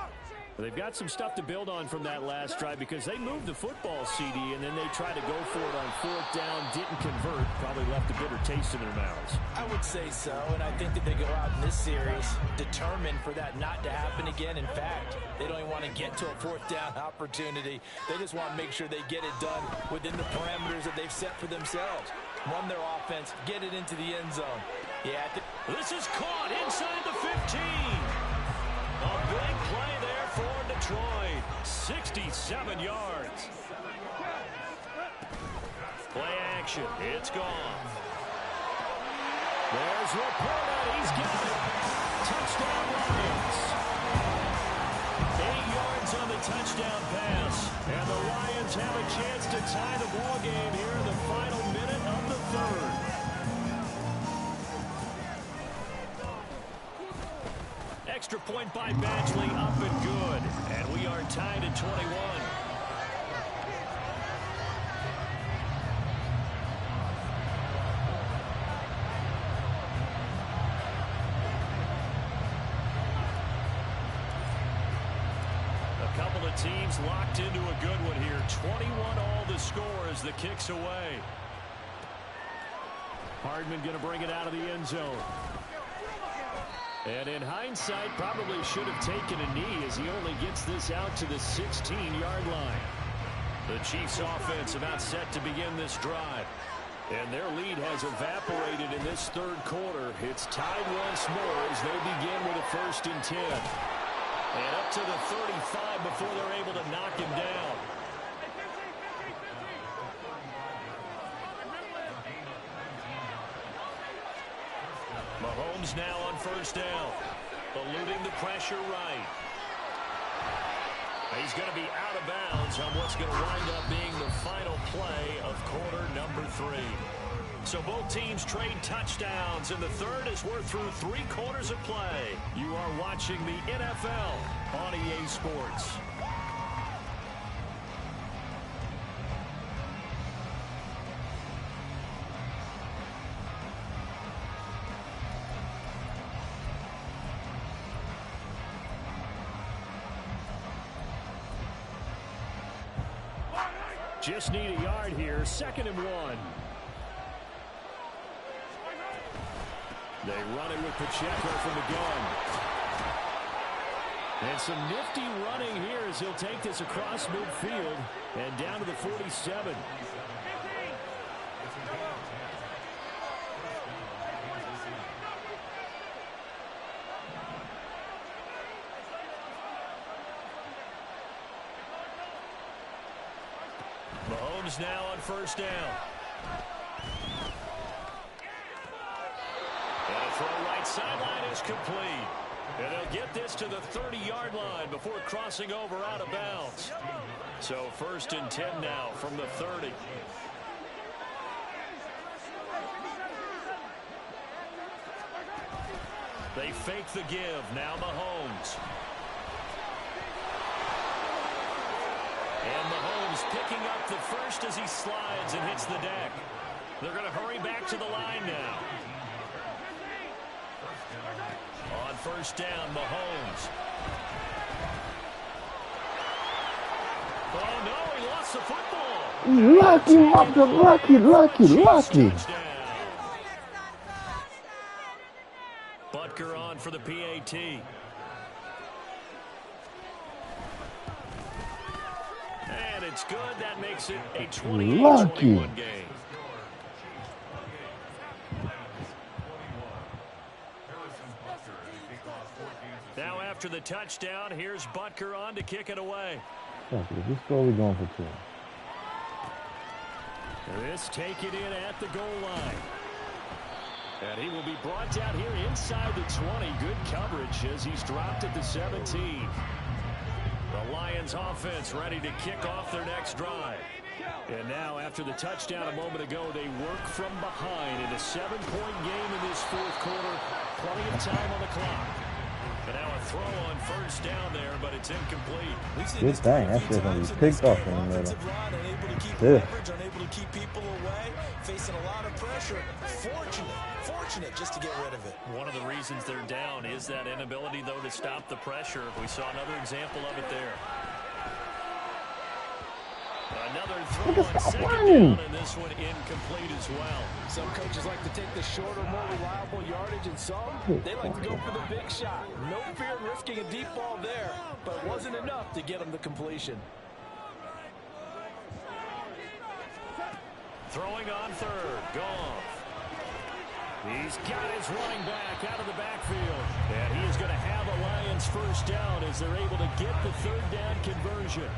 They've got some stuff to build on from that last drive because they moved the football, CD, and then they tried to go for it on 4th down, didn't convert, probably left a bitter taste in their mouths.
I would say so, and I think that they go out in this series determined for that not to happen again. In fact, they don't even want to get to a 4th down opportunity. They just want to make sure they get it done within the parameters that they've set for themselves. Run their offense, get it into the end zone. Yeah,
this is caught inside the 15. A big play there for Detroit. 67 yards. Play action. It's gone. There's Laporta. He's got it. Touchdown Lions. 8 yards on the touchdown pass. And the Lions have a chance to tie the ball game here in the final minute of the 3rd. Extra point by Badgley, up and good. And we are tied at 21. teams locked into a good one here. 21 all the score as the kick's away. Hardman going to bring it out of the end zone. And in hindsight, probably should have taken a knee as he only gets this out to the 16-yard line. The Chiefs offense about set to begin this drive. And their lead has evaporated in this third quarter. It's tied once more as they begin with a 1st and 10. And up to the 35 before they're able to knock him down. Mahomes now on 1st down. Eluding the pressure right. He's going to be out of bounds on what's going to wind up being the final play of quarter number 3. So both teams trade touchdowns, and the third as we're through 3 quarters of play. You are watching the NFL on EA Sports. Just need a yard here. 2nd and 1. They run it with Pacheco from the gun. And some nifty running here as he'll take this across midfield and down to the 47. Mahomes now on 1st down. And a throw right sideline is complete. And they'll get this to the 30-yard line before crossing over out of bounds. So 1st and 10 now from the 30. They fake the give. Now Mahomes. And Mahomes picking up the first as he slides and hits the deck. They're going to hurry back to the line now. On 1st down, Mahomes. Oh, no, he lost the football.
Lucky.
Butker on for the PAT. And it's good. That makes it a 28-21 game. Now after the touchdown, here's Butker on to kick it away.
This score we going for 2.
This take it in at the goal line. And he will be brought down here inside the 20. Good coverage as he's dropped at the 17. The Lions offense ready to kick off their next drive. And now after the touchdown a moment ago, they work from behind in a 7-point game in this 4th quarter. Plenty of time on the clock. And now a throw on 1st down there, but it's incomplete.
Good thing. That's just going to be picked off in the middle.
Unable to keep people away, facing a lot of pressure. Fortunate just to get rid of it.
One of the reasons they're down is that inability, though, to stop the pressure. We saw another example of it there. Another throw on 2nd down, and this one incomplete as well.
Some coaches like to take the shorter, more reliable yardage, and some, they like to go for the big shot. No fear in risking a deep ball there, but it wasn't enough to get them the completion.
Throwing on 3rd, Goff. He's got his running back out of the backfield. And he is going to have a Lions 1st down as they're able to get the 3rd down conversion.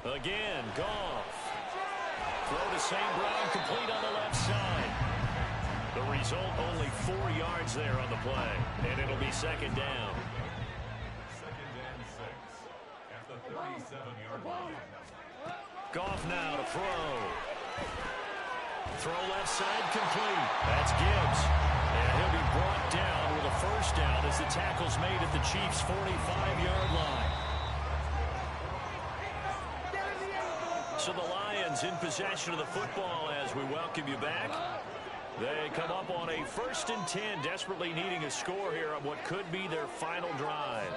Again, Goff. Throw to St. Brown, complete on the left side. The result, only 4 yards there on the play. And it'll be 2nd down.
2nd and 6 at the 37-yard line.
Goff now to throw. Throw left side, complete. That's Gibbs. And he'll be brought down with a 1st down as the tackle's made at the Chiefs' 45-yard line. So the Lions in possession of the football as we welcome you back. They come up on a 1st and 10, desperately needing a score here on what could be their final drive.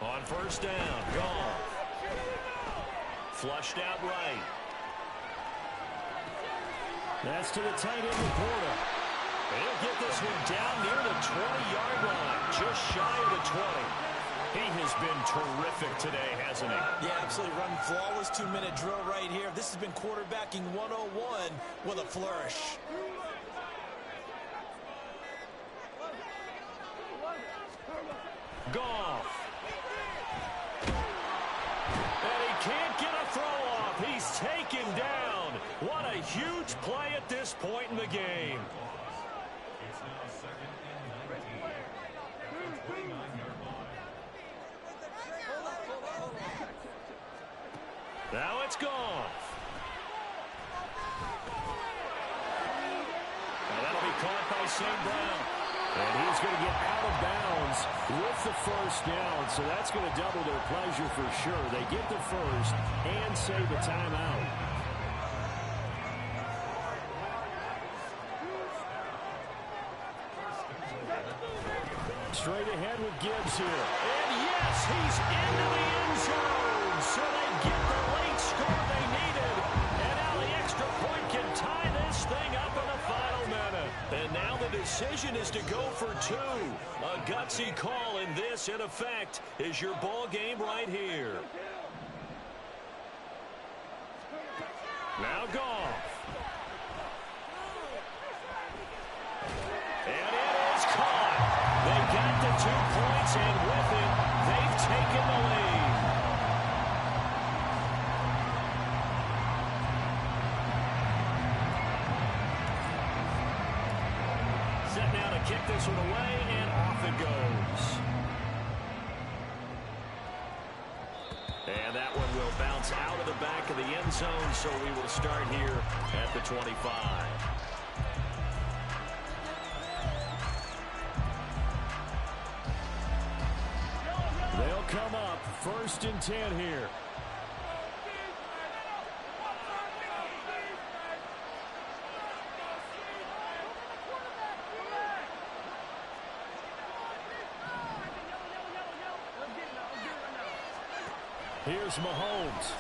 On 1st down, Goff. Flushed out right. That's to the tight end, Laporta. He'll get this one down near the 20-yard line, just shy of the 20. He has been terrific today, hasn't he?
Yeah, absolutely. Run flawless 2-minute drill right here. This has been quarterbacking 101 with a flourish.
Goff. And he can't get a throw off. He's taken down. What a huge play at this point in the game.
It's now 2nd and 19 at the 29-yard line.
Now it's Goff. Now that'll be caught by St. Brown. And he's going to get out of bounds with the 1st down. So that's going to double their pleasure for sure. They get the 1st and save a timeout. Straight ahead with Gibbs here. And yes, he's into the end zone. So they get the late score they needed. And now the extra point can tie this thing up in the final minute. And now the decision is to go for 2. A gutsy call, and this, in effect, is your ball game right here. Now Goff. And it is caught. They got the 2 points, and with it, they've taken the lead. Set now to kick this one away, and off it goes. And that one will bounce out of the back of the end zone, so we will start here at the 25. They'll come up 1st and 10 here. Here's Mahomes.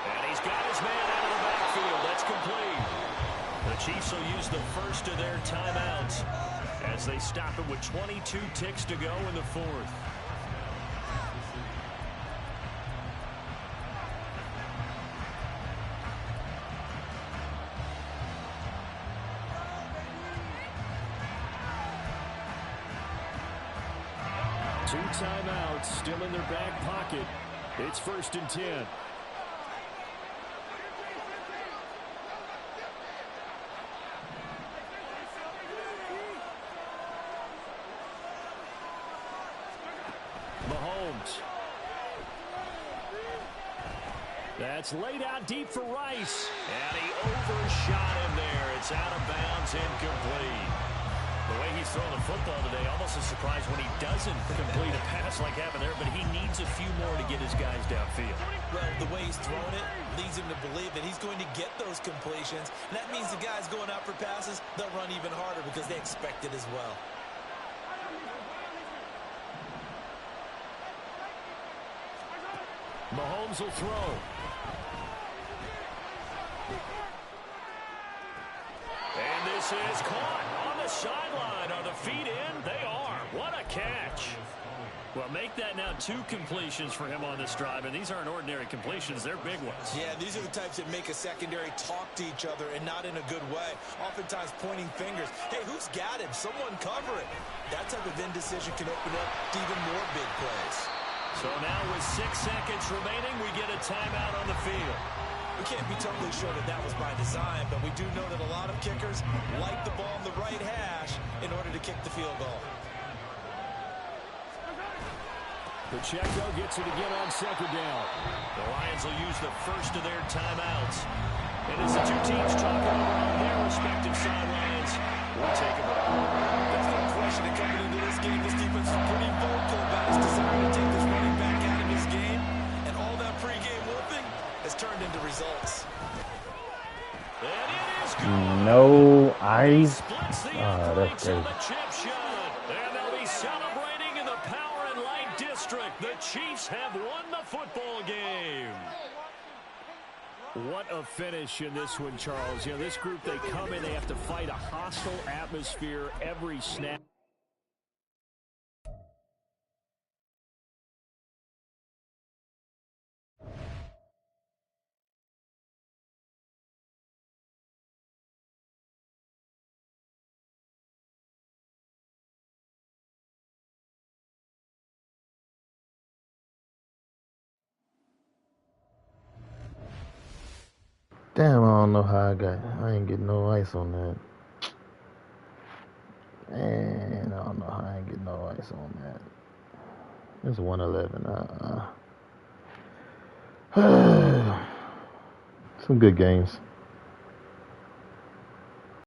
And he's got his man out of the backfield. That's complete. The Chiefs will use the 1st of their timeouts as they stop it with 22 ticks to go in the 4th. Two timeouts still in their back pocket. It's 1st and 10. Mahomes. That's laid out deep for Rice. And he overshot him there. It's out of bounds, incomplete. The way he's throwing the football today, almost a surprise when he doesn't complete a pass like happened there, but he needs a few more to get his guys downfield.
Well, the way he's throwing it leads him to believe that he's going to get those completions. And that means the guys going out for passes, they'll run even harder because they expect it as well.
Mahomes will throw. And this is caught on the sideline. Are the feet in? They are. What a catch. Well, make that now 2 completions for him on this drive, and these aren't ordinary completions. They're big ones.
Yeah, these are the types that make a secondary talk to each other and not in a good way. Oftentimes pointing fingers. Hey, who's got him? Someone cover it. That type of indecision can open up to even more big plays.
So now with 6 seconds remaining, we get a timeout on the field.
We can't be totally sure that that was by design, but we do know that a lot of kickers like the ball in the right hash in order to kick the field goal.
Pacheco gets it again on 2nd down. The Lions will use the 1st of their timeouts. And as the 2 teams talk over on their respective sidelines, we'll take a break.
question. And coming into this game, this defense is pretty vocal about its desire to take this running back out of his game. And all that pregame whooping has turned into results.
No ice. Oh, that's crazy.
And they'll be celebrating in the Power and Light District. The Chiefs have won the football game. What a finish in this one, Charles. You know, this group, they come in, they have to fight a hostile atmosphere every snap.
Damn, I don't know how I ain't getting no ice on that. Man, I don't know how I ain't getting no ice on that. It's 111. Some good games.